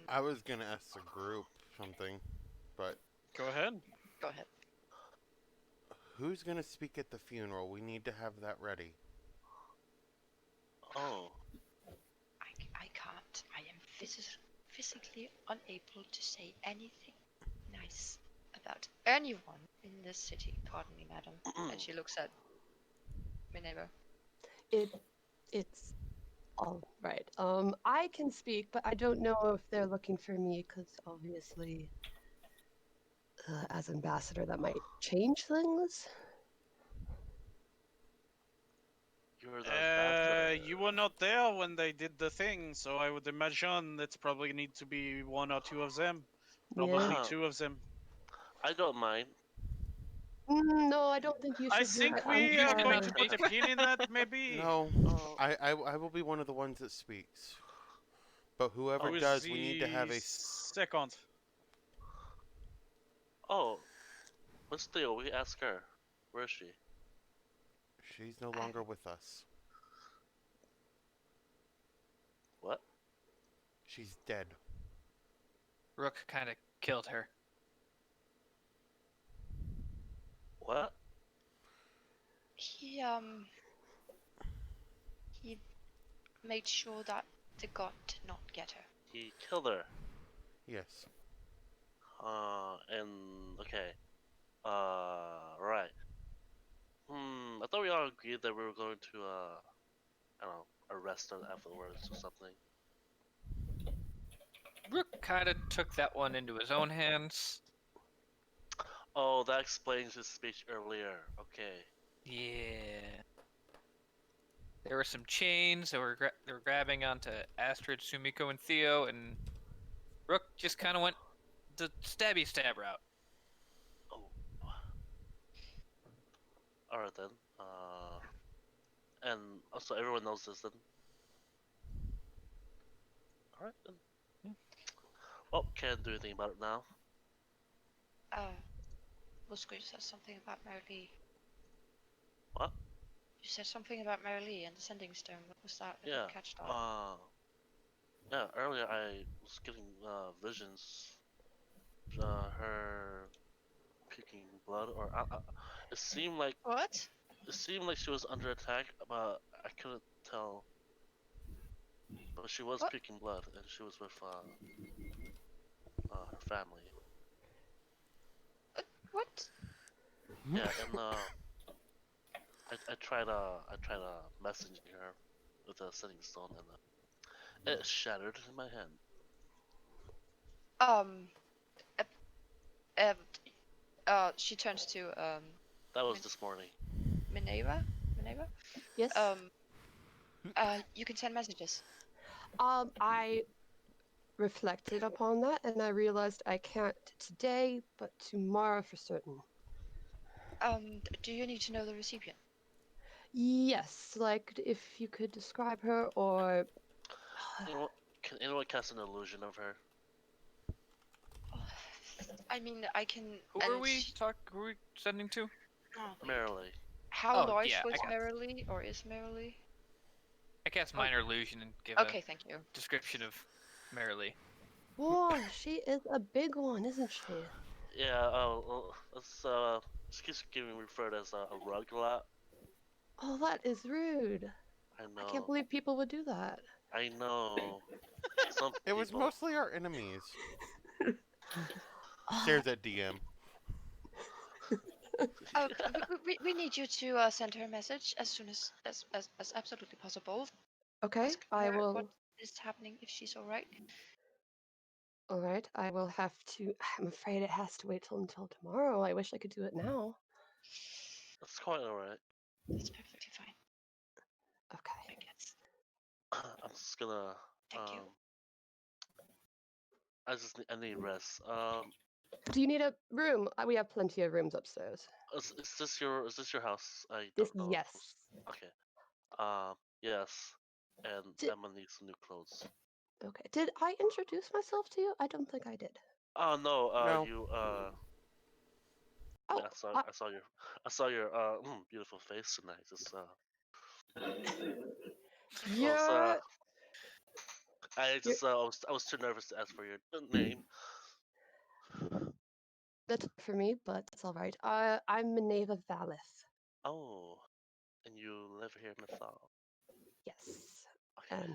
I was gonna ask the group something, but Go ahead. Go ahead. who's gonna speak at the funeral? We need to have that ready. Oh. I can't. I am physically unable to say anything nice about anyone in this city. Pardon me, madam. And she looks at Minerva. It's all right. I can speak, but I don't know if they're looking for me, because obviously, as ambassador, that might change things. You're the ambassador. You were not there when they did the thing, so I would imagine it's probably need to be 1 or 2 of them. Probably Yeah. 2 of them. I don't mind. No, I don't think you should. I do think it. we You are can going to make put a pin in that, maybe. No, Oh. I will be one of the ones that speaks. But whoever Who is does, we need to have the a. second. Oh. But still, we ask her. Where is she? She's no longer with us. What? She's dead. Rook kind of killed her. What? He made sure that the god did not get her. He killed her. Yes. And okay. Right. I thought we all agreed that we were going to I don't know, arrest her afterwards or something. Rook kind of took that one into his own hands. Oh, that explains his speech earlier. Okay. Yeah. There were some chains that were they were grabbing onto Astrid, Sumiko, and Theo, and Rook just kind of went the stabby stab route. Oh. Alright then. And also everyone knows this then. Alright then. Well, can't do anything about it now. Busco, you said something about Marilee. What? You said something about Marilee and the Sending Stone. What was that? I Yeah. didn't catch that. Yeah, earlier I was getting visions. Her puking blood, or it seemed like What? she was under attack, but I couldn't tell. But she was What? puking blood, and she was with her family. What? Yeah, and I tried messaging her with a Sending Stone, and it shattered in my hand. She turns to That was this morning. Minerva. Yes. You can send messages. I reflected upon that and I realized I can't today, but tomorrow for certain. Do you need to know the recipient? Yes, like if you could describe her or Can anyone cast an illusion of her? I mean, I can. Who are we sending to? Merrily. How Oh, large yeah, I was got it. Merrily, or is Merrily? I cast minor illusion and give Okay, a thank you. description of Merrily. whoa, she is a big one, isn't she? Yeah. Let's She keeps getting referred as a rug a lot. Oh, that is rude. I know. I can't believe people would do that. I know. Some It was people. mostly our enemies. Stares at DM. Oh, we need you to send her a message as soon as absolutely possible. Okay, Ask I her will. what is happening, if she's all right. All right, I will have to. I'm afraid it has to wait until tomorrow. I wish I could do it now. That's quite alright. That's perfectly fine, I Okay. guess. I'm just gonna. Thank you. I need rest. Do you need a room? We have plenty of rooms upstairs. Is this your house? I This, don't know. yes. Okay. Yes. And Did- I'm gonna need some new clothes. Okay. Did I introduce myself to you? I don't think I did. Oh no. No. You. Oh, Yeah, I saw your beautiful face tonight. Just you're. I was too nervous to ask for your name. That's for me, but that's all right. I'm Minerva Valith. Oh, and you live here in the fall. Yes. Okay. And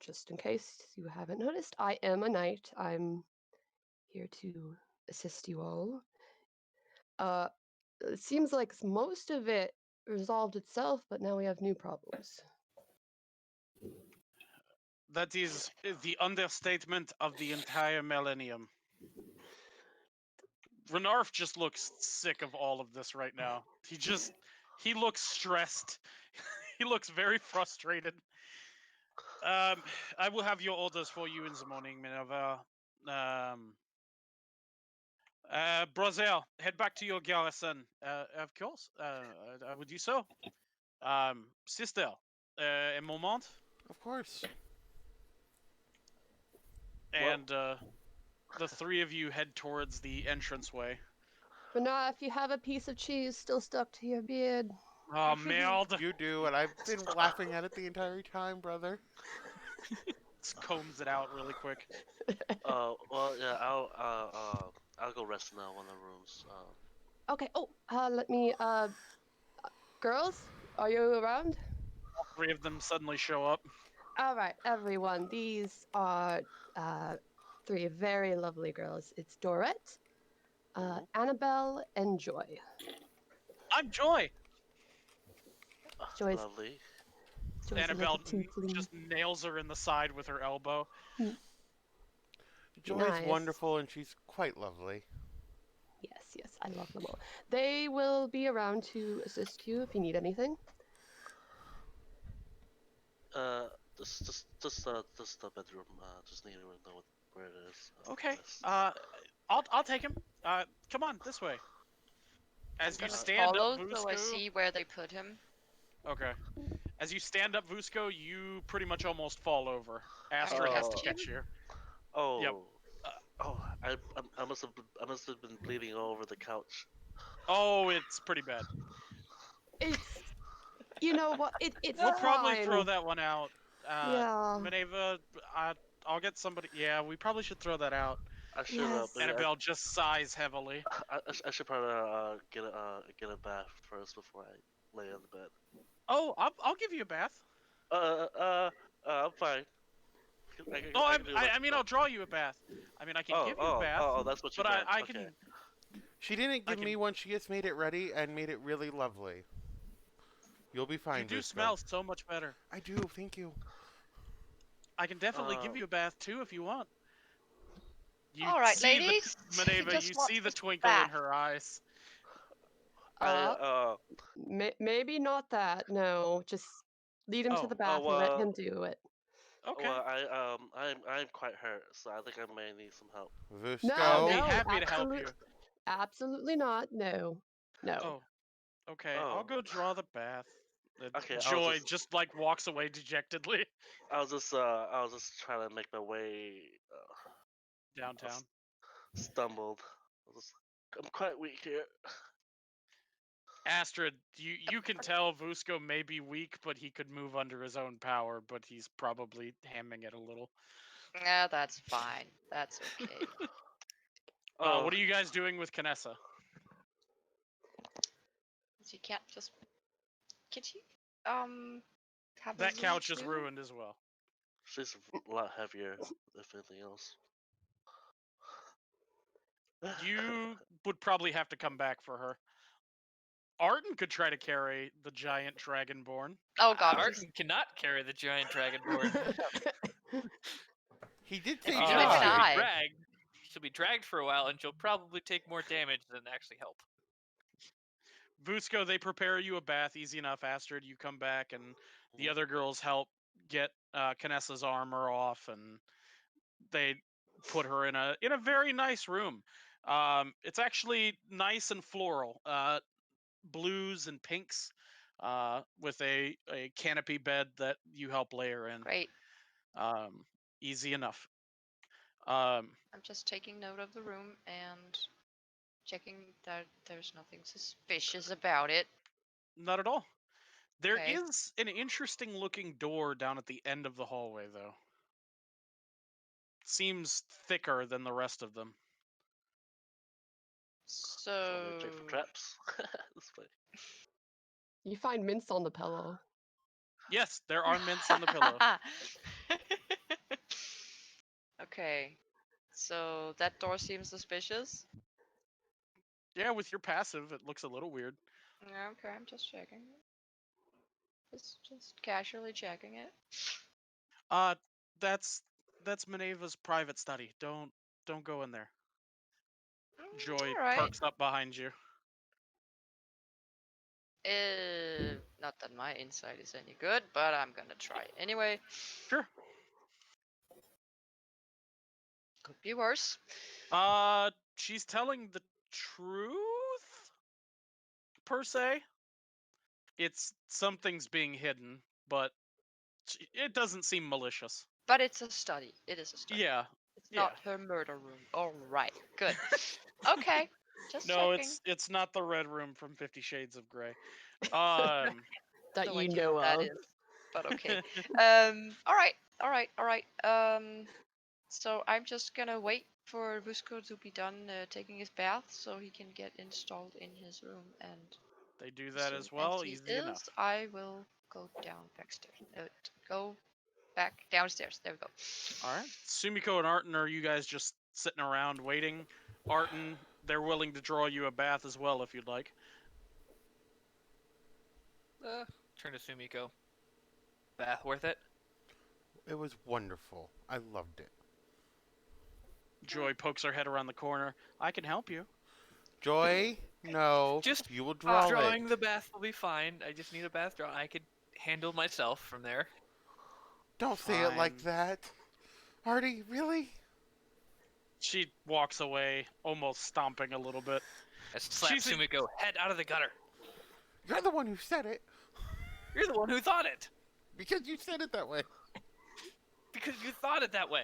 just in case you haven't noticed, I am a knight. I'm here to assist you all. It seems like most of it resolved itself, but now we have new problems. That is the understatement of the entire millennium. Renarf just looks sick of all of this right now. He looks stressed. He looks very frustrated. I will have your orders for you in the morning, Minerva. Brazel, head back to your garrison. Of course, I would do so. Sister, a moment. Of course. And the three of you head towards the entranceway. But now, if you have a piece of cheese still stuck to your beard. Oh, merde. You do, and I've been laughing at it the entire time, brother. Just combs it out really quick. Well, yeah. I'll go rest in one of the rooms. Okay. Oh, let me. Girls, are you around? All three of them suddenly show up. All right, everyone. These are three very lovely girls. It's Dorette, Annabelle, and Joy. I'm Joy. Joy's, Lovely. Joy's Annabelle tiefling. just nails her in the side with her elbow. Joy's Nice. wonderful, and she's quite lovely. Yes, I love them all. They will be around to assist you if you need anything. Just the bedroom. Just need to know where it is. Okay. Yes. I'll take him. Come on this way. As you Gonna stand follow, up, Vusko. so I see where they put him. Okay. As you stand up, Vusko, you pretty much almost fall over. Astrid has to Oh. catch you. Oh. Yep. I must have been bleeding all over the couch. Oh, it's pretty bad. It's, you know what? It's We'll probably fine. throw that one out. Yeah. Minerva, I'll get somebody. Yeah, we probably should throw that out. I should. Yes. Annabelle just sighs heavily. I should probably get a bath first before I lay on the bed. Oh, I'll give you a bath. I'm fine. No, can do I mean I'll draw you a bath. I mean I can give you a bath. Oh, that's what you but meant. I Okay. can. She didn't I give me can- one. She just made it ready and made it really lovely. You'll be fine, You do Vusko. smell so much better. I do, thank you. I can definitely give you a bath too if you want. You All right, see ladies. Minerva, Just you want see the this twinkle in bath. her eyes. Maybe not that. No, just Lead him to Oh, the bath and let him do it. Okay. Well, I'm quite hurt, so I think I may need some help. No, I'll be no, happy to help you. absolutely not. No, no. Oh, okay. Oh. I'll go draw the bath. Okay, Joy just like walks away dejectedly I was just trying to make my way. downtown. Stumbled. I'm quite weak here. Astrid, you can tell Vusko may be weak, but he could move under his own power, but he's probably hamming it a little. Yeah, that's fine. That's okay. Oh, What are you guys doing with Canessa? You can't just. Can you have a That couch read is through? ruined as well. she's a lot heavier, if anything else. You would probably have to come back for her. Arden could try to carry the giant dragonborn. Oh god, Arden cannot carry the giant dragonborn. He did If say he Even does, can try. I. she'll be dragged for a while, and she'll probably take more damage than actually help. Vusko, they prepare you a bath, easy enough. Astrid, you come back, and the other girls help get Canessa's armor off, and they put her in a very nice room. It's actually nice and floral, blues and pinks, with a canopy bed that you help layer in. Great. Easy enough. Um, I'm just taking note of the room and checking that there's nothing suspicious about it. Not at all. There Okay. is an interesting looking door down at the end of the hallway, though. Seems thicker than the rest of them. So. Check for traps. This way. You find mints on the pillow. Yes, there are mints on the pillow. Okay. So that door seems suspicious. Yeah, with your passive, it looks a little weird. Yeah, okay, I'm just checking. Just casually checking it. That's Minerva's private study. Don't go in there. Joy Alright. perks up behind you. Not that my insight is any good, but I'm gonna try anyway. Sure. Could be worse. She's telling the truth, per se. It's something's being hidden, but it doesn't seem malicious. But it's a study. It is a study. Yeah. It's not her murder room. Alright, good. Okay. Just No, checking. it's not the red room from 50 Shades of Grey. That No you idea know what that of. is, but okay. Alright. So I'm just gonna wait for Vusko to be done taking his bath so he can get installed in his room, and They do that soon as well, he easy is, enough. I will go down backstairs. Go back downstairs. There we go. All right. Sumiko and Arten, are you guys just sitting around waiting? Arten, they're willing to draw you a bath as well if you'd like. Turn to Sumiko. Bath worth it? It was wonderful. I loved it. Joy pokes her head around the corner. I can help you. Joy, no. Just you will draw Drawing it. the bath will be fine. I just need a bath draw. I could handle myself from there. Don't say it like Fine. that. Artie, really? She walks away, almost stomping a little bit. I slap She's a- Sumiko. Head out of the gutter. You're the one who said it. You're the one who thought it. Because you said it that way. Because you thought it that way.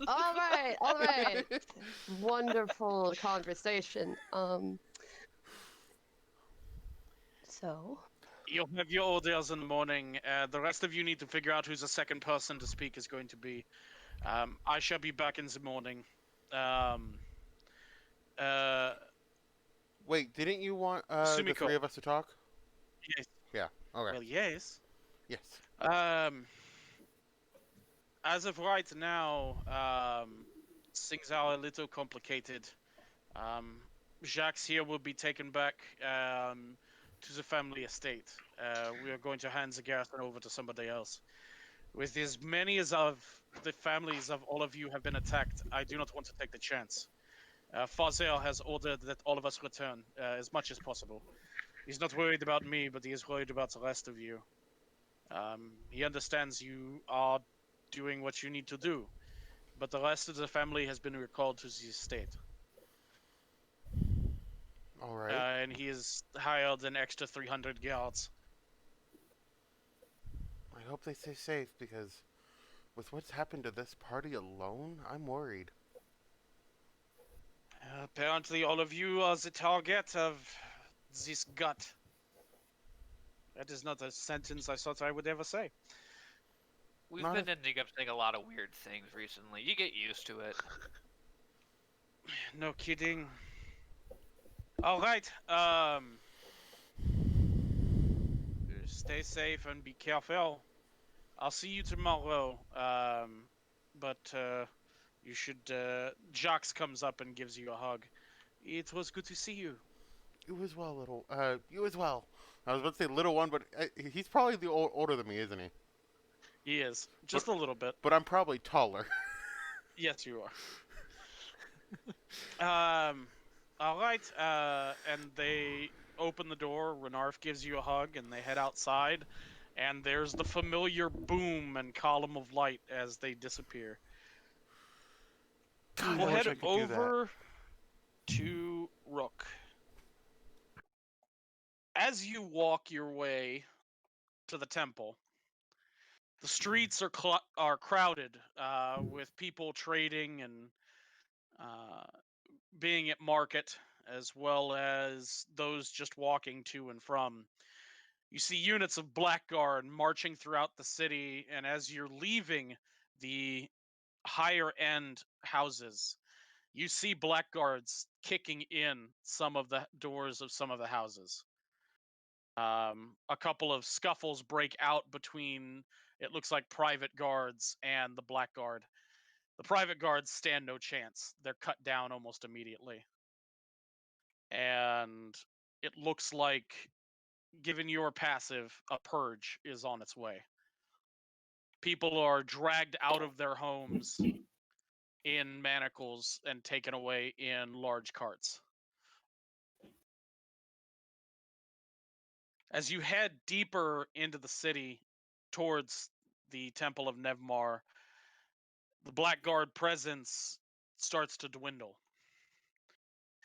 All right. Wonderful conversation. So, You'll have your orders in the morning. The rest of you need to figure out who the second person to speak is going to be. I shall be back in the morning. Wait, didn't you want the Sumiko. three of us to talk? Yes. Yeah, okay. Well, yes. Yes. As of right now, things are a little complicated. Jacques here will be taken back to the family estate. We are going to hand the garrison over to somebody else. With as many as of the families of all of you have been attacked, I do not want to take the chance. Fazel has ordered that all of us return as much as possible. He's not worried about me, but he is worried about the rest of you. He understands you are doing what you need to do, but the rest of the family has been recalled to the estate. All right. And he has hired an extra 300 guards. I hope they stay safe because with what's happened to this party alone, I'm worried. Apparently, all of you are the target of this gut. That is not a sentence I thought I would ever say. We've Not been ending up saying a lot of weird things recently. You get used to it. No kidding. All right. Stay safe and be careful. I'll see you tomorrow. But you should. Jax comes up and gives you a hug. It was good to see you. You as well, little. You as well. I was about to say little one, but he's probably the older than me, isn't he? He is just a little bit. But I'm probably taller. Yes, you are. All right. And they open the door. Renarf gives you a hug, and they head outside. And there's the familiar boom and column of light as they disappear. God, We'll I wish head I could do that. over to Rook. As you walk your way to the temple, the streets are crowded with people trading and being at market, as well as those just walking to and from. You see units of Blackguard marching throughout the city, and as you're leaving the higher end houses, you see Blackguards kicking in some of the doors of some of the houses. A couple of scuffles break out between, it looks like, private guards and the Blackguard. The private guards stand no chance. They're cut down almost immediately. And it looks like, given your passive, a purge is on its way. People are dragged out of their homes in manacles and taken away in large carts. As you head deeper into the city towards the Temple of Nevmar, the Blackguard presence starts to dwindle.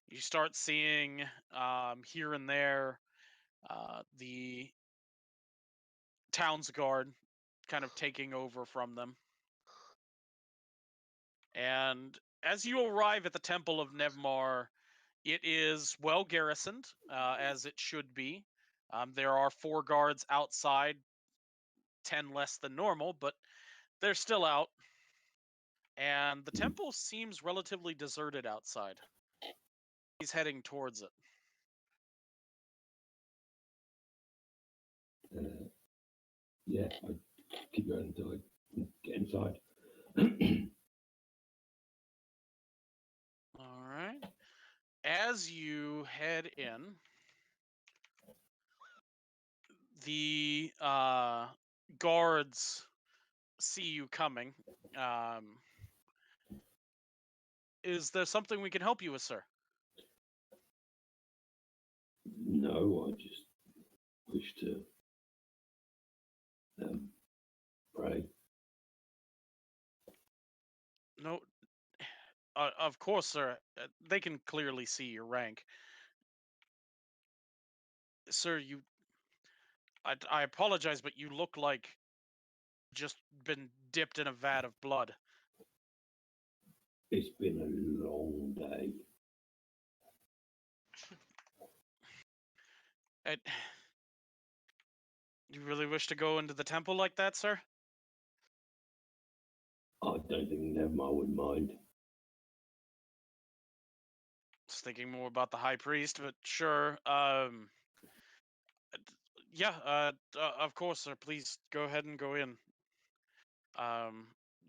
You start seeing here and there the Townsguard kind of taking over from them. And as you arrive at the Temple of Nevmar, it is well garrisoned, as it should be. There are 4 guards outside, 10 less than normal, but they're still out. And the temple seems relatively deserted outside. He's heading towards it. Yeah, I keep going until I get inside. All right. As you head in, the guards see you coming. Is there something we can help you with, sir? No, I just wish to pray. No. Of course, sir. They can clearly see your rank. Sir, I apologize, but you look like just been dipped in a vat of blood. It's been a long day. You really wish to go into the temple like that, sir? I don't think Nevmar would mind. Just thinking more about the high priest, but sure. Yeah. Of course, sir. Please go ahead and go in.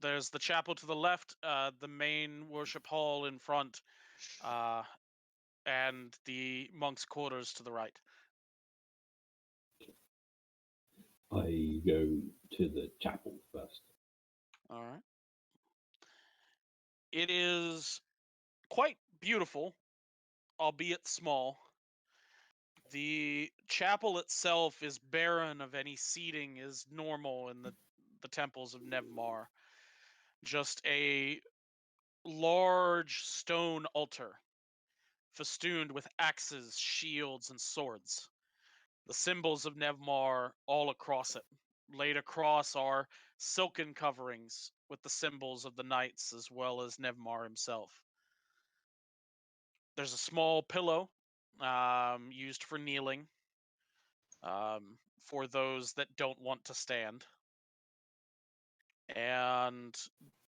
There's the chapel to the left, the main worship hall in front, and the monks' quarters to the right. I go to the chapel first. All right. It is quite beautiful, albeit small. The chapel itself is barren of any seating as normal in the temples of Nevmar. Just a large stone altar, festooned with axes, shields, and swords. The symbols of Nevmar all across it. Laid across are silken coverings with the symbols of the knights as well as Nevmar himself. There's a small pillow used for kneeling for those that don't want to stand. And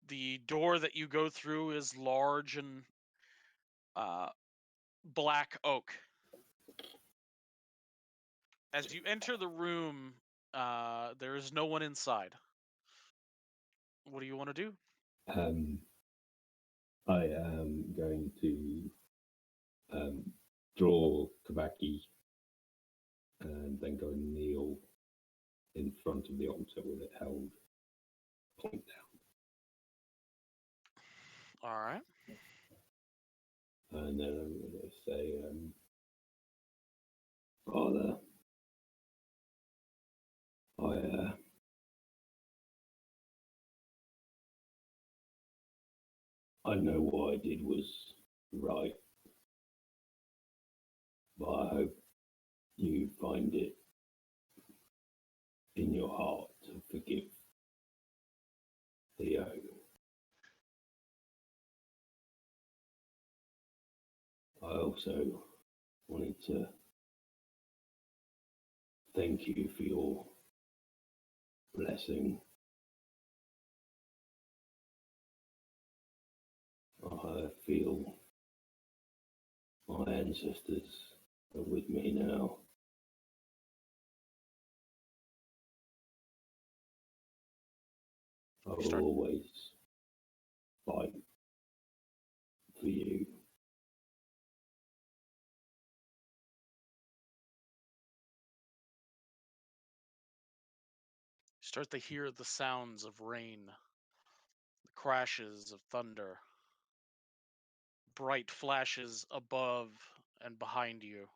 the door that you go through is large and black oak. As you enter the room, there is no one inside. What do you want to do? I am going to draw Kabaki and then go and kneel in front of the altar with it held point down. All right. And then I'm going to say, Father, I know what I did was right, but I hope you find it in your heart to forgive Theo. I also wanted to thank you for your blessing. I feel my ancestors are with me now. I will always fight for you. You start to hear the sounds of rain, the crashes of thunder, bright flashes above and behind you.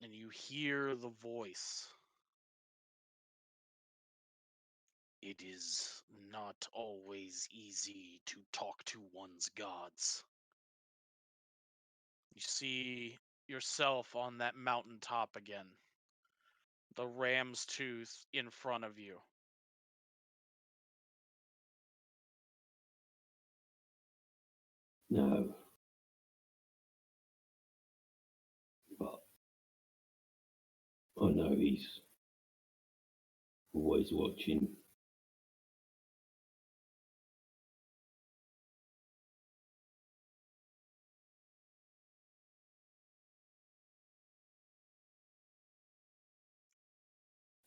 And you hear the voice. It is not always easy to talk to one's gods. You see yourself on that mountaintop again. The ram's tooth in front of you. No. But I know he's always watching.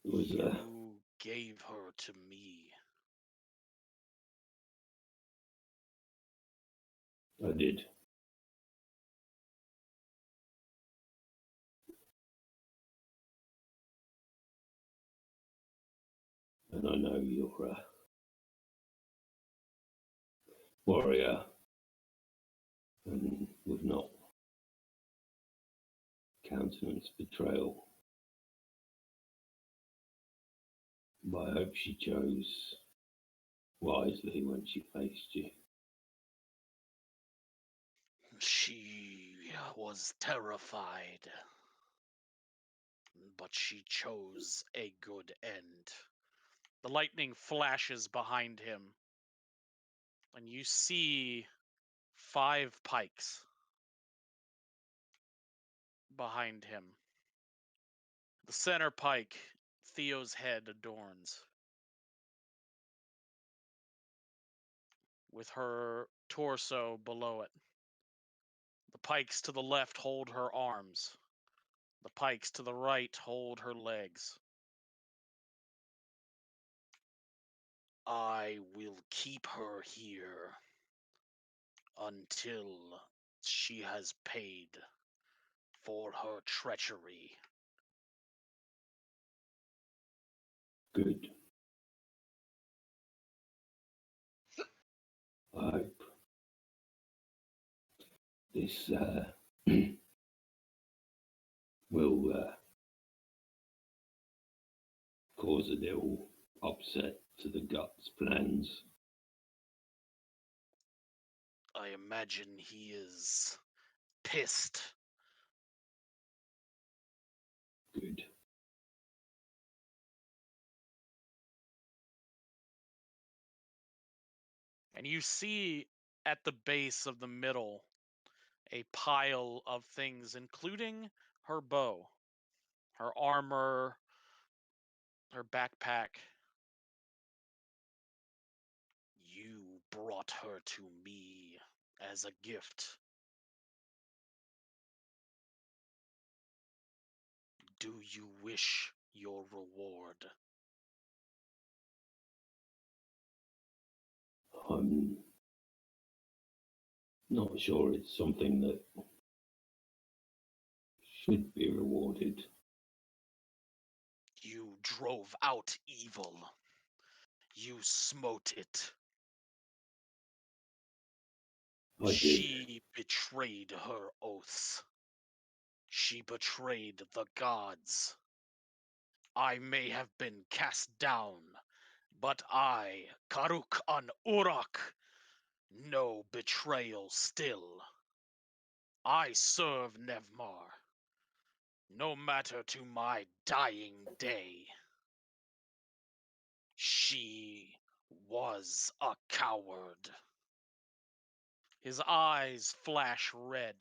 It was, You gave her to me. I did. And I know you're a warrior and would not countenance betrayal. But I hope she chose wisely when she faced you. She was terrified, but she chose a good end. The lightning flashes behind him, and you see 5 pikes behind him. The center pike, Theo's head adorns, with her torso below it. The pikes to the left hold her arms. The pikes to the right hold her legs. I will keep her here until she has paid for her treachery. Good. I hope this will cause a little upset to the Guts plans. I imagine he is pissed. Good. And you see at the base of the middle a pile of things, including her bow, her armor, her backpack. You brought her to me as a gift. Do you wish your reward? I'm not sure it's something that should be rewarded. You drove out evil. You smote it. I did. She betrayed her oaths. She betrayed the gods. I may have been cast down, but I, Karuk an Urak, know betrayal still. I serve Nevmar, no matter to my dying day. She was a coward. His eyes flash red.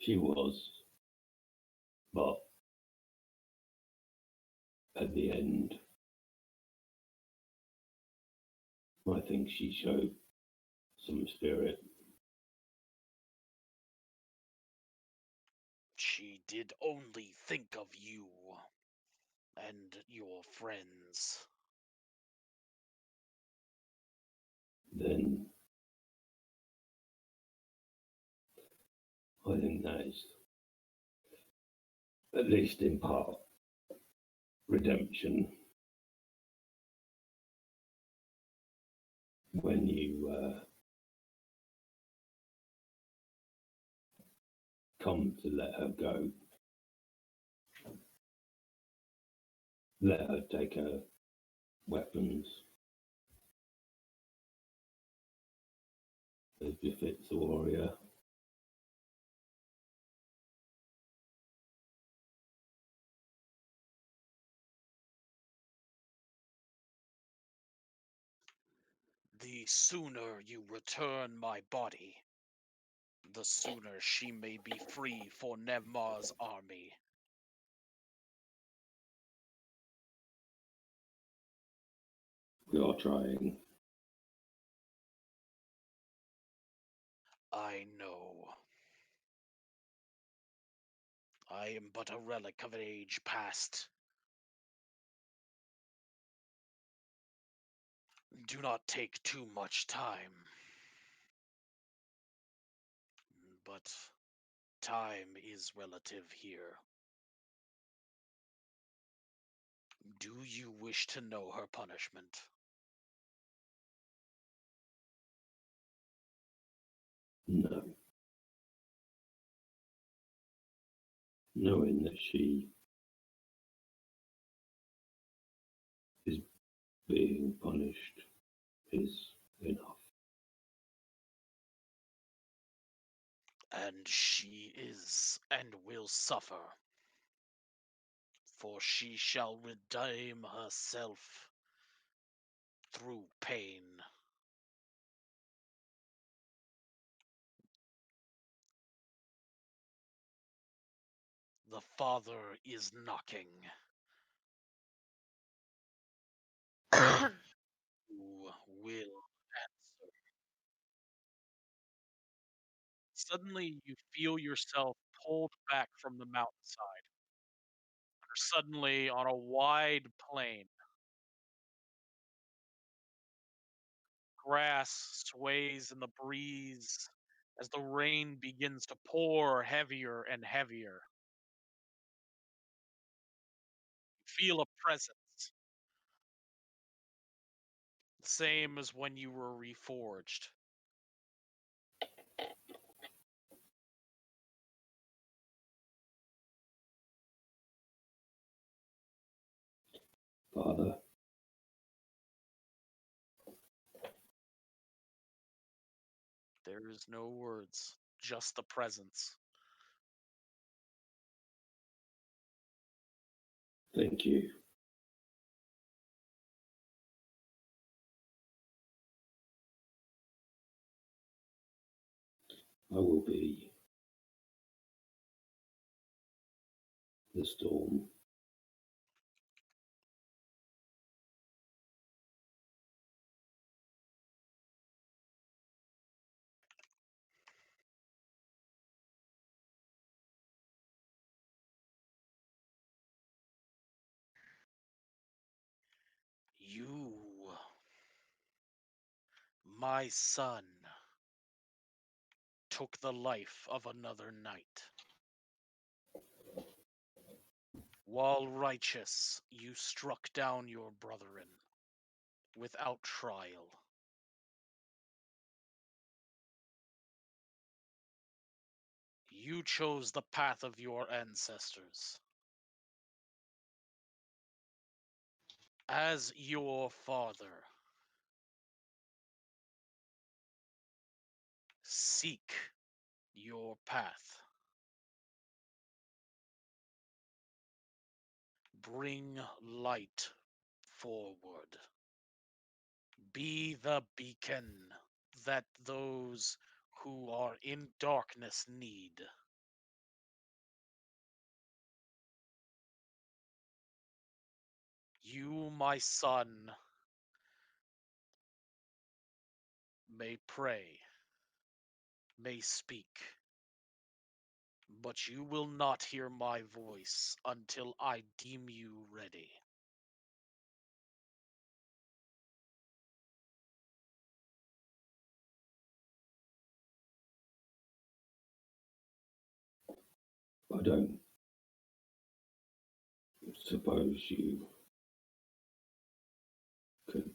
She was. But at the end, I think she showed some spirit. She did only think of you and your friends. Then I think that is, at least in part, redemption. When you come to let her go, let her take her weapons as befits a warrior. The sooner you return my body, the sooner she may be free for Nevmar's army. We are trying. I know. I am but a relic of an age past. Do not take too much time. But time is relative here. Do you wish to know her punishment? No. Knowing that she is being punished is enough. And she is and will suffer, for she shall redeem herself through pain. The Father is knocking. Who will answer? Suddenly, you feel yourself pulled back from the mountainside. You're suddenly on a wide plain. Grass sways in the breeze as the rain begins to pour heavier and heavier. You feel a presence. Same as when you were reforged. Father, There is no words, just the presence. thank you. I will be the storm. You, my son, took the life of another knight. While righteous, you struck down your brethren without trial. You chose the path of your ancestors. As your father, seek your path. Bring light forward. Be the beacon that those who are in darkness need. You, my son, may pray, may speak, but you will not hear my voice until I deem you ready. I don't suppose you could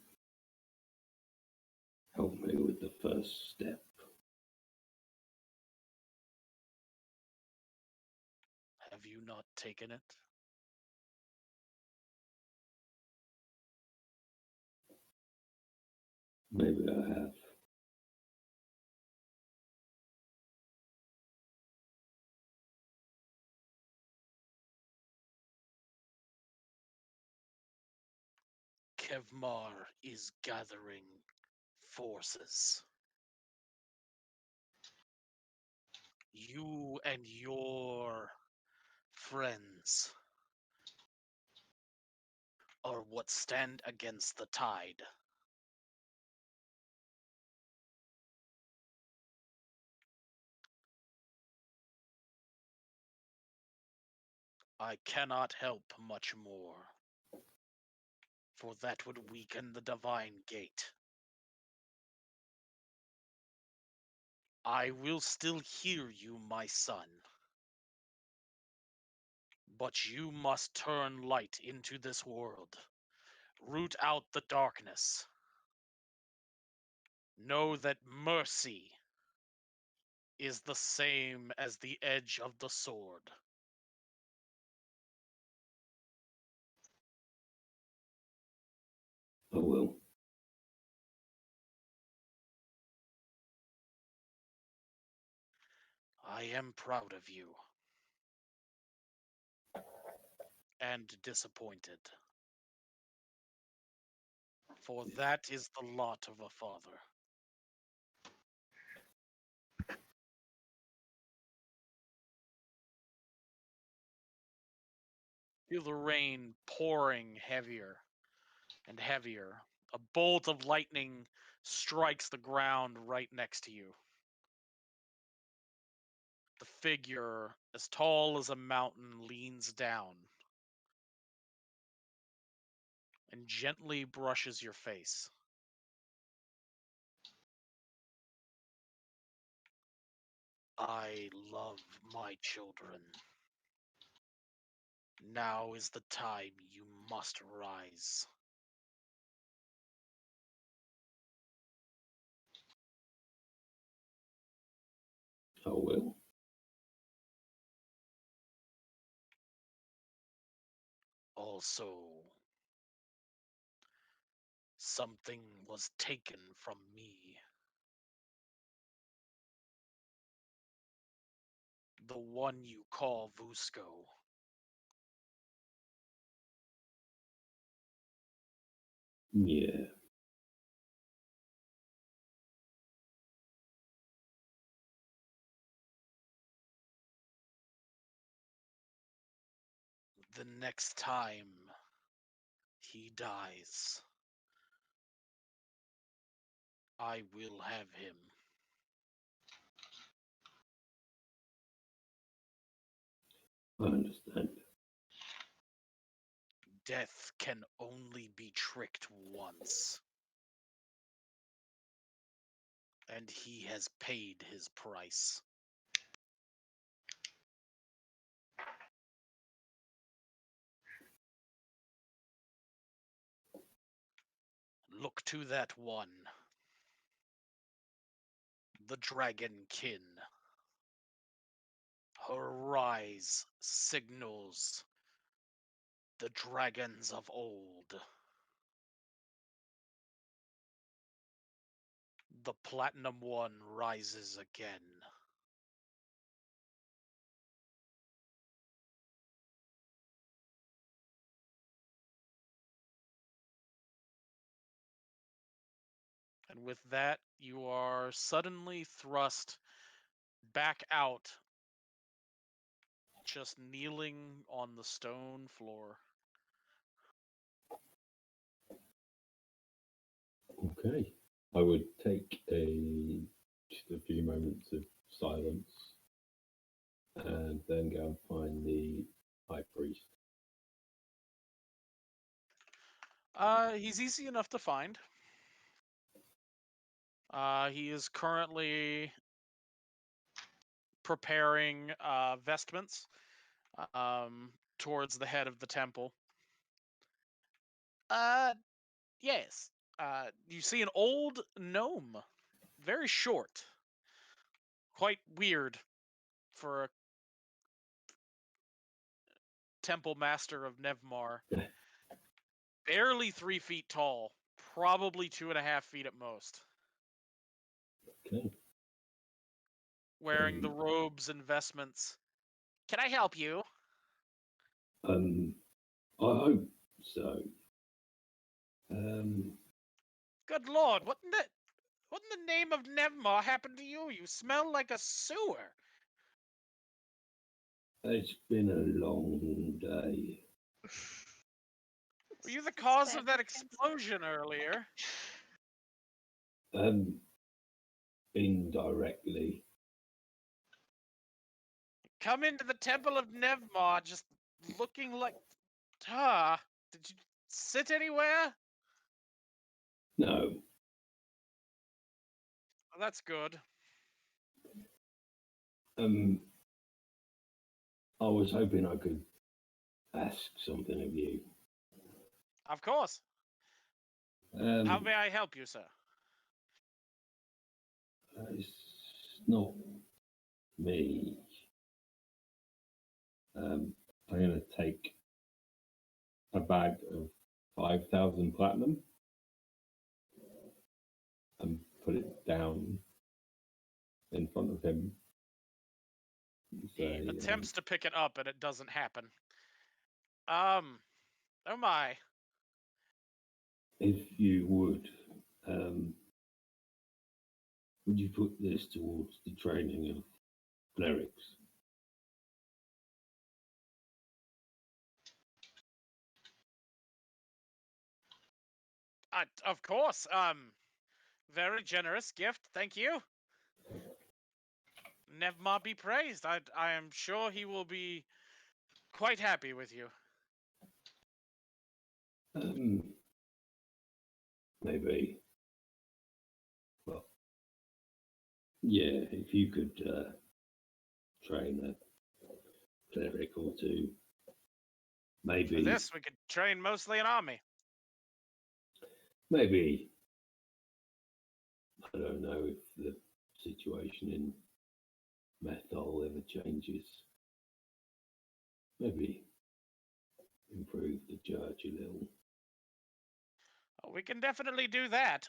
help me with the first step. Have you not taken it? Maybe I have. Kevmar is gathering forces. You and your friends are what stand against the tide. I cannot help much more, for that would weaken the divine gate. I will still hear you, my son. But you must turn light into this world. Root out the darkness. Know that mercy is the same as the edge of the sword. I will. I am proud of you. And disappointed. For that is the lot of a father. Feel the rain pouring heavier and heavier. A bolt of lightning strikes the ground right next to you. The figure, as tall as a mountain, leans down and gently brushes your face. I love my children. Now is the time you must rise. I will. Also, something was taken from me. The one you call Vusko. Yeah. The next time he dies, I will have him. I understand. Death can only be tricked once. And he has paid his price. Look to that one. The Dragonkin. Her rise signals the dragons of old. The Platinum One rises again. And with that, you are suddenly thrust back out, just kneeling on the stone floor. Okay. I would take just a few moments of silence and then go and find the high priest. He's easy enough to find. He is currently preparing vestments towards the head of the temple. Yes. You see an old gnome, very short, quite weird for a temple master of Nevmar. Barely 3 feet tall, probably 2.5 feet at most. Okay. Wearing the robes and vestments. Can I help you? I hope so. Good lord, what in the name of Nevmar happened to you? You smell like a sewer. It's been a long day. Were you the cause of that explosion earlier? Indirectly. Come into the Temple of Nevmar just looking like... Did you sit anywhere? No. Oh, that's good. I was hoping I could ask something of you. Of course. How may I help you, sir? It's not me. I'm going to take a bag of 5,000 platinum and put it down in front of him. He attempts to pick it up and it doesn't happen. Oh my. If you would you put this towards the training of clerics? Of course. Very generous gift. Thank you. Nevmar be praised. I am sure he will be quite happy with you. Maybe. Well, yeah, if you could train a cleric or two, maybe. For this, we could train mostly an army. Maybe. I don't know if the situation in methyl ever changes, maybe improve the church a little. We can definitely do that.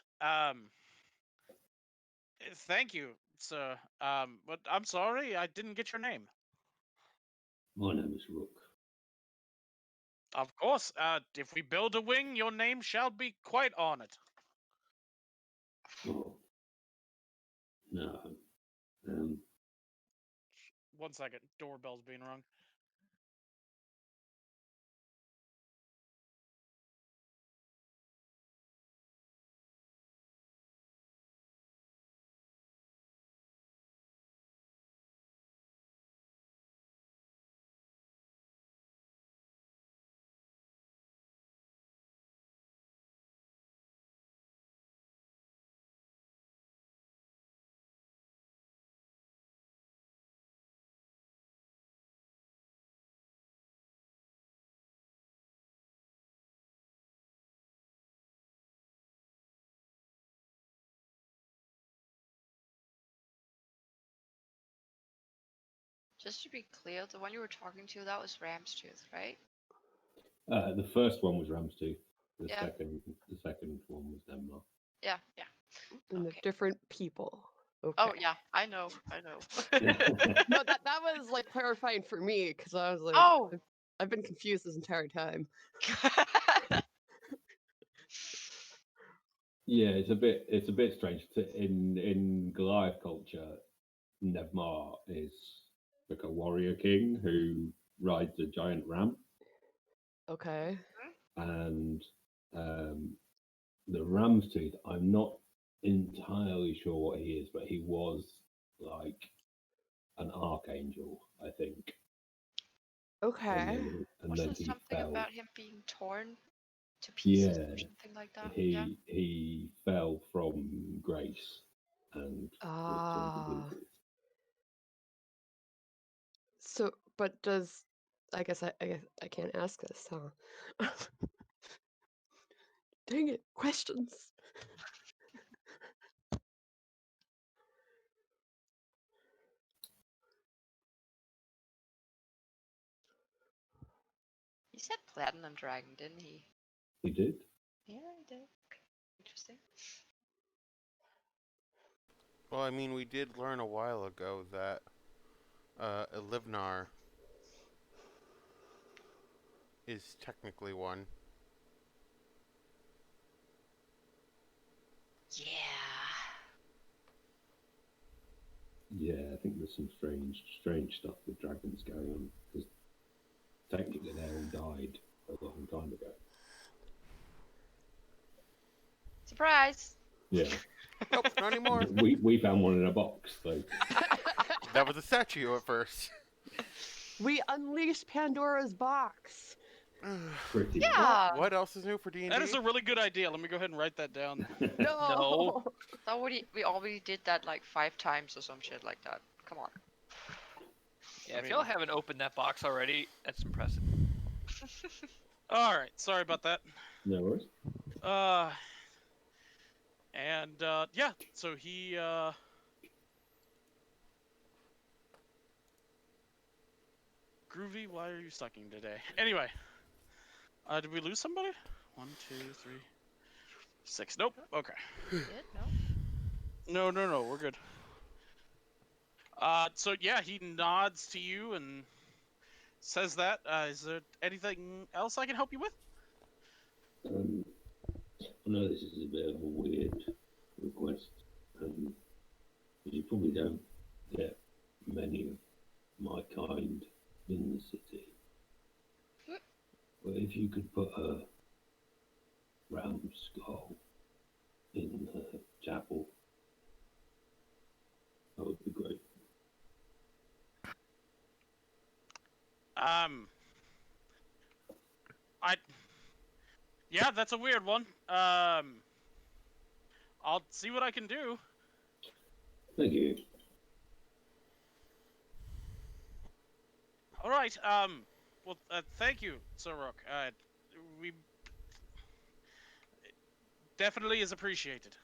Thank you, sir. But I'm sorry, I didn't get your name. My name is Rook. Of course, if we build a wing, your name shall be quite on it. Oh, no. 1 second, doorbell's being rung. Just to be clear, the one you were talking to, that was Ramstooth, right? The first one was Ramstooth. The Yeah. second one was Denmark. Yeah, yeah. And Okay. they're different people. Okay. Oh yeah, I know. No, that was like clarifying for me because I was like, Oh. I've been confused this entire time. Yeah, it's a bit strange. In Goliath culture, Nevmar is like a warrior king who rides a giant ram, Okay. and the ram's tooth. I'm not entirely sure what he is, but he was like an archangel, I think. Okay. And Wasn't then he something fell. about him being torn to pieces or Yeah, something like that? Yeah. he fell from grace and was turned to Ah. Bluetooth. So, but does I guess I can't ask this, huh? Dang it, questions. He said Platinum Dragon, didn't he? He did. Yeah, he did. Okay. Interesting. Well, I mean, we did learn a while ago that Elivnar is technically one. Yeah. Yeah, I think there's some strange stuff with dragons going on because technically they all died a long time ago. Surprise! Yeah, Nope, not anymore. we found one in a box though. That was a statue at first. We unleashed Pandora's box. Pretty. Yeah. What else is new for D&D? That is a really good idea. Let me go ahead and write that down. No. That we already did that like 5 times or some shit like that. Come on. Yeah, if y'all haven't opened that box already, that's impressive. All right, sorry about that. No worries. Yeah, so he Groovy, why are you sucking today? Anyway, did we lose somebody? 1, 2, 3, 6. Nope. Okay. Did? No? No, we're good. So yeah, he nods to you and says that. Is there anything else I can help you with? I know this is a bit of a weird request, but you probably don't get many of my kind in the city. But if you could put a ram skull in the chapel, that would be great. Yeah, that's a weird one. I'll see what I can do. Thank you. All right. Well, thank you, Sir Rook. We definitely is appreciated.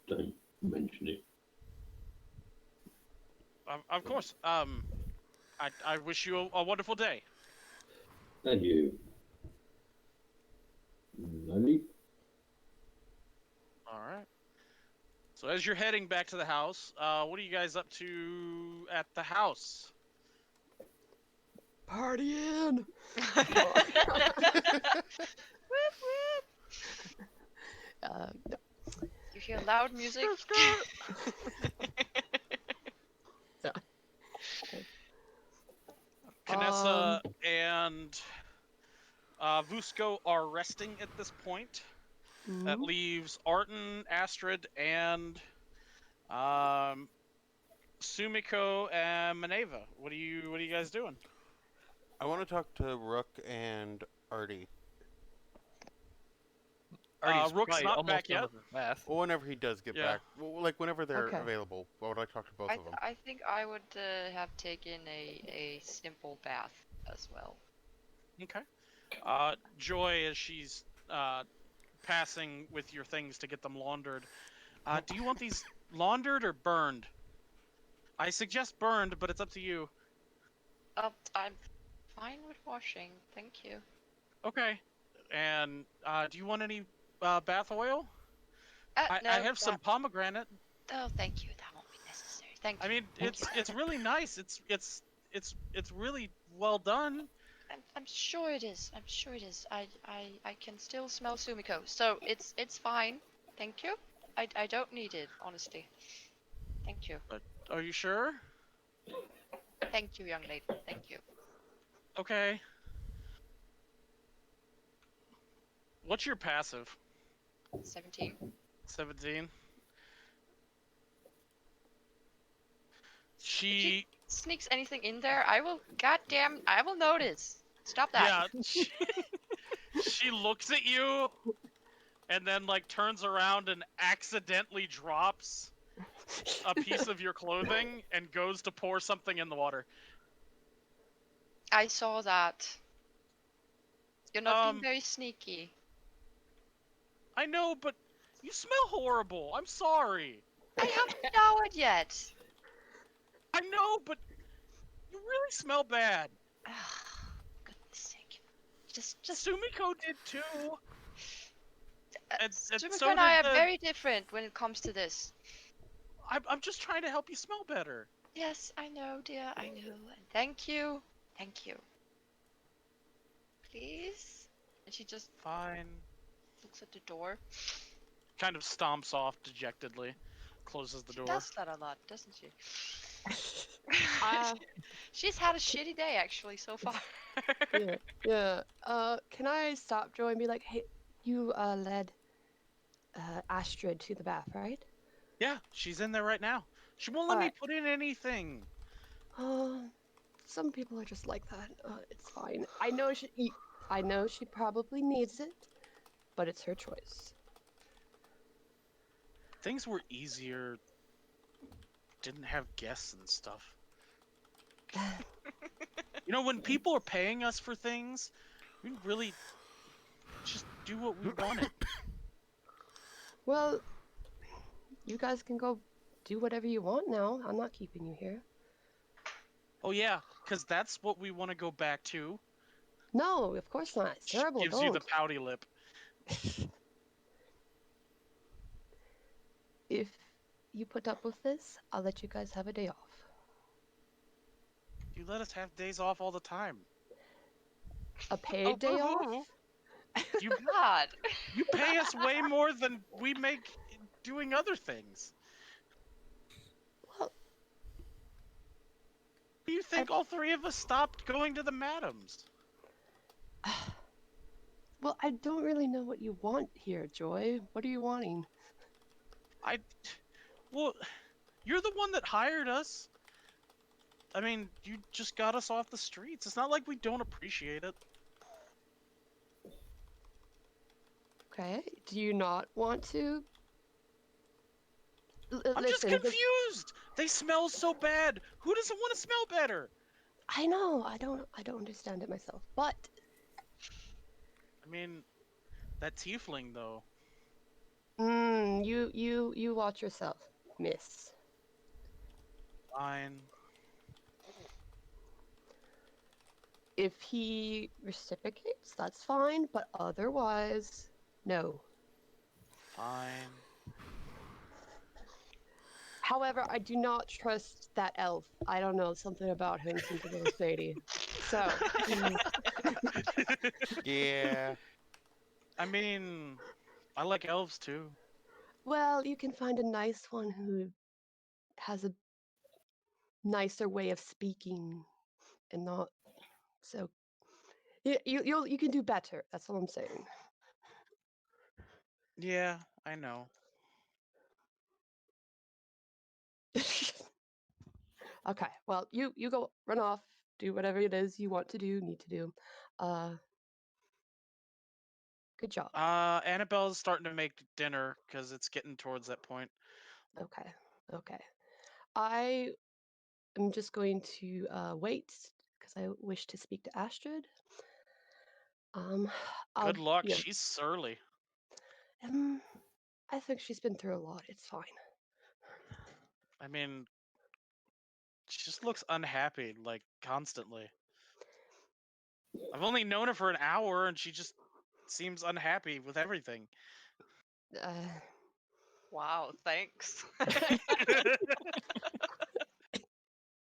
Don't mention it. Of course. I wish you a wonderful day. And you. Nani? All right. So as you're heading back to the house, what are you guys up to at the house? Partying. Whoop, whoop. No. You hear loud music? Kanessa and Vusko are resting at this point. That mhm. leaves Arton, Astrid, and Sumiko and Maneva. What are you guys doing? I want to talk to Rook and Artie. Artie's Rook's probably not almost back done yet. with his bath. Well, whenever he does get Yeah. back, well, like whenever they're Okay. available, I would like to talk to both of them. I think I would have taken a simple bath as well. Okay. Joy, as she's passing with your things to get them laundered. Do you want these laundered or burned? I suggest burned, but it's up to you. I'm fine with washing, thank you. Okay. And do you want any bath oil? No, I have some pomegranate. Oh, thank you. That won't be necessary. Thank you. I mean, Thank you. it's really nice. It's really well done. I'm sure it is. I'm sure it is. I can still smell Sumiko, so it's fine. Thank you. I don't need it, honestly. Thank you. Are you sure? Thank you, young lady. Thank you. Okay. What's your passive? 17. 17. If She sneaks anything in there, I will notice. Stop that. yeah, she looks at you and then like turns around and accidentally drops a piece of your clothing and goes to pour something in the water. I saw that. You're not being Um, very sneaky. I know, but you smell horrible. I'm sorry. I haven't showered yet. I know, but you really smell bad. Goodness sake. Just Sumiko did too. And Sumiko so and I did are very different when it comes to this. I'm just trying to help you smell better. Yes, I know, dear. I know. And thank you. Thank you. Please. And she just Fine. looks at the door. Kind of stomps off dejectedly. Closes the She door. does that a lot, doesn't she? Uh, She's had a shitty day actually so far. yeah. Can I stop Joy and be like, hey, you led Astrid to the bath, right? Yeah, she's in there right now. She won't let me Alright. put in anything. Some people are just like that. It's fine. I know she probably needs it, but it's her choice. Things were easier. Didn't have guests and stuff. You know, when people are paying us for things, we really just do what we wanted. Well, you guys can go do whatever you want now. I'm not keeping you here. Oh yeah, because that's what we want to go back to. No, of course not. It's She terrible. gives Don't. you the pouty lip. If you put up with this, I'll let you guys have a day off. You let us have days off all the time. A paid day off? You God. you pay us way more than we make doing other things. Well, Do you think all three of us stopped going to the madams? well, I don't really know what you want here, Joy. What are you wanting? Well, you're the one that hired us. I mean, you just got us off the streets. It's not like we don't appreciate it. Okay. Do you not want to? I'm Listen, just confused. They smell so bad. Who doesn't want to smell better? I know. I don't understand it myself. But I mean, that tiefling though. you watch yourself, miss. Fine. If he reciprocates, that's fine, but otherwise, no. Fine. However, I do not trust that elf. I don't know, something about him seems a little shady. So, please. Yeah. I mean, I like elves too. Well, you can find a nice one who has a nicer way of speaking and not so. You can do better. That's all I'm saying. Yeah, I know. Okay. Well, you go run off, do whatever it is you want to do, need to do. Good job. Annabelle's starting to make dinner because it's getting towards that point. Okay. Okay. I am just going to wait because I wish to speak to Astrid. I'll, Good luck. you know, She's surly. I think she's been through a lot. It's fine. I mean, she just looks unhappy, like, constantly. I've only known her for an hour, and she just seems unhappy with everything. Wow, thanks.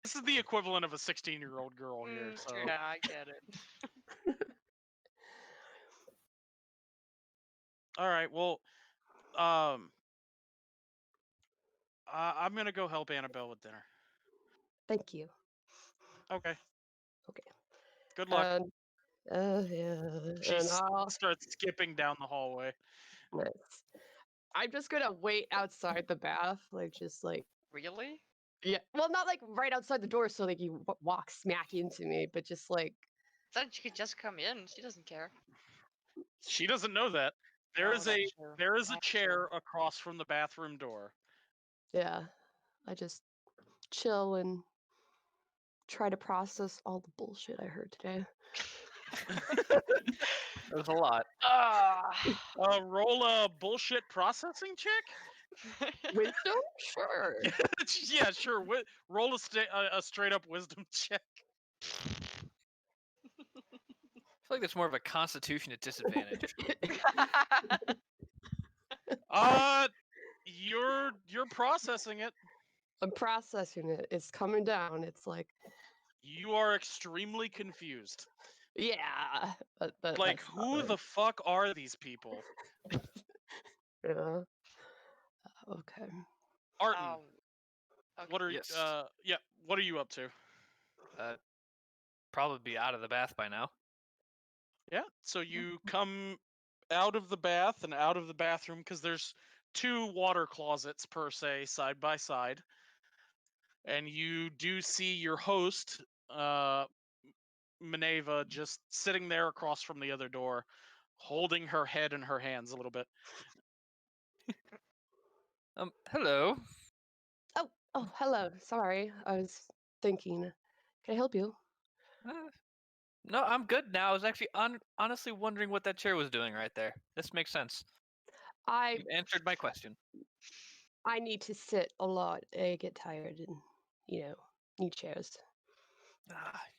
This is the equivalent of a 16-year-old girl here, so... Yeah, I get it. Alright, well, I'm gonna go help Annabelle with dinner. Thank you. Okay. Okay. Good luck. Yeah. She And I'll starts skipping down the hallway. nice. I'm just gonna wait outside the bath, like just like Really? yeah. Well, not like right outside the door, so like you walk smack into me, but just like Thought she could just come in. She doesn't care. She doesn't know that. There Oh, is that's a true. there is a That's chair true. across from the bathroom door. yeah. I just chill and try to process all the bullshit I heard today. There's a lot. Ah. Roll a bullshit processing check? Wisdom? Sure. Yeah, sure. Roll a straight up wisdom check. I feel like it's more of a constitution at disadvantage. You're processing it. I'm processing it. It's coming down. It's like, You are extremely confused. yeah. Like, that's not who right. the fuck are these people? Yeah. Okay. Arton, Okay. what are Yes. yeah, what are you up to? Probably be out of the bath by now. Yeah, so you come out of the bath and out of the bathroom because there's two water closets per se, side by side. And you do see your host, Minerva, just sitting there across from the other door, holding her head in her hands a little bit. Hello. Oh, hello. Sorry. I was thinking. Can I help you? No, I'm good now. I was actually honestly wondering what that chair was doing right there. This makes sense. I You answered my question. need to sit a lot. I get tired and, need chairs.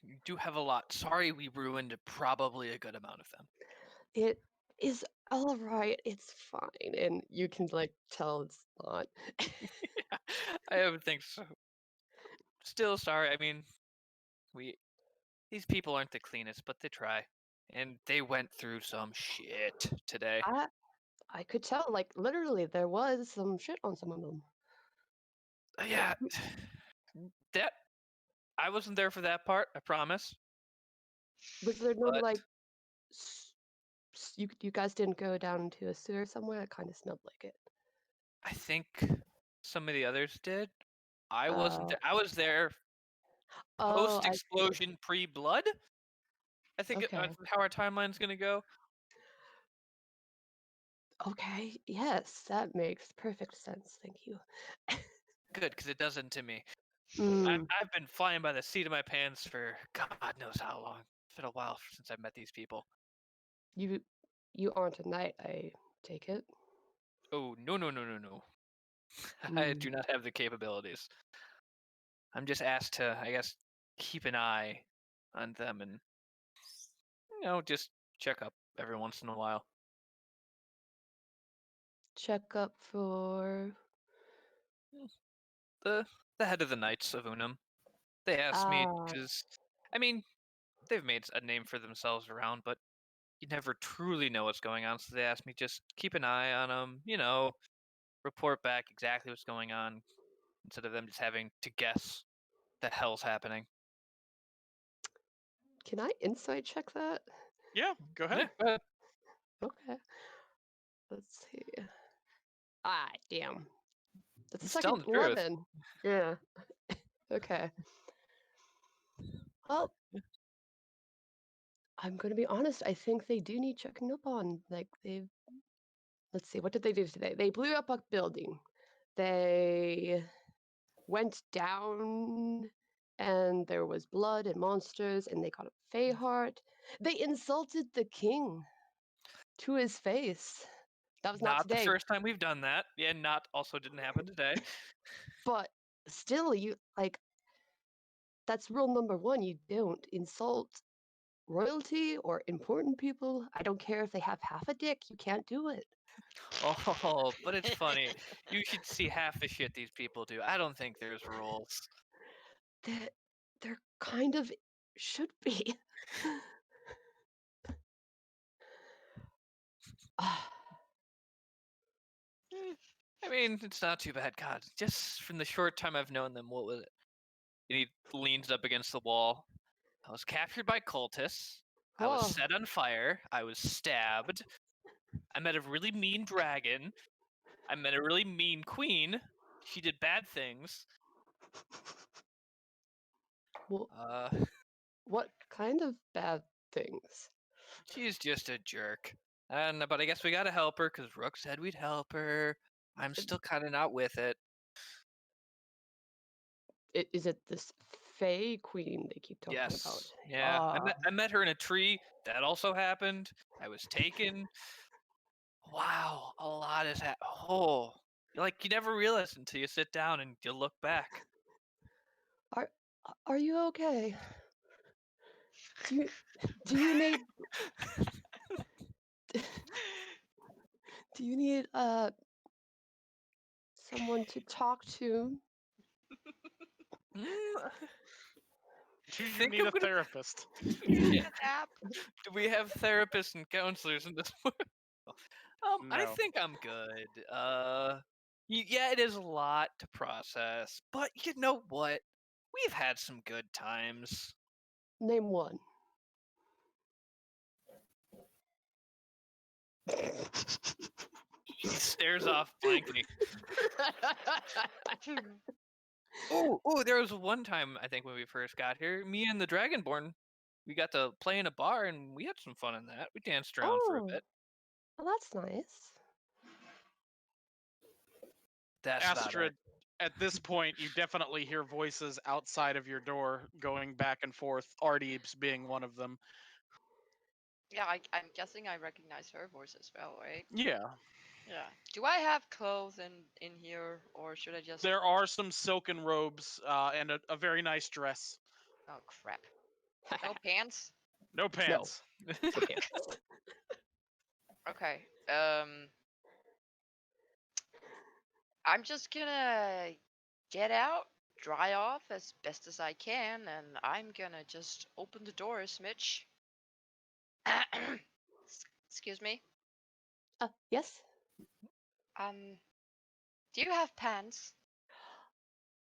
You do have a lot. Sorry we ruined probably a good amount of them. It is all right. It's fine. And you can, like, tell it's not. I don't think so. Still sorry. I mean, these people aren't the cleanest, but they try. And they went through some shit today. I could tell, like, literally, there was some shit on some of them. Yeah. That I wasn't there for that part, I promise. Was there no, But- like, you guys didn't go down into a sewer somewhere? It kind of smelled like it. I think some of the others did. I wasn't there. I was there Oh, post explosion, pre blood. I think Okay. that's how our timeline's gonna go. Okay, yes, that makes perfect sense. Thank you. Good, because it doesn't to me. Mm, I've been flying by the seat of my pants for God knows how long. It's been a while since I've met these people. you aren't a knight, I take it. Oh no. I do not have the capabilities. I'm just asked to, I guess, keep an eye on them and just check up every once in a while. Check up for. The head of the Knights of Unum. They asked me Ah, because, I mean, they've made a name for themselves around, but you never truly know what's going on. So they asked me just keep an eye on them, report back exactly what's going on instead of them just having to guess the hell's happening. can I insight check that? Yeah, go ahead. Yeah, go ahead. Okay. Let's see. Ah, damn. That's a He's telling second the truth. 11. Yeah. Okay. Well, I'm gonna be honest. I think they do need checking up on. Like they've. Let's see. What did they do today? They blew up a building. They went down, and there was blood and monsters, and they got a Fey heart. They insulted the king to his face. That was not Not the today, first time we've done that. Yeah, not also didn't happen today. but still, you like. That's rule number one. You don't insult royalty or important people. I don't care if they have half a dick. You can't do it. Oh, but it's funny. You should see half the shit these people do. I don't think there's rules. They're kind of should be. Ah, I mean, it's not too bad. God, just from the short time I've known them, what was it? And he leans up against the wall. I was captured by cultists. I was Whoa. set on fire. I was stabbed. I met a really mean dragon. I met a really mean queen. She did bad things. Well, Uh, what kind of bad things? she's just a jerk. But I guess we gotta help her because Rook said we'd help her. I'm still kind of not with it. Is it this Fey Queen they keep talking about? Yes. Yeah. Ah, I met her in a tree. That also happened. I was taken. Wow, a lot has happened. Oh, like you never realize until you sit down and you look back. are you okay? Do you need do you need someone to talk to? Mm, Do you think need I'm a gonna- therapist? Yeah. Nap. Do we have therapists and counselors in this world? I No. think I'm good. Yeah, it is a lot to process, but you know what? We've had some good times. Name one. He stares off blankly. Oh, there was one time I think when we first got here, me and the Dragonborn, we got to play in a bar and we had some fun in that. We danced around for a Oh, bit. well, that's nice. That's about Astrid, it. at this point, you definitely hear voices outside of your door going back and forth. Ardeeb's being one of them. Yeah, I'm guessing I recognize her voice as well, right? Yeah. Yeah. Do I have clothes in here, or should I just? There are some silken robes and a very nice dress. Oh crap! No pants. No pants. Okay. Okay. I'm just gonna get out, dry off as best as I can, and I'm gonna just open the door, Mitch. Excuse me. Yes. Do you have pants?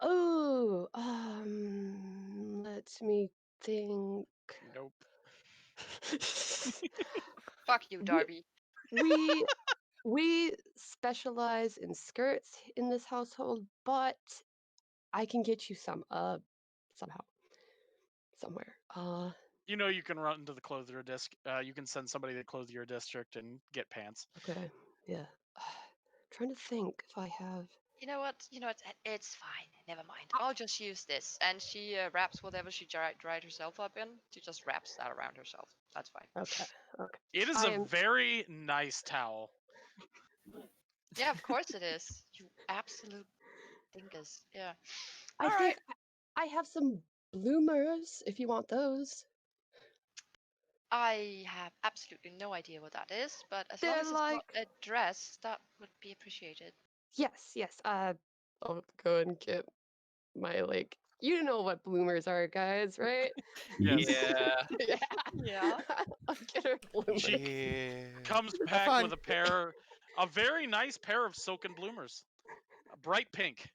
Oh, let me think. Nope. Fuck you, We- Darby. we specialize in skirts in this household, but I can get you some somehow somewhere. You know you can run to the clothier disc. You can send somebody to the clothier district and get pants. Okay. Yeah. Trying to think if I have. You know what? It's fine. Never mind. I'll just use this. And she wraps whatever she dried herself up in. She just wraps that around herself. That's fine. Okay. Okay. It is I a am- very nice towel. Yeah, of course it is. You absolute dingus. Yeah. I All think I have some bloomers if you want those. I have absolutely no idea what that is, but as long They're as it's not like- a dress, that would be appreciated. Yes, yes. I'll go and get my you know what bloomers are, guys, right? Yes. Yeah. yeah. Yeah. I'll get her bloomers. Yeah. Comes Have back fun. with a very nice pair of silken bloomers, a bright pink.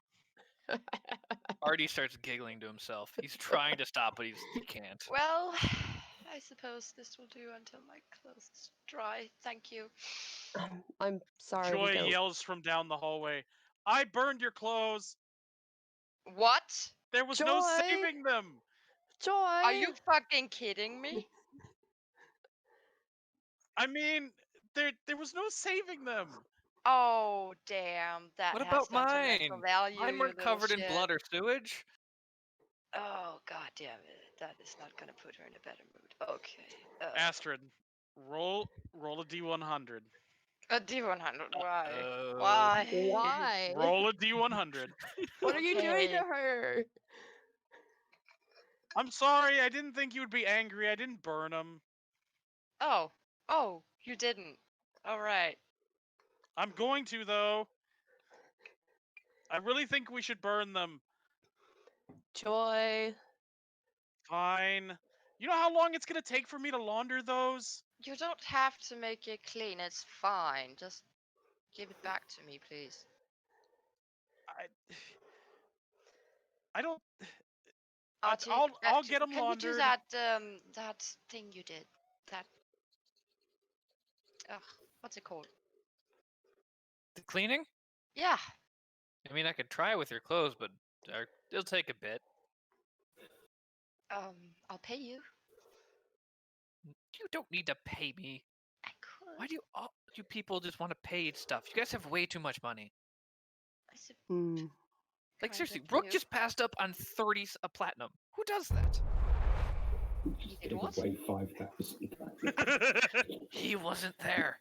Artie starts giggling to himself. He's trying to stop, but he can't. Well, I suppose this will do until my clothes is dry. Thank you. I'm sorry. Joy we don't. yells from down the hallway, "I burned your clothes! What? There was no Joy! saving them!" Joy. Are you fucking kidding me? I mean, there was no saving them. Oh damn! That What has about sentimental mine? value. Mine you weren't little covered in shit. blood or sewage. Oh god damn it! That is not gonna put her in a better mood. Okay. Astrid, roll a d100. A D100. Why? Uh, Why? Why? Roll a d100. What are you doing to Okay. her? I'm sorry, I didn't think you would be angry. I didn't burn them. Oh. Oh, you didn't. All right. I'm going to though. I really think we should burn them. Joy. Fine. You know how long it's gonna take for me to launder those? You don't have to make it clean. It's fine. Just give it back to me, please. I don't. Artie, I'll get them can you do laundered. that thing you did? That. Ugh, what's it called? the cleaning? Yeah. I mean, I could try with your clothes, but it'll take a bit. I'll pay you. You don't need to pay me. I could. Why do you people just want to pay stuff? You guys have way too much money. I sup- Hmm. Like kinda seriously, do. Rook just passed up on 30 a platinum. Who does that? Just It gave was? away 5,000. He wasn't there.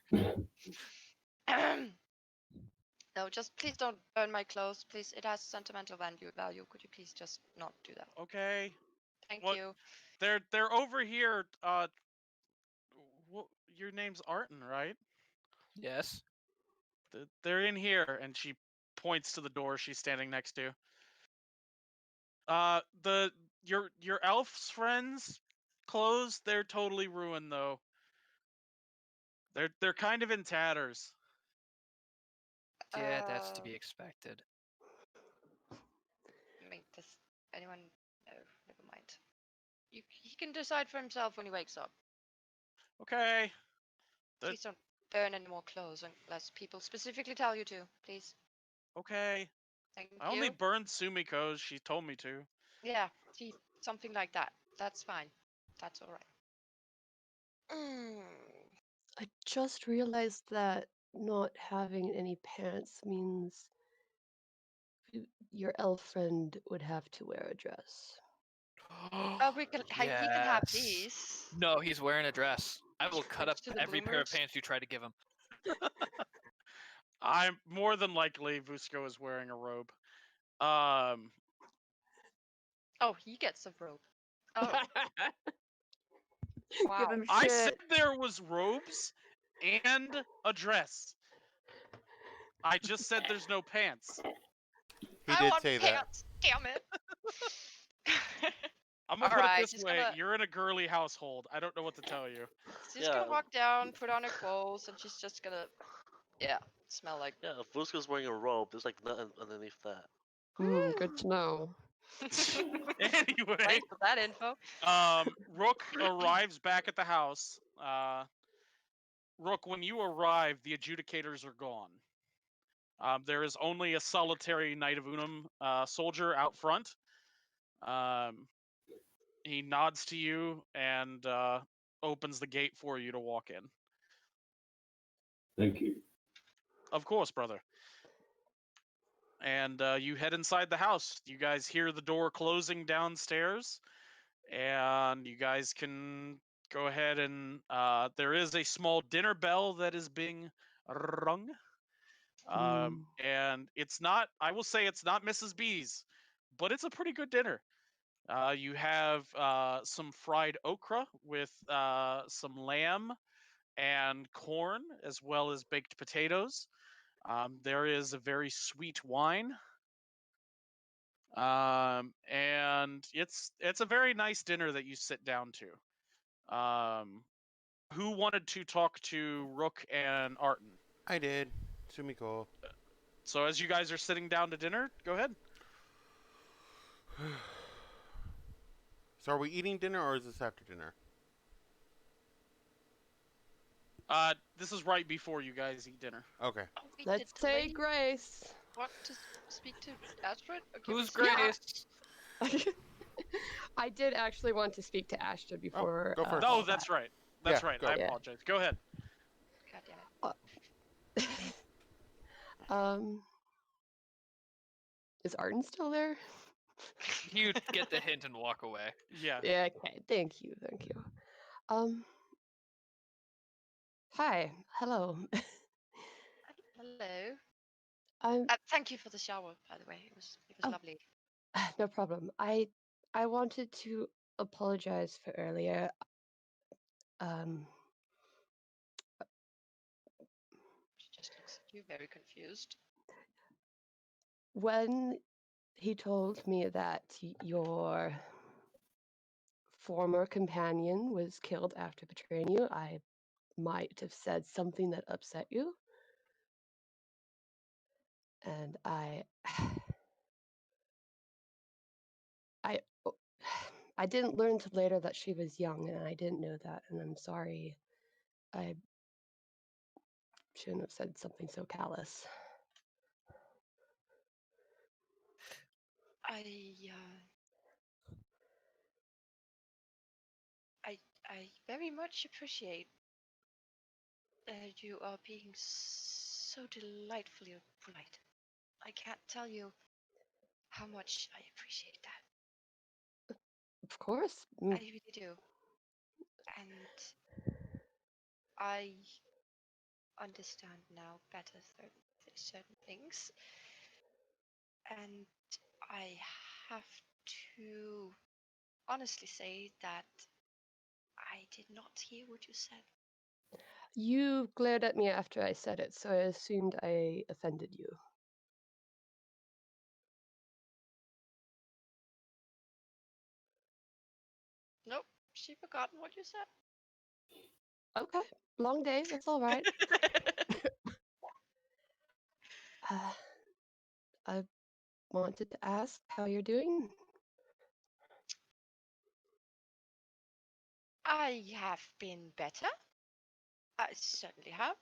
No, just please don't burn my clothes, please. It has sentimental value. Could you please just not do that? Okay. Thank What? you. They're over here. Your name's Arton, right? Yes. They're in here, and she points to the door she's standing next to. Your elf's friends' clothes, they're totally ruined though. They're kind of in tatters. Yeah, that's to be Uh, expected. Wait, does anyone? No, never mind. He can decide for himself when he wakes up. Okay. That- Please don't burn any more clothes unless people specifically tell you to. Please. Okay. Thank I only you. burned Sumiko's. She told me to. Yeah, see, something like that. That's fine. That's all right. Mm. I just realized that not having any pants means your elf friend would have to wear a dress. We can. He can have Yes. these. No, he's wearing a dress. I will cut up Thanks to the every pair of bloomers. pants you try to give him. I'm more than likely Vusko is wearing a robe. Um. Oh, he gets a robe. Oh, wow. Give him I shit. said there was robes and a dress. I just said there's no pants. He I did want say that. pants. Damn it. I'm gonna put Alright, it this just way: gonna- you're in a girly household. I don't know what to tell you. She's gonna Yeah. walk down, put on her clothes, and she's just gonna, yeah, smell like. Yeah, if Vuska's wearing a robe, there's like nothing underneath that. Good to know. Anyway, Thanks for that info. Rook arrives back at the house. Rook, when you arrive, the adjudicators are gone. There is only a solitary Knight of Unum soldier out front. He nods to you and opens the gate for you to walk in. Thank you. Of course, brother. And you head inside the house. You guys hear the door closing downstairs, and you guys can go ahead and there is a small dinner bell that is being rung. And it's not, I will say it's not Mrs. B's, but it's a pretty good dinner. You have some fried okra with some lamb and corn, as well as baked potatoes. There is a very sweet wine, and it's a very nice dinner that you sit down to. Who wanted to talk to Rook and Arton? I did. Sumiko. So as you guys are sitting down to dinner, go ahead. So are we eating dinner or is this after dinner? This is right before you guys eat dinner. Okay. Oh, wait, Let's did the say lady grace. want to speak to Astrid? Okay, Who's let's- Grace? I did actually want to speak to Ashton before. go first. No, all that's that. right. That's Yeah, right. go. I Yeah. apologize. Go ahead. God damn it. Is Arden still there? You get the hint and walk away. Yeah. Yeah. Okay. Thank you. Thank you. Hi. Hello. Hello. I'm Thank you for the shower, by the way. It was Oh. lovely. no problem. I wanted to apologize for earlier. She just looks at you very confused. When he told me that your former companion was killed after betraying you, I might have said something that upset you. And I oh, I didn't learn till later that she was young, and I didn't know that, and I'm sorry. I shouldn't have said something so callous. I very much appreciate you are being so delightfully polite. I can't tell you how much I appreciate that. Of course. I really do. And I understand now better certain things. And I have to honestly say that I did not hear what you said. You glared at me after I said it, so I assumed I offended you. Nope, she forgotten what you said. Okay, long day. That's all right. I wanted to ask how you're doing. I have been better. I certainly have.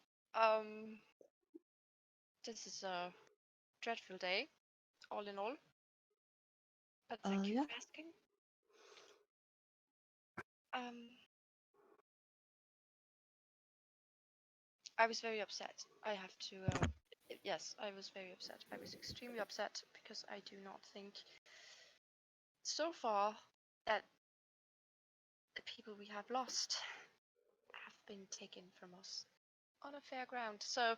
This is a dreadful day, all in all. But thank you Yeah. for asking. I was very upset. I have to. Yes, I was very upset. I was extremely upset because I do not think so far that the people we have lost have been taken from us on a fair ground. So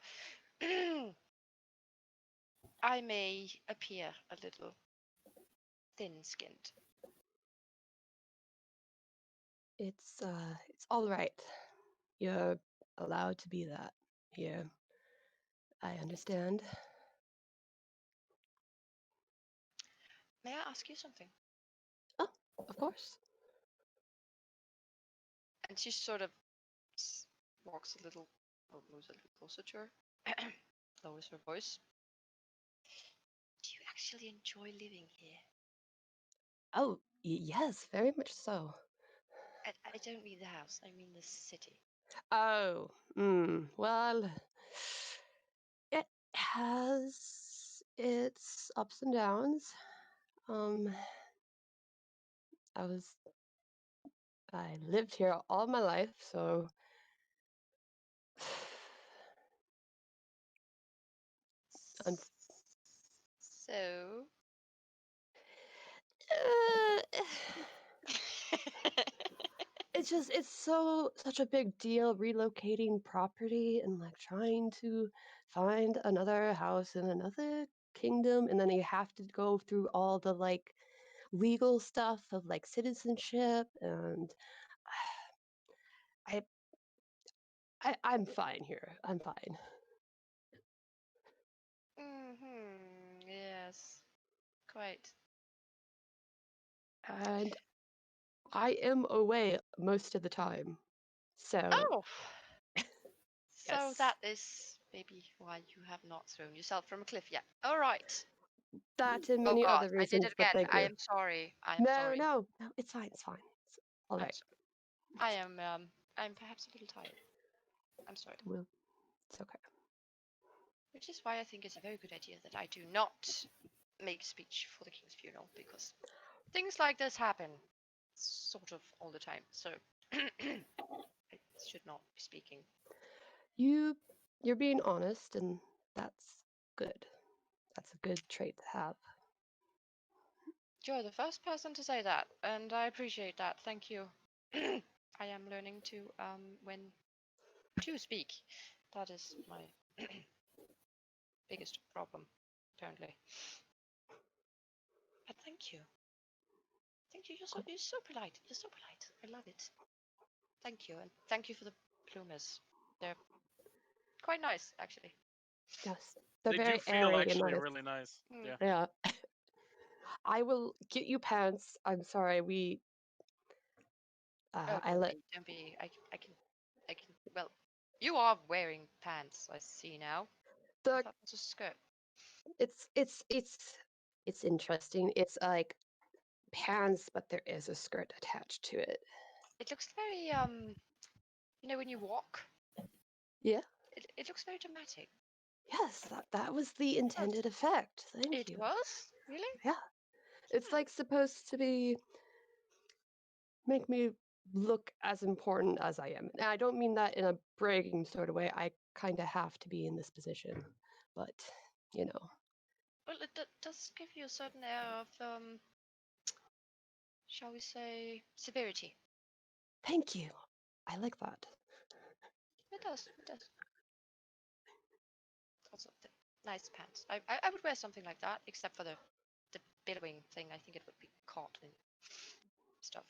I may appear a little thin-skinned. It's all right. You're allowed to be that here. I understand. May I ask you something? Oh, of course. And she sort of walks a little, or moves a little closer to her, lowers her voice. Do you actually enjoy living here? Oh, yes, very much so. I don't mean the house, I mean the city. Oh, well, it has its ups and downs. I lived here all my life, so un- So, uh, it's such a big deal relocating property and like trying to find another house in another kingdom, and then you have to go through all the like legal stuff of like citizenship, and I, I'm fine here. I'm fine. Yes. Quite. And I am away most of the time. So Oh! So yes. that is maybe why you have not thrown yourself from a cliff yet. All right. That and Oh many God, other I did reasons, it but again. thank I you. am sorry. I am No, sorry. no, no, it's fine. It's fine. It's all I'm right. sorry. I'm perhaps a little tired. I'm sorry. Well, it's okay. Which is why I think it's a very good idea that I do not make a speech for the king's funeral, because things like this happen sort of all the time. So I should not be speaking. You're being honest, and that's good. That's a good trait to have. You're the first person to say that, and I appreciate that. Thank you. I am learning to when to speak. That is my biggest problem, apparently. But thank you. Thank you. You're so polite. You're so polite. I love it. Thank you, and thank you for the plumas. They're quite nice, actually. Yes, they're They very do feel airy and actually nice. really nice. Mm. Yeah. Yeah. I will get you pants. I'm sorry. Oh, I let. don't be. I can. Well, you are wearing pants. I see now. I The thought it was a skirt. it's interesting. It's like pants, but there is a skirt attached to it. It looks very you know, when you walk, Yeah. it looks very dramatic. Yes, that was the intended effect. Thank It you. was? Really? Yeah. It's like supposed to be make me look as important as I am. And I don't mean that in a bragging sort of way. I kind of have to be in this position. But, you know, Well, it does give you a certain air of shall we say, severity. thank you. I like that. It does. It does. Also, nice pants. I would wear something like that, except for the billowing thing. I think it would be caught in stuff.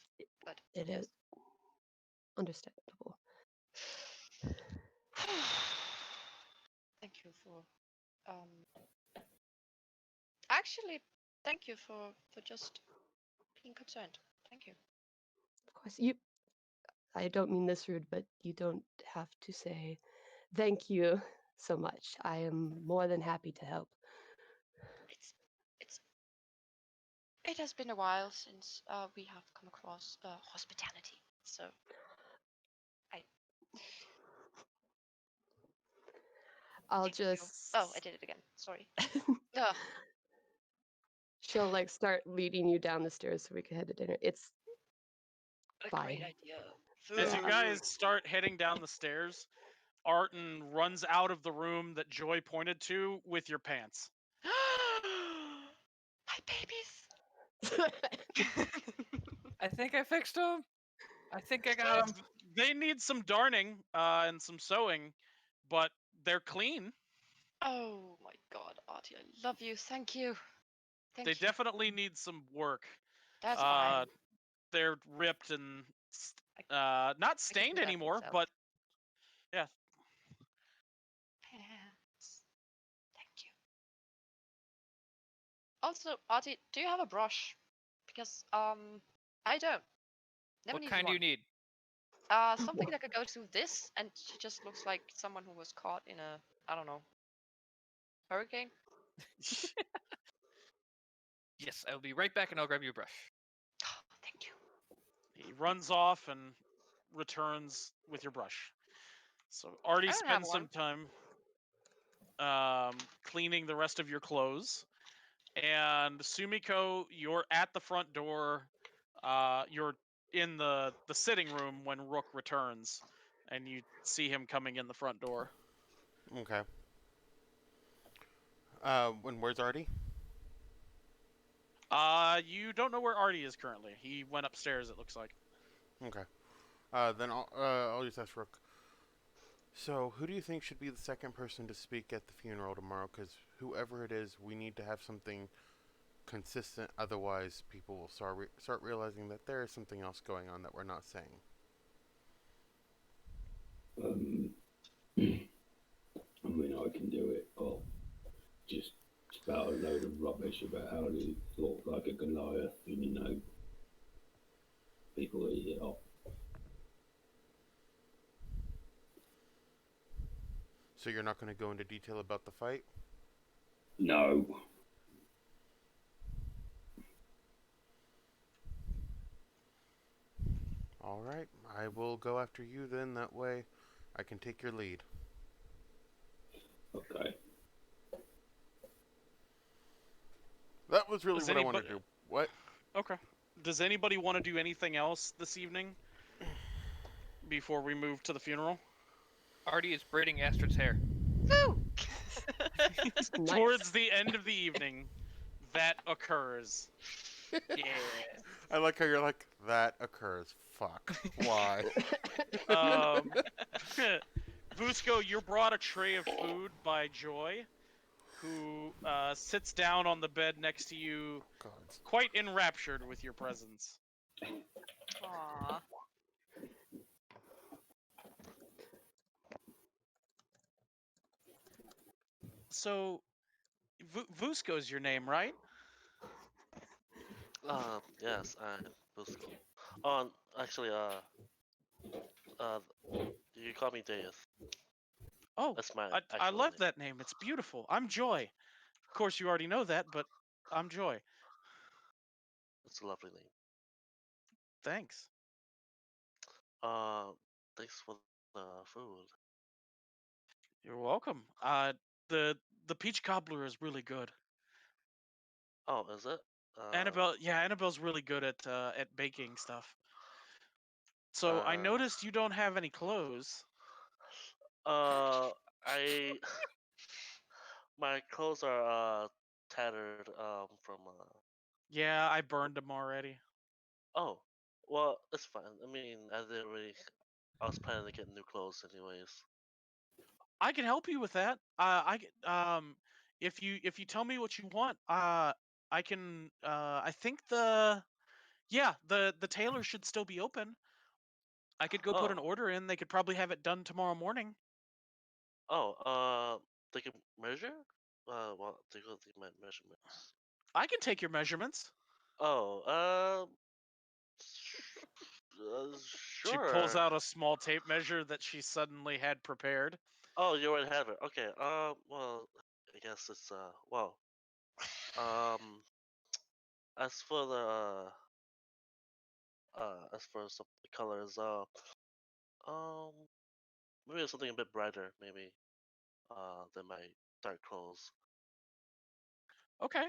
But It yes. is understandable. Thank you for actually thank you for just being concerned. Thank you. Of course, I don't mean this rude, but you don't have to say thank you so much. I am more than happy to help. It's it has been a while since we have come across hospitality. So I I'll thank you. just. Oh, I did it again. Sorry. Ugh. She'll like start leading you down the stairs so we can head to dinner. It's What a fine. great idea. As you Yeah. guys start heading down the stairs, Arton runs out of the room that Joy pointed to with your pants. My babies. I think I fixed them. I think I got them. They need some darning and some sewing, but they're clean. Oh my God, Artie, I love you. Thank you. Thank They you. definitely need some work. That's fine. They're ripped and I not can stained do that anymore, myself. but yeah. Pants. Thank you. Also, Artie, do you have a brush? Because I don't. Never What needed kind do one. you need? Something that could go through this, and she just looks like someone who was caught in a, I don't know, hurricane. Yes, I will be right back and I'll grab you a brush. Thank you. He runs off and returns with your brush. So Artie I don't have spends one. some time cleaning the rest of your clothes. And Sumiko, you're at the front door. You're in the sitting room when Rook returns, and you see him coming in the front door. Okay. Where's Artie? You don't know where Artie is currently. He went upstairs, it looks like. Okay. Then I'll just ask Rook. So, who do you think should be the second person to speak at the funeral tomorrow? Because whoever it is, we need to have something consistent. Otherwise, people will start realizing that there is something else going on that we're not saying. I mean, I can do it, but just spout a load of rubbish about how he looked like a Goliath, and people eat it up. So you're not going to go into detail about the fight? No. All right, I will go after you then. That way, I can take your lead. Okay. That was really Does what I wanted to anybody- do. What? Okay. Does anybody want to do anything else this evening before we move to the funeral? Artie is braiding Astrid's hair. Woo! Nice. Towards the end of the evening, that occurs. Yeah. I like how you're like, that occurs. Fuck. Why? Vusko, you're brought a tray of food by Joy, who sits down on the bed next to you, God. quite enraptured with your presence. Aww. So, Vusko's your name, right? Yes, Busco. Oh, actually, you call me Deus. Oh, That's my I actual love name. that name. It's beautiful. I'm Joy. Of course, you already know that, but I'm Joy. It's a lovely name. Thanks. Thanks for the food. You're welcome. The peach cobbler is really good. Oh, is it? Annabelle's really good at baking stuff. So I Uh, noticed you don't have any clothes. I my clothes are tattered from Yeah, I burned them already. Oh, well, it's fine. I mean, I didn't really. I was planning to get new clothes anyways. I can help you with that. If you tell me what you want, I can. I think the tailor should still be open. I could go put an Oh, order in. They could probably have it done tomorrow morning. they can measure. Well, they go take my measurements. I can take your measurements. Oh, She pulls sure. out a small tape measure that she suddenly had prepared. Oh, you already have it. Okay. Well, I guess it's well. Um, as for some the colors, um, maybe something a bit brighter, maybe, than my dark clothes. Okay.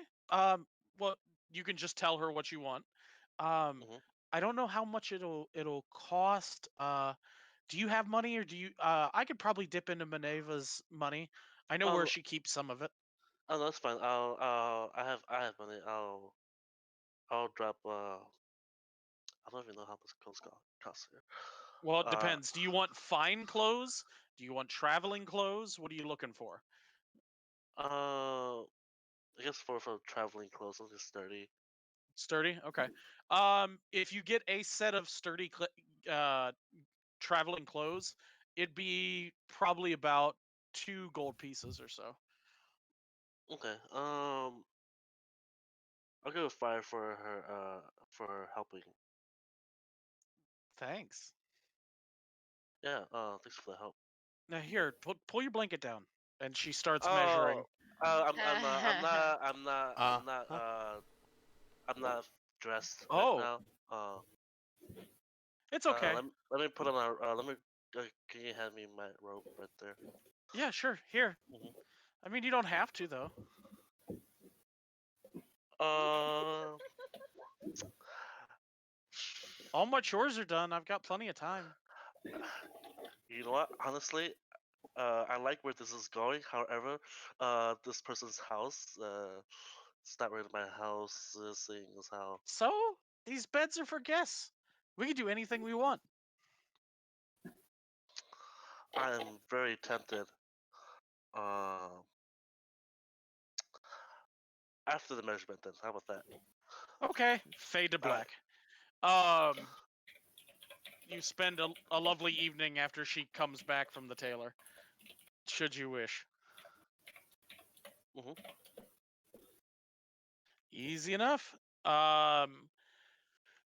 Well, you can just tell her what you want. Mhm. I don't know how much it'll cost. Do you have money, or do you? I could probably dip into Minerva's money. I know where Oh, she keeps some of it. oh, that's fine. I have money. I'll drop. I don't even know how much clothes cost here. Well, it Uh, depends. Do you want fine clothes? Do you want traveling clothes? What are you looking for? I guess for traveling clothes, something sturdy. Sturdy? Okay. If you get a set of sturdy traveling clothes, it'd be probably about 2 gold pieces or so. Okay. I'll give a 5 for her helping. Thanks. Yeah. Thanks for the help. Now here, pull your blanket down. And she starts measuring. Oh, Huh? I'm not dressed right Oh, now. it's okay. Let me put on my let me. Can you hand me my robe right there? Yeah, sure. Here. Mhm. I mean, you don't have to though. Uh, All my chores are done. I've got plenty of time. you know what? Honestly, I like where this is going. However, this person's house, it's not really my house. Seeing as how So, these beds are for guests. We can do anything we want. I am very tempted. Uh, after the measurement. Then how about that? Okay, fade to Alright. black. You spend a lovely evening after she comes back from the tailor, should you wish. Mhm. Easy enough. Um,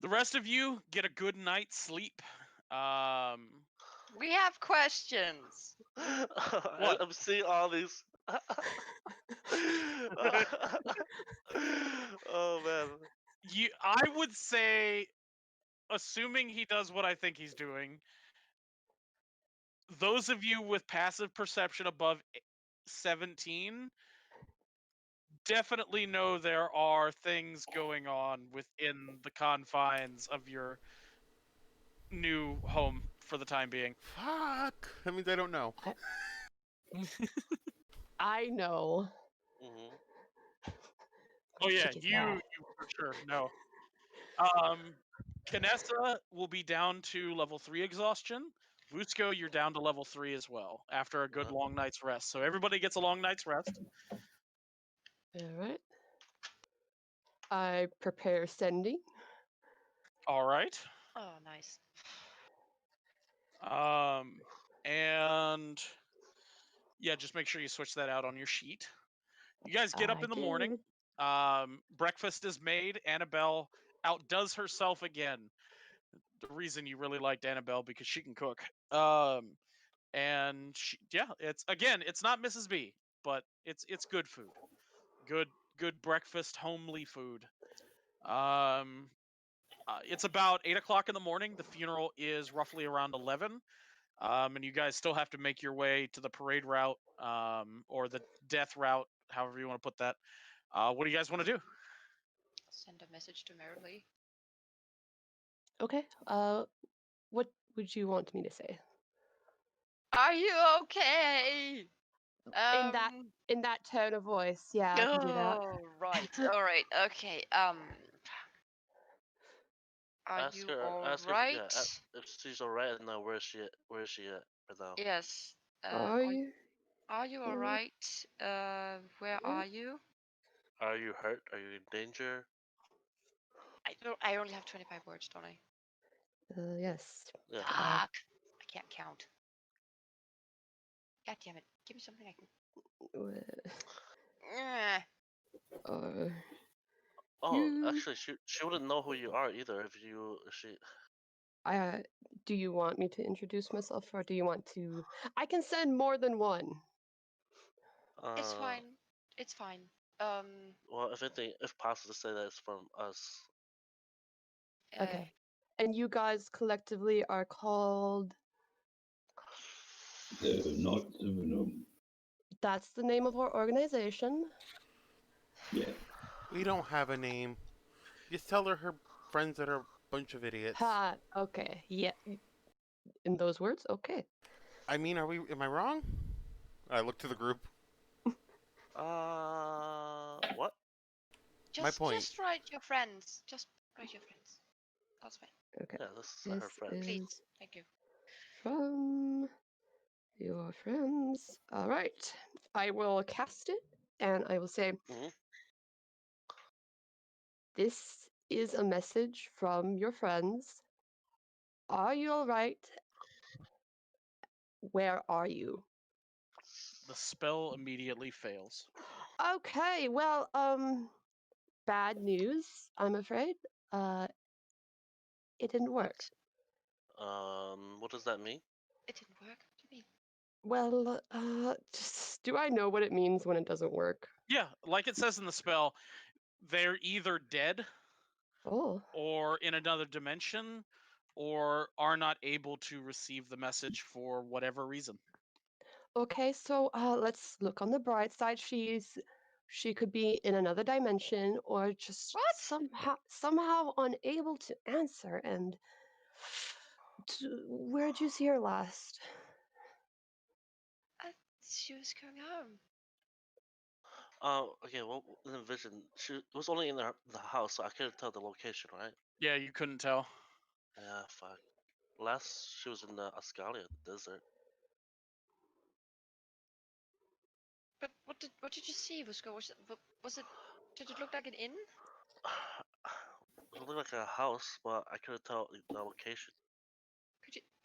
the rest of you get a good night's sleep. We have questions. What? I'm seeing all these. Oh man. I would say, assuming he does what I think he's doing, those of you with passive perception above 17 definitely know there are things going on within the confines of your new home for the time being. Fuck. That means I don't know. I know. Mhm. Oh yeah, Such a you bad. for sure know. Kanessa will be down to level 3 exhaustion. Vusko, you're down to level 3 as well after a good Uh-huh. long night's rest. So everybody gets a long night's rest. All right. I prepare sending. All right. Oh, nice. And yeah, just make sure you switch that out on your sheet. You guys get up I in the morning. Breakfast is made. Annabelle outdoes herself again. The reason you really liked Annabelle because she can cook. And it's not Mrs. B, but it's good food. Good breakfast, homely food. It's about 8 o'clock in the morning. The funeral is roughly around 11. And you guys still have to make your way to the parade route, or the death route, however you want to put that. What do you guys want to do? Send a message to Marilee. Okay. What would you want me to say? Are you okay? In that tone of voice, yeah, I can do that. Oh, right. All right. Okay. Are Ask you her. all Ask her. right? Yeah. If she's alright, and now where is she at? Where is she at right now? Yes. Are you? Are you all all right? Where Yeah. are you? Are you hurt? Are you in danger? I only have 25 words, don't I? Yes. Yeah. Fuck! I can't count. God damn it! Give me something I can. Eh, Uh, Oh, you. actually, she wouldn't know who you are either if she. Do you want me to introduce myself, or do you want to? I can send more than one. It's fine. It's fine. Well, if anything, if possible, to say that it's from us. Okay. And you guys collectively are called. Not Divinum. That's the name of our organization. Yeah. We don't have a name. Just tell her friends that are a bunch of idiots. Ha. Okay. Yeah. In those words. Okay. I mean, am I wrong? I look to the group. What? point. Just write your friends. Just write your friends. That's fine. Okay. Yeah, this is her This friend. Please. is Thank you. from your friends. All right. I will cast it, and I will say, Mhm. "This is a message from your friends. Are you all right? Where are you?" The spell immediately fails. Okay. Well, bad news. I'm afraid. It didn't work. What does that mean? It didn't work. What do you mean? Well, do I know what it means when it doesn't work? Yeah, like it says in the spell, they're either dead Oh. or in another dimension, or are not able to receive the message for whatever reason. Okay, so let's look on the bright side. She could be in another dimension or just What? somehow unable to answer. And where'd you see her last? She was going home. Okay. Well, in the vision, she was only in the house, so I couldn't tell the location, right? Yeah, you couldn't tell. Yeah. Fuck. Last she was in the Ascalia desert. But what did you see, Vusko? Was it Did it look like an inn? It looked like a house, but I couldn't tell the location.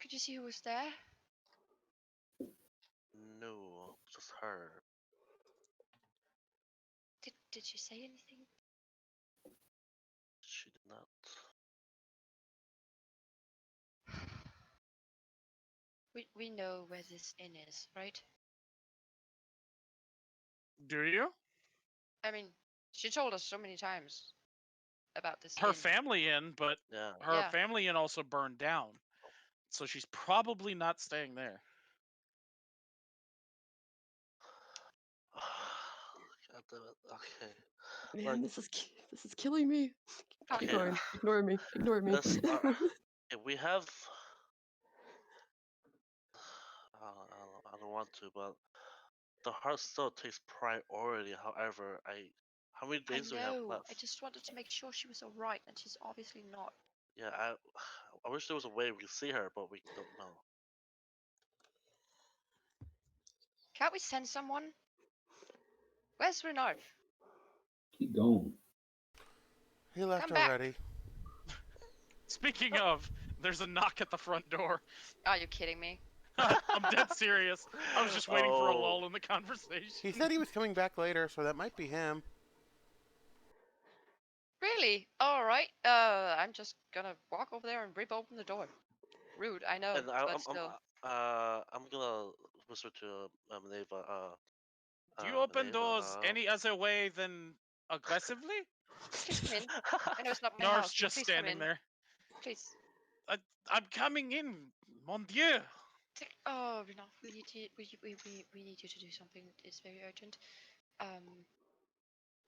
Could you see who was there? No, just her. Did she say anything? She did not. We know where this inn is, right? Do you? I mean, she told us so many times about this Her inn. family inn, but Yeah. her Yeah. family inn also burned down. So she's probably not staying there. God damn it. Okay. Man, Like- this is killing me. Okay. Keep going. Ignore me. Ignore me. Yes, okay, we have. I don't want to, but the heart still takes priority. However, how many I days do we have know. left? I just wanted to make sure she was alright, and she's obviously not. Yeah, I wish there was a way we could see her, but we don't know. Can't we send someone? Where's Renard? Keep going. He left Come back. already. Speaking of, there's a knock at the front door. Are you kidding me? I'm dead serious. I was just waiting for a Oh. lull in the conversation. He said he was coming back later, so that might be him. Really? Alright. I'm just gonna walk over there and rip open the door. Rude, I know, And but still. I'm gonna whisper to Neva. Do you open Neva, doors any other way than aggressively? Please come in. I know it's not my Narf's house. but just please come standing in. there. Please. I'm coming in, mon dieu. Oh, Renard, we need you to do something. It's very urgent.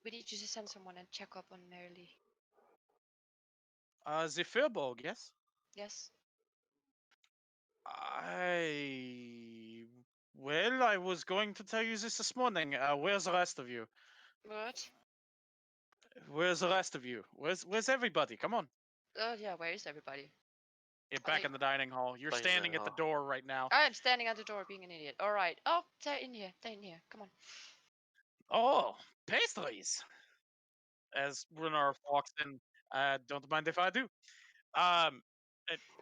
We need you to send someone and check up on Marilee. The Furbolg, yes? Yes. Well, I was going to tell you this morning. Where's the rest of you? What? Where's the rest of you? Where's everybody? Come on. Yeah, where is everybody? Get back in the dining hall. You're Back in the standing dining at the hall. door right now. I'm standing at the door being an idiot. Alright. Oh, they're in here. They're in here. Come on. Oh, pastries. As Renard walks in, don't mind if I do.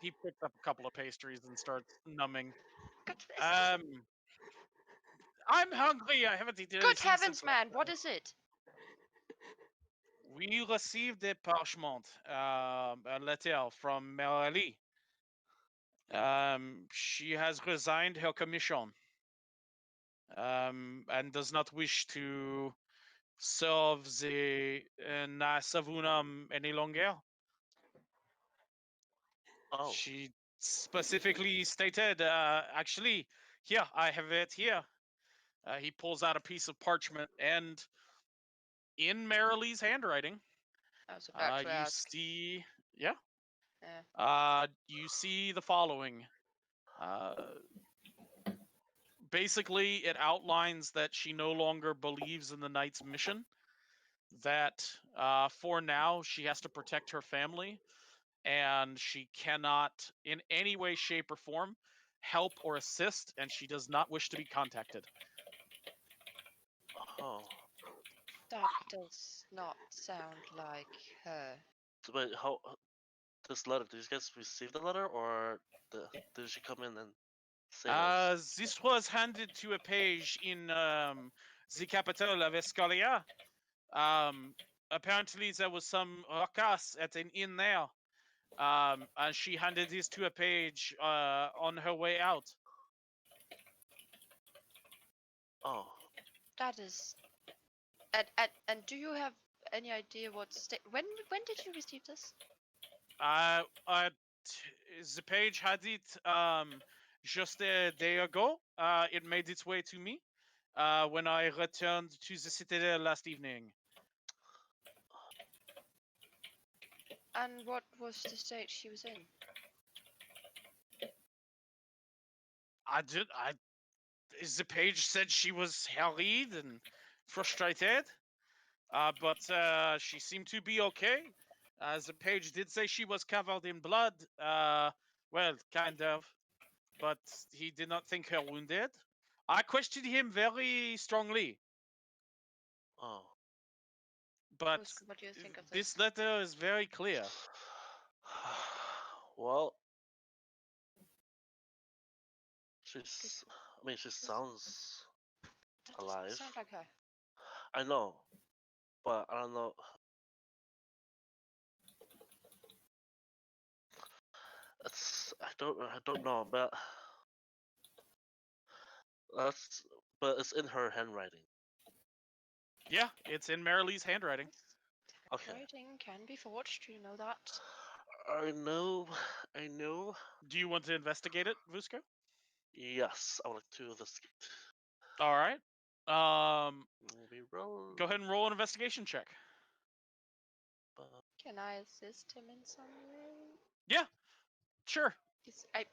He picks up a couple of pastries and starts numbing. Good, I'm hungry. I haven't eaten good anything heavens, since man. What is it? We received a parchment, a letter from Marilee. She has resigned her commission, and does not wish to serve the Savunam any longer. Oh, She specifically stated, actually, here, I have it here. He pulls out a piece of parchment, and in Marilee's handwriting, I was about to you ask. see, yeah, Yeah. you see the following. Basically, it outlines that she no longer believes in the Knight's mission, that for now she has to protect her family, and she cannot in any way, shape, or form help or assist, and she does not wish to be contacted. oh. That does not sound like her. Wait, how? This letter? Did you guys receive the letter, or did she come in and say this? This was handed to a page in the capital of Escalia. Apparently there was some ruckus at an inn there. And she handed this to a page on her way out. Oh, That is. And do you have any idea what when did you receive this? The page had it just a day ago. It made its way to me when I returned to the Citadel last evening. And what was the state she was in? The page said she was harried and frustrated, but she seemed to be okay. The page did say she was covered in blood. Well, kind of, but he did not think her wounded. I questioned him very strongly. oh. but Vusko, what do you think of this this? letter is very clear. Well, she's. I mean, she sounds That doesn't alive. sound like her. I know, but I don't know. I don't know, but that's but it's in her handwriting. Yeah, it's in Marilee's handwriting. Okay. Handwriting can be forged. You know that. I know. I know. Do you want to investigate it, Vusko? Yes, I would like to investigate. All right. We roll. Go ahead and roll an investigation check. Can I assist him in some way? Yeah, sure.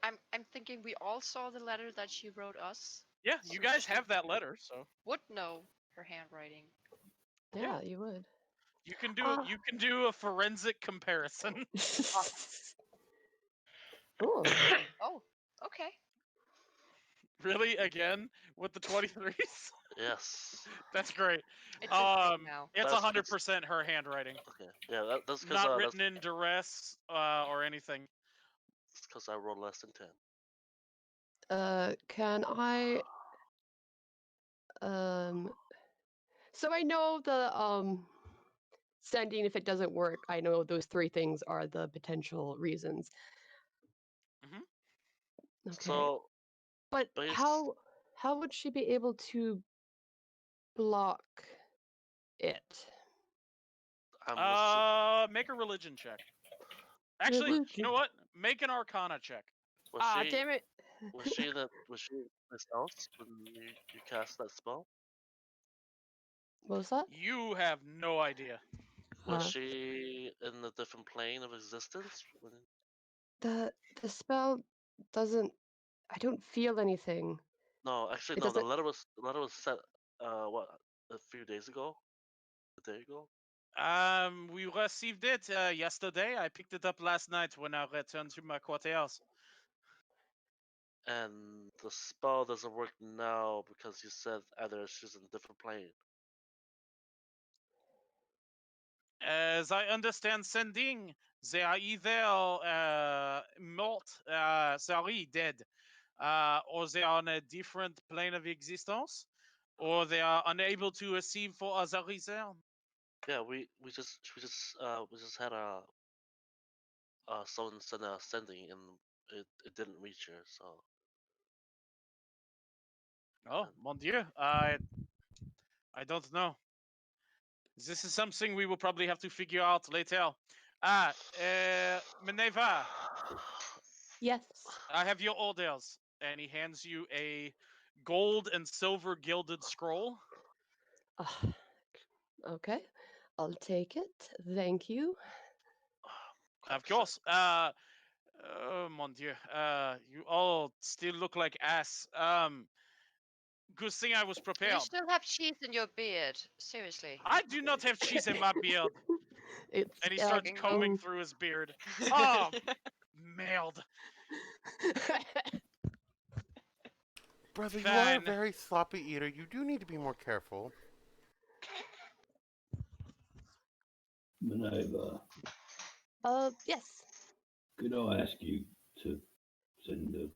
I'm thinking we all saw the letter that she wrote us. Yeah, you So guys she have that letter, so would know her handwriting. Yeah, you would. you can do Ah. you can do a forensic comparison. Cool. Oh, okay. Really, again with the 23s? Yes. That's great. It's a thing now. It's That's- 100% her handwriting. Okay. Yeah, that's because Not written in duress or anything. I rolled less than 10. Can I so I know the sending, if it doesn't work, I know those three things are the potential reasons. Mhm. Okay. So But base- how would she be able to block it? Make a religion check. Actually, you Religion. know what? Make an Arcana check. was Ah, she damn it. was she this house when you cast that spell? What was that? You have no idea. Was Uh, she in a different plane of existence? the spell doesn't, I don't feel anything. No, actually, It no. The doesn't- letter was sent. What, a few days ago? A day ago? We received it yesterday. I picked it up last night when I returned to my quarters. And the spell doesn't work now because you said either she's in a different plane. As I understand sending, they are either sorry, dead, or they are on a different plane of existence, or they are unable to receive for other reason. Yeah, we just had someone send a sending and it didn't reach her. So Oh, mon Dieu, I don't know. This is something we will probably have to figure out later. Minerva, Yes. I have your orders. And he hands you a gold and silver gilded scroll. Ah, okay. I'll take it. Thank you. Of course. Oh mon Dieu. You all still look like ass. Good thing I was You prepared. still have cheese in your beard. Seriously. I do not have cheese in my beard. It's And he starts Fucking combing through his beard. Oh, merde. Brother, you are a Fine. very sloppy eater. You do need to be more careful. Minerva, yes. could I ask you to send a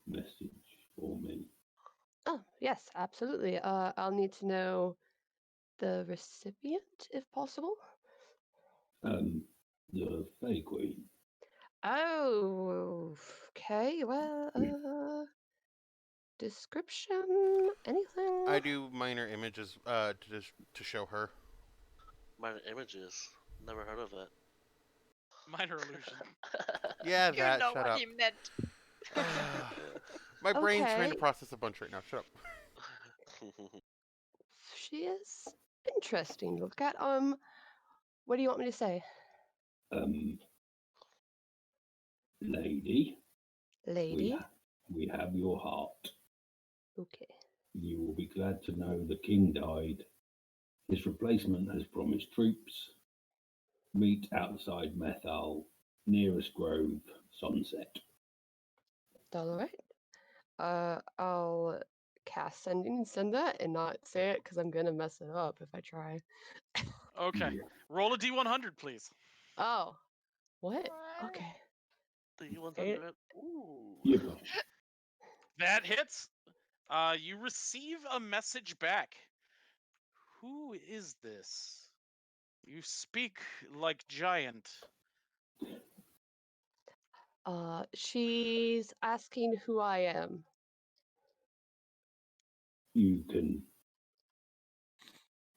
message for me? Oh, yes, absolutely. I'll need to know the recipient, if possible. The Fey Queen. Oh, okay. Well, description? Anything? I do minor images to show her. minor images. Never heard of it. Minor illusion. Yeah, You that. know Shut what up. he meant. My brain's trying to Okay. process a bunch right now. Shut up. She is interesting to look at. What do you want me to say? Lady, Lady? we have your heart. Okay. You will be glad to know the king died. His replacement has promised troops. Meet outside Methal, nearest grove, sunset. All right. I'll cast sending and send that and not say it because I'm gonna mess it up if I try. Okay. Yeah. Roll a D100, please. Oh. What? Okay. The 100. Ooh. Yeah. That hits. You receive a message back. Who is this? You speak like giant. She's asking who I am. You can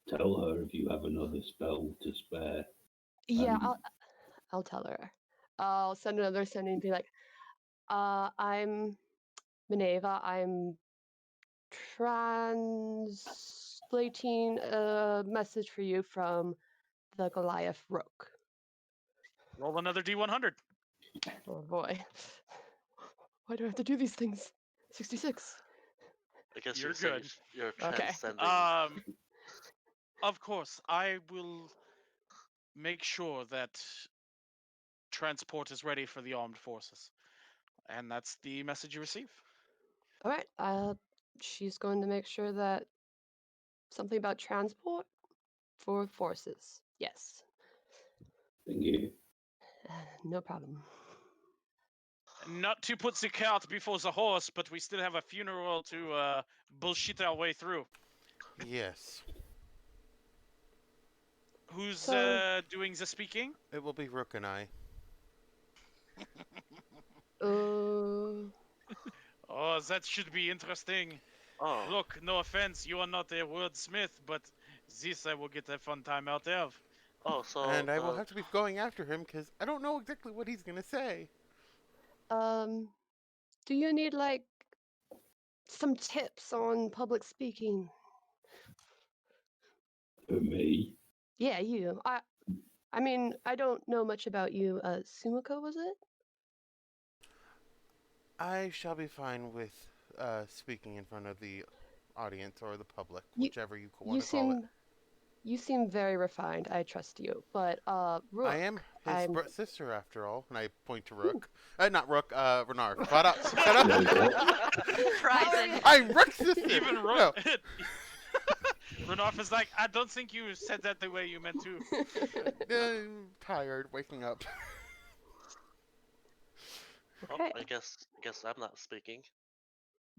tell her if you have another spell to spare. Yeah, Um, I'll tell her. I'll send another sending and be like, I'm Minerva. I'm translating a message for you from the Goliath Rook. Roll another D100. Oh boy. Why do I have to do these things? 66. I guess You're you're saying good. you're Okay. transcending. Of course, I will make sure that transport is ready for the armed forces. And that's the message you receive. All right. She's going to make sure that something about transport for forces. Yes. thank you. No problem. Not to put the cart before the horse, but we still have a funeral to bullshit our way through. Yes. Who's So- doing the speaking? It will be Rook and I. Oh, that should be interesting. Oh, Look, no offense, you are not a wordsmith, but this I will get a fun time out of. oh, so And I will have to be going after him because I don't know exactly what he's going to say. Do you need like some tips on public speaking? For me, Yeah, you. I mean, I don't know much about you. Sumiko, was it? I shall be fine with speaking in front of the audience or the public, You- whichever you You want to call it. you seem very refined. I trust you. But Rook, I am his I'm- sister after all, and I point to Rook. Not Rook, Renard. Shut up! Shut up! Ryzen. I'm Rook's sister! Even No. Renarf is like, I don't think you said that the way you meant to. I'm tired, waking up. Okay. I guess I'm not speaking.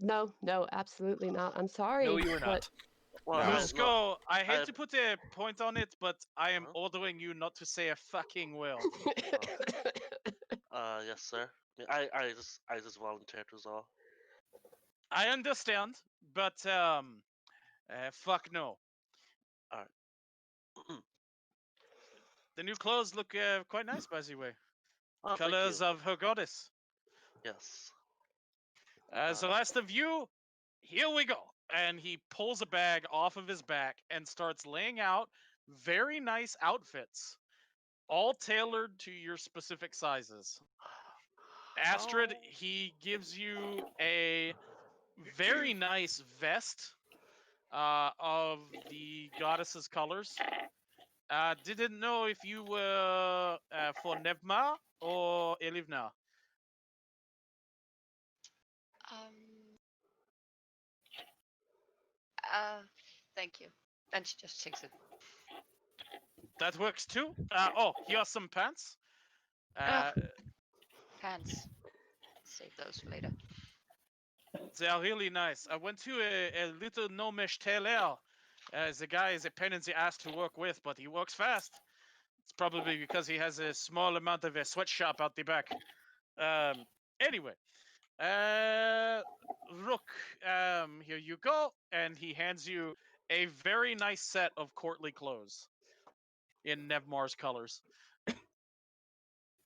No, absolutely not. I'm sorry. No, you are but- not. Well, No. Musco, I hate I- to put a point on it, but I am Huh? ordering you not to say a fucking word. Yes, sir. I just volunteered as all. I understand, but fuck no. The new clothes look quite nice, by the way. Oh, thank Colors you. of her goddess. Yes. As the rest of you, here we go. And he pulls a bag off of his back and starts laying out very nice outfits, all tailored to your specific sizes. Astrid, Oh. he gives you a very nice vest of the goddess's colors. Didn't know if you were for Nevma or Elivna. Thank you. And she just takes it. That works too. Here are some pants. Pants. Save those for later. They are really nice. I went to a little gnomish tailor. The guy is a pain in the ass to work with, but he works fast. It's probably because he has a small amount of a sweatshop out the back. Anyway, Rook, here you go. And he hands you a very nice set of courtly clothes in Nevmar's colors.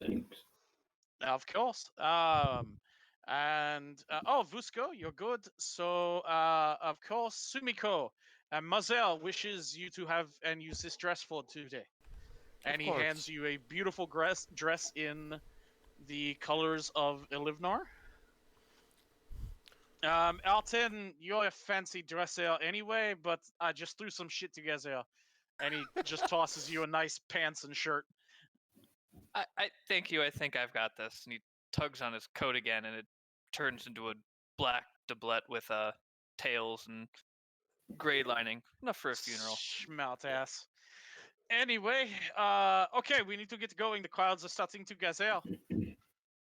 Thanks. Of course. Vusko, you're good. So, of course, Sumiko, Mazel wishes you to have and use this dress for today. And he course. hands you a beautiful dress in the colors of Elivnar. Alton, you're a fancy dresser anyway, but I just threw some shit together. And he just tosses you a nice pants and shirt. I thank you. I think I've got this. And he tugs on his coat again, and it turns into a black doublet with tails and gray lining. Enough for a funeral. Schmout ass. Anyway, okay, we need to get going. The crowds are starting to gazelle.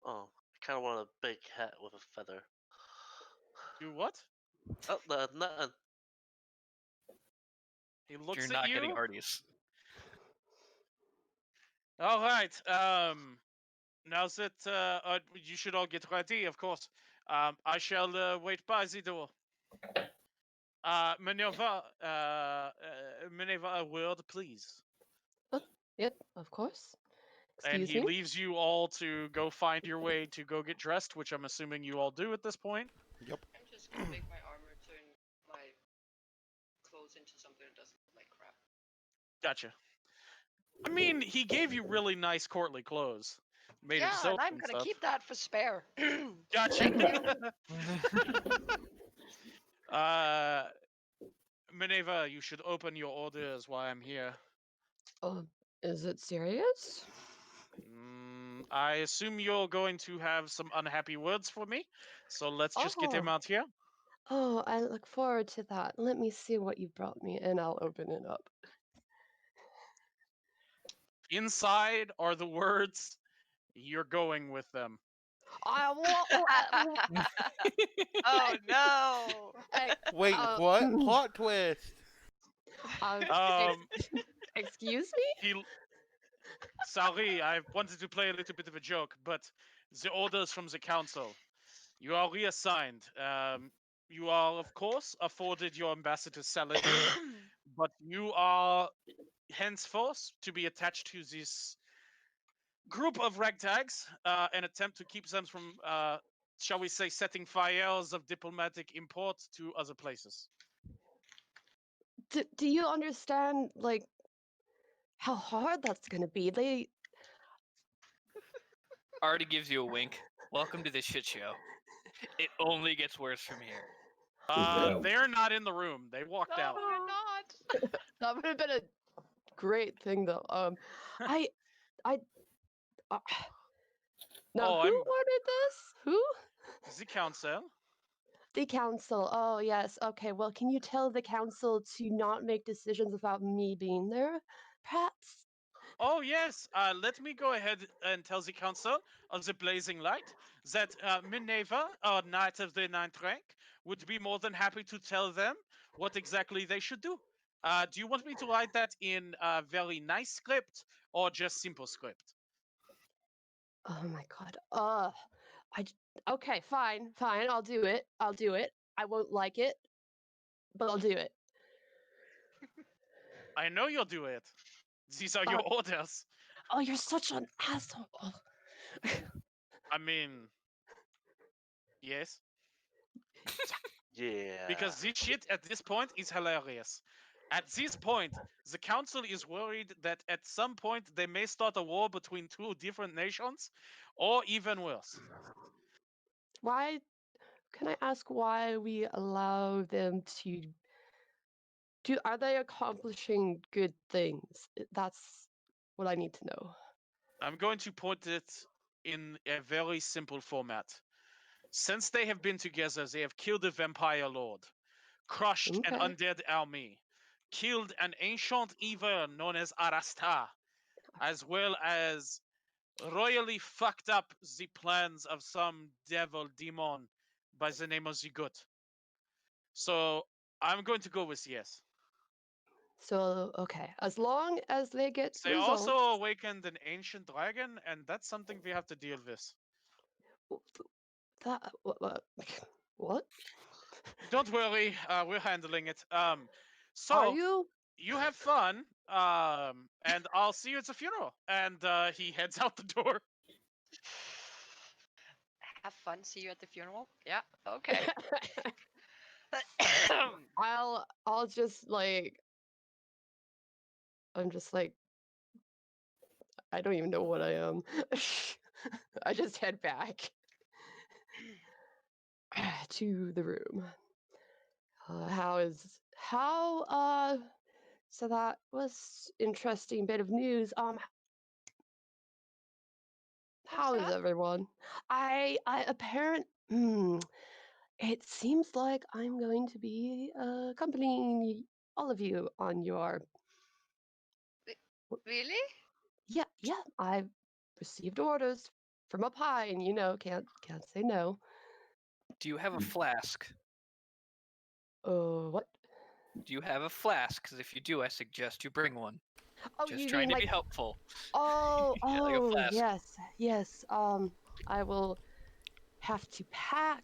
Oh, I kind of want a big hat with a feather. Do what? Oh, nothing. He looks You're at not you. getting Arties. All right. Now that you should all get ready, of course. I shall wait by the door. Minerva, Minerva, a word, please. Yep, of course. And Excuse he me. leaves you all to go find your way to go get dressed, which I'm assuming you all do at this point. Yep. I'm just gonna make my armor turn my clothes into something that doesn't look like crap. Gotcha. I mean, he gave you really nice courtly clothes, made of Yeah, silk and I'm and gonna stuff. keep that for spare. Gotcha. Thank you. Minerva, you should open your orders while I'm here. Oh, is it serious? I assume you're going to have some unhappy words for me, so let's just get them Oh. out here. Oh, I look forward to that. Let me see what you brought me, and I'll open it up. Inside are the words, you're going with them. I want. Oh no! Wait, Uh, what? Plot twist. Um, Excuse me? he. Sorry, I wanted to play a little bit of a joke, but the orders from the council. You are reassigned. You are, of course, afforded your ambassador's salary, but you are henceforth to be attached to this group of ragtags and attempt to keep them from, shall we say, setting fires of diplomatic import to other places. Do you understand, like, how hard that's gonna be? They. Artie gives you a wink. Welcome to the shit show. It only gets worse from here. Well. They're not in the room. They walked No, out. we're not. That would have been a great thing, though. I. Now, Oh, who I'm ordered this? Who? the council. The council. Oh, yes. Okay. Well, can you tell the council to not make decisions without me being there? Perhaps. Oh yes, let me go ahead and tell the council of the Blazing Light that Minerva, Knight of the Ninth Rank, would be more than happy to tell them what exactly they should do. Do you want me to write that in very nice script or just simple script? Oh my god. Okay, fine, fine. I'll do it. I'll do it. I won't like it, but I'll do it. I know you'll do it. These are your orders. Oh, you're such an asshole. I mean, yes. Yeah. Because this shit at this point is hilarious. At this point, the council is worried that at some point they may start a war between two different nations, or even worse. Why? Can I ask why we allow them to do? Are they accomplishing good things? That's what I need to know. I'm going to put it in a very simple format. Since they have been together, they have killed a vampire lord, crushed an Okay. undead army, killed an ancient evil known as Arasta, as well as royally fucked up the plans of some devil demon by the name of Zigut. So I'm going to go with yes. So okay, as long as they get They results. also awakened an ancient dragon, and that's something we have to deal with. That what? Don't worry, we're handling it. Are So you? you have fun, and I'll see you at the funeral. And he heads out the door. Have fun. See you at the funeral. Yeah. Okay. I'll just like. I'm just like. I don't even know what I am. I just head back to the room. So that was interesting bit of news. How is that? everyone? It seems like I'm going to be accompanying all of you on your Really? Yeah, I received orders from up high, and can't say no. Do you have a flask? What? Do you have a flask? Because if you do, I suggest you bring one. Oh, Just you trying mean to like? be helpful. Oh, Yeah, like a oh, flask. yes. I will have to pack.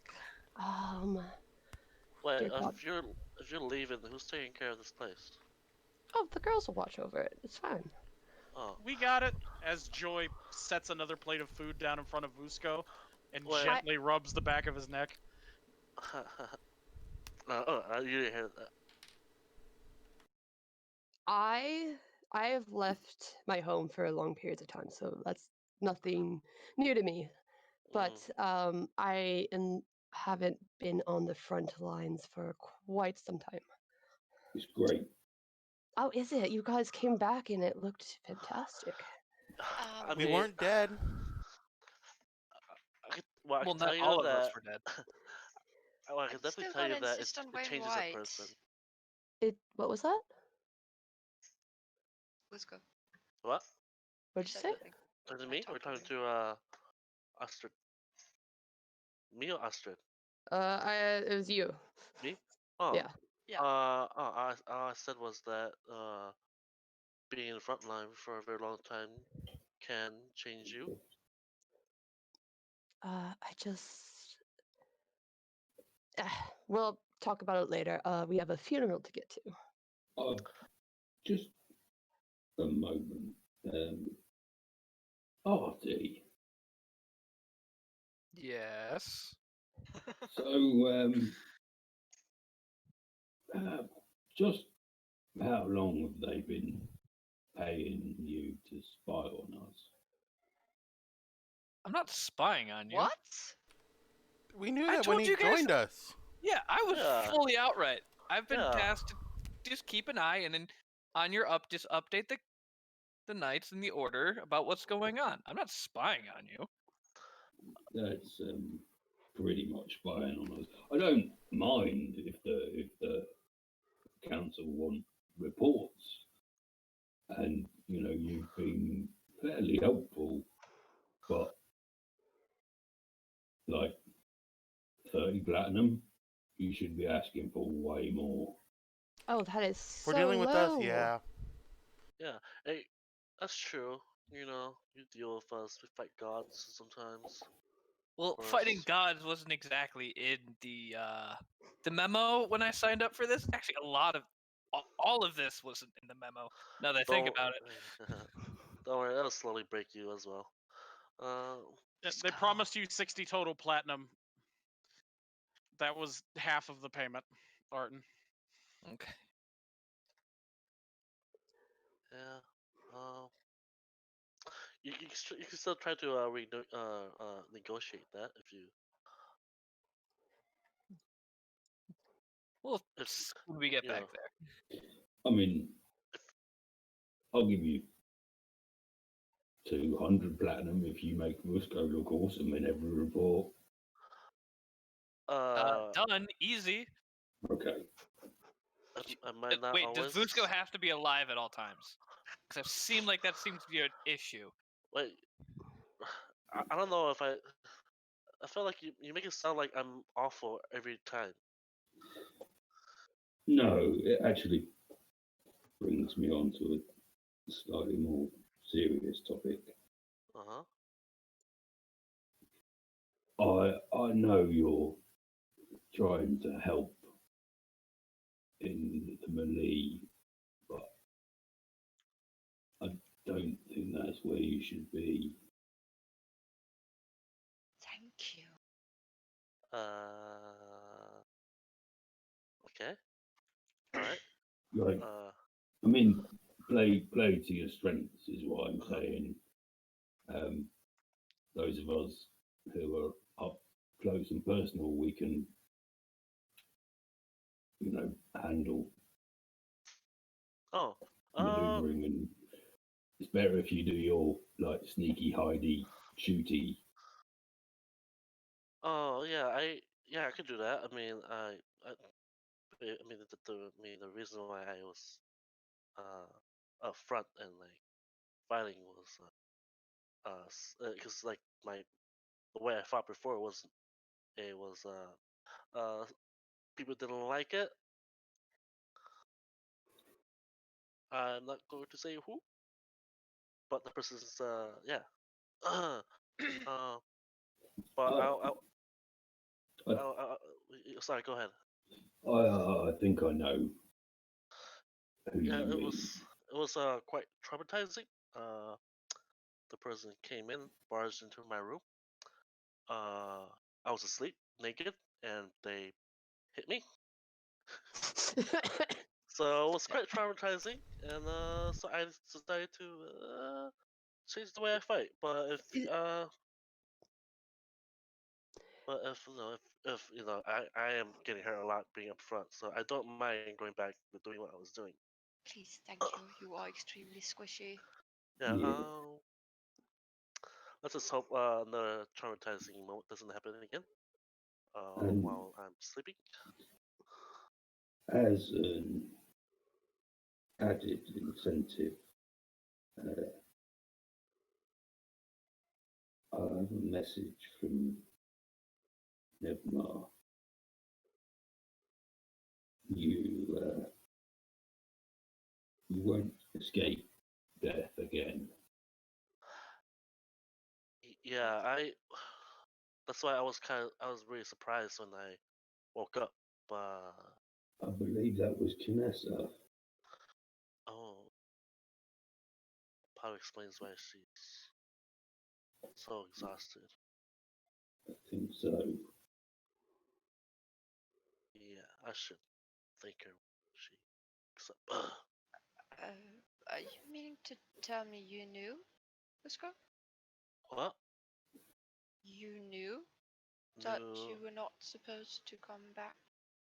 Wait, Dear God. if you're leaving, who's taking care of this place? Oh, the girls will watch over it. It's fine. Oh, We got it. As Joy sets another plate of food down in front of Vusko and Wait. gently rubs the back of his neck. you didn't hear that. I have left my home for long periods of time, so that's nothing new to me. But haven't been on the front lines for quite some time. It's great. Oh, is it? You guys came back and it looked fantastic. I We mean, weren't dead. I Well, can not tell you all of us that. were dead. Well, I can I'm definitely still tell you gonna that insist on it wearing changes white. a person. What was that? Let's go. What? What'd you say? Something. Talking to I me? Or talked talking over to Astrid? Me or Astrid? It was you. Me? Oh. Yeah. Yeah. All I said was that being in the front line for a very long time can change you. I just. We'll talk about it later. We have a funeral to get to. Just a moment. Artie. Yes. So, just how long have they been paying you to spy on us? I'm not spying on you. What? We knew I that when told he you guys- joined us. Yeah, I was Yeah. fully outright. I've been Yeah. tasked to just keep an eye and then on your just update the knights and the order about what's going on. I'm not spying on you. That's pretty much spying on us. I don't mind if the council want reports, and you've been fairly helpful, but like 30 platinum, you should be asking for way more. Oh, that is so For dealing with us, low. yeah. Yeah. Hey, that's true. You know, you deal with us. We fight gods sometimes. Well, Of fighting course. gods wasn't exactly in the memo when I signed up for this. Actually, a lot of all of this wasn't in the memo. Now that I think about it. Don't worry, that'll slowly break you as well. They promised you 60 total platinum. That was half of the payment, Arton. Okay. Yeah. You can still try to negotiate that if you. Well, If when we get you back know. there. I mean, I'll give you 200 platinum if you make Musco look awesome in every report. Done. Easy. Okay. I might not Wait, always. does Vusko have to be alive at all times? Because it seemed like that seems to be an issue. Wait. I don't know if I feel like you make it sound like I'm awful every time. No, it actually brings me on to a slightly more serious topic. I know you're trying to help in the melee, but I don't think that's where you should be. Thank you. Okay. All right. Like, I mean, play to your strengths is what I'm saying. Those of us who are up close and personal, we can, handle Oh. maneuvering, and it's better if you do your sneaky, hidey, shooty. Oh yeah, I could do that. I mean, the reason why I was up front and fighting was because like the way I fought before was it was people didn't like it. I'm not going to say who, but the person's yeah. uh, but Uh, sorry, go ahead. I think I know who Yeah, you it mean. was quite traumatizing. Uh, the person came in, barged into my room. Uh, I was asleep, naked, and they hit me. So it was quite traumatizing, and so I decided to change the way I fight. But if you know if you know I am getting hurt a lot being up front, so I don't mind going back to doing what I was doing. Please, thank you. You are extremely squishy. Yeah. Yeah. Let's just hope another traumatizing moment doesn't happen again. And While I'm sleeping. as an added incentive, uh, I have a message from Nevmar. You won't escape death again. Yeah, That's why I was really surprised when I woke up. I believe that was Kinessa. Oh, probably explains why she's so exhausted. I think so. Yeah, I should thank her when she wakes up. Are you meaning to tell me you knew, Busco? What? You knew that No. you were not supposed to come back?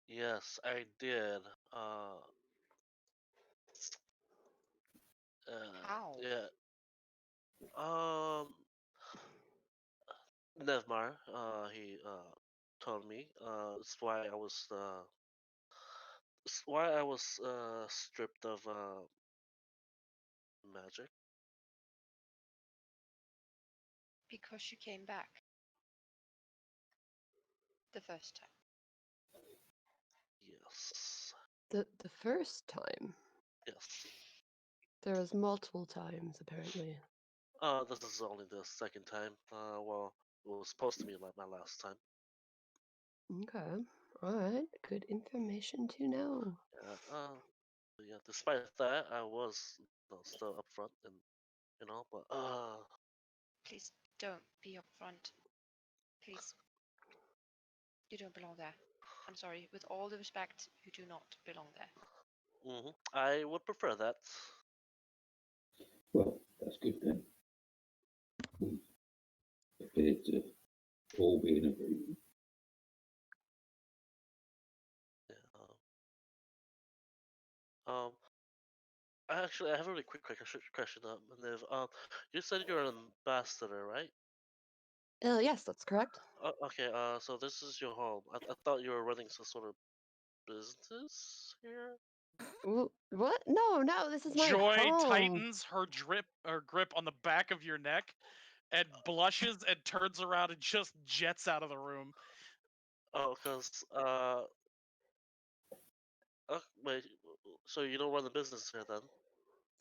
Yes, I did. How? Yeah. Um, Nevmar, he told me. It's why I was stripped of magic. Because you came back the first time. Yes. The first time. Yes. There was multiple times apparently. This is only the second time. Well, it was supposed to be my last time. Okay. Alright. Good information to know. Yeah. Yeah. Despite that, I was still up front, and but Please don't be upfront. Please. You don't belong there. I'm sorry. With all the respect, you do not belong there. I would prefer that. Well, that's good then. We appear to all be in agreement. Yeah. Actually, I have a really quick question. Niv. You said you're an ambassador, right? Yes, that's correct. Okay. So this is your home. I thought you were running some sort of business here. What? No, no, this is my Joy home. tightens her grip on the back of your neck and blushes and turns around and just jets out of the room. Oh, because wait. So you don't run the business here then?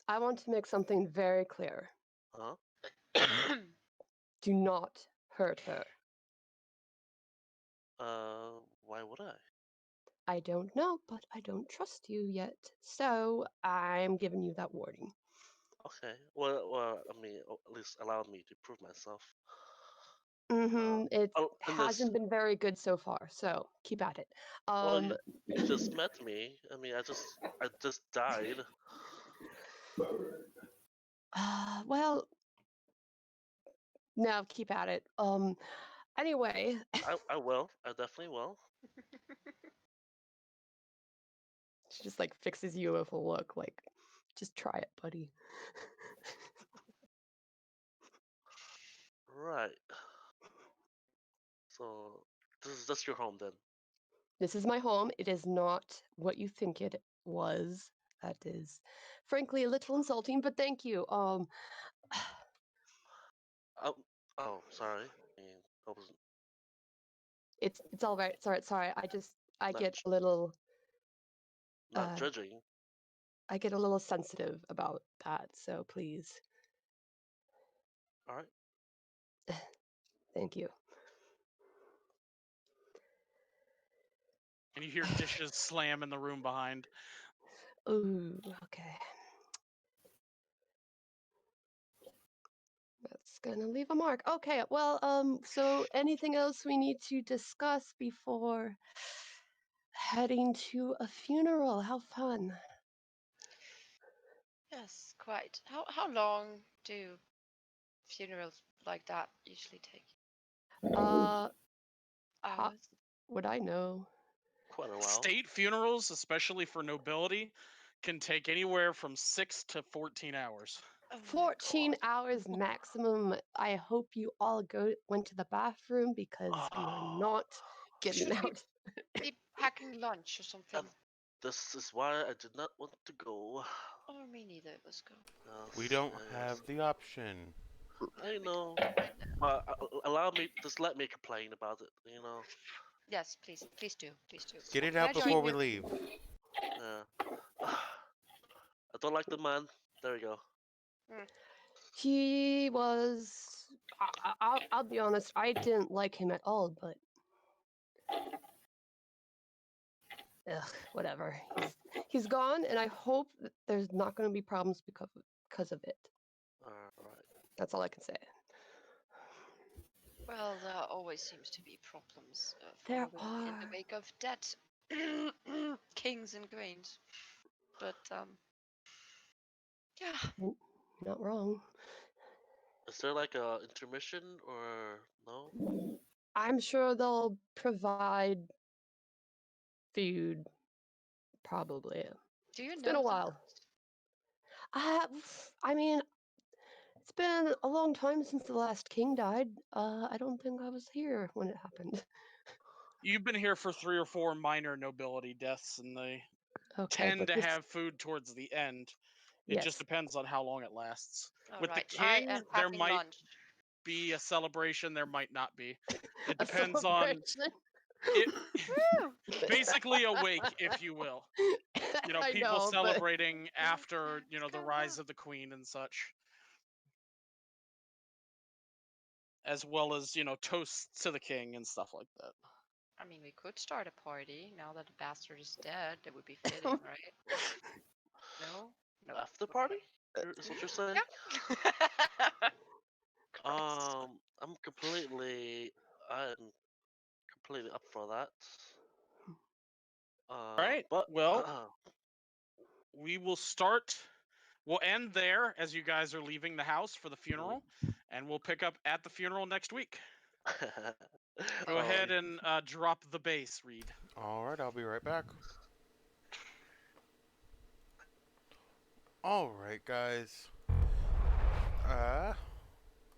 I want to make something very clear. Huh? Do not hurt her. Why would I? I don't know, but I don't trust you yet. So I'm giving you that warning. Okay. Well, I mean, at least allow me to prove myself. It And this. hasn't been very good so far, so keep at it. Well, you just met me. I mean, I just died. Well, no, keep at it. Anyway, I will. I definitely will. she just like fixes you with a look, like, just try it, buddy. Right. So that's your home then. This is my home. It is not what you think it was. That is, frankly, a little insulting. But thank you. Oh, sorry. I mean, I was It's all right. Sorry. I not, get j- a little not uh judging. I get a little sensitive about that. So please, All right. thank you. And you hear dishes slam in the room behind. Ooh, okay. That's gonna leave a mark. Okay, well, so anything else we need to discuss before heading to a funeral? How fun. Yes, quite. How long do funerals like that usually take? How Hours? would I know? Quite a while. State funerals, especially for nobility, can take anywhere from 6 to 14 hours. Oh my 14 God. hours maximum. I hope you all went to the bathroom because you are Oh, not getting Should we out. be packing lunch or something? this is why I did not want to go. Or me neither. Let's go. Yes, We don't yes. have the option. I know. I know. But allow me, just let me complain about it. Yes, please do. Please do. Get it Can out I join before we you? leave. Yeah. I don't like the man. There we go. He was. I'll be honest. I didn't like him at all, but ugh, whatever. He's gone, and I hope that there's not going to be problems because of it. Alright. That's all I can say. Well, there always seems to be problems There following in the are. wake of dead kings and queens. But yeah, Not wrong. Is there like a intermission or no? I'm sure they'll provide food. Probably. do you It's know been a that? while. I mean, it's been a long time since the last king died. I don't think I was here when it happened. You've been here for 3 or 4 minor nobility deaths, and they Okay, tend but to this, have food towards the end. It yes. just depends on how long it lasts. All With the right, I king, am there packing might lunch. be a celebration, there might not be. It A depends on celebration. it. Woo! Basically a wake, if you will. I People know, but celebrating after, Let's the go rise now. of the queen and such. As well as, toasts to the king and stuff like that. I mean, we could start a party now that the bastard is dead. That would be fitting, right? No? No. After Okay. party? Is what you're saying? Yeah. Christ. I'm completely up for that. Right. But Well, we will start. We'll end there as you guys are leaving the house for the funeral, and we'll pick up at the funeral next week. Go ahead and drop the bass, Reed. Alright, I'll be right back. Alright, guys.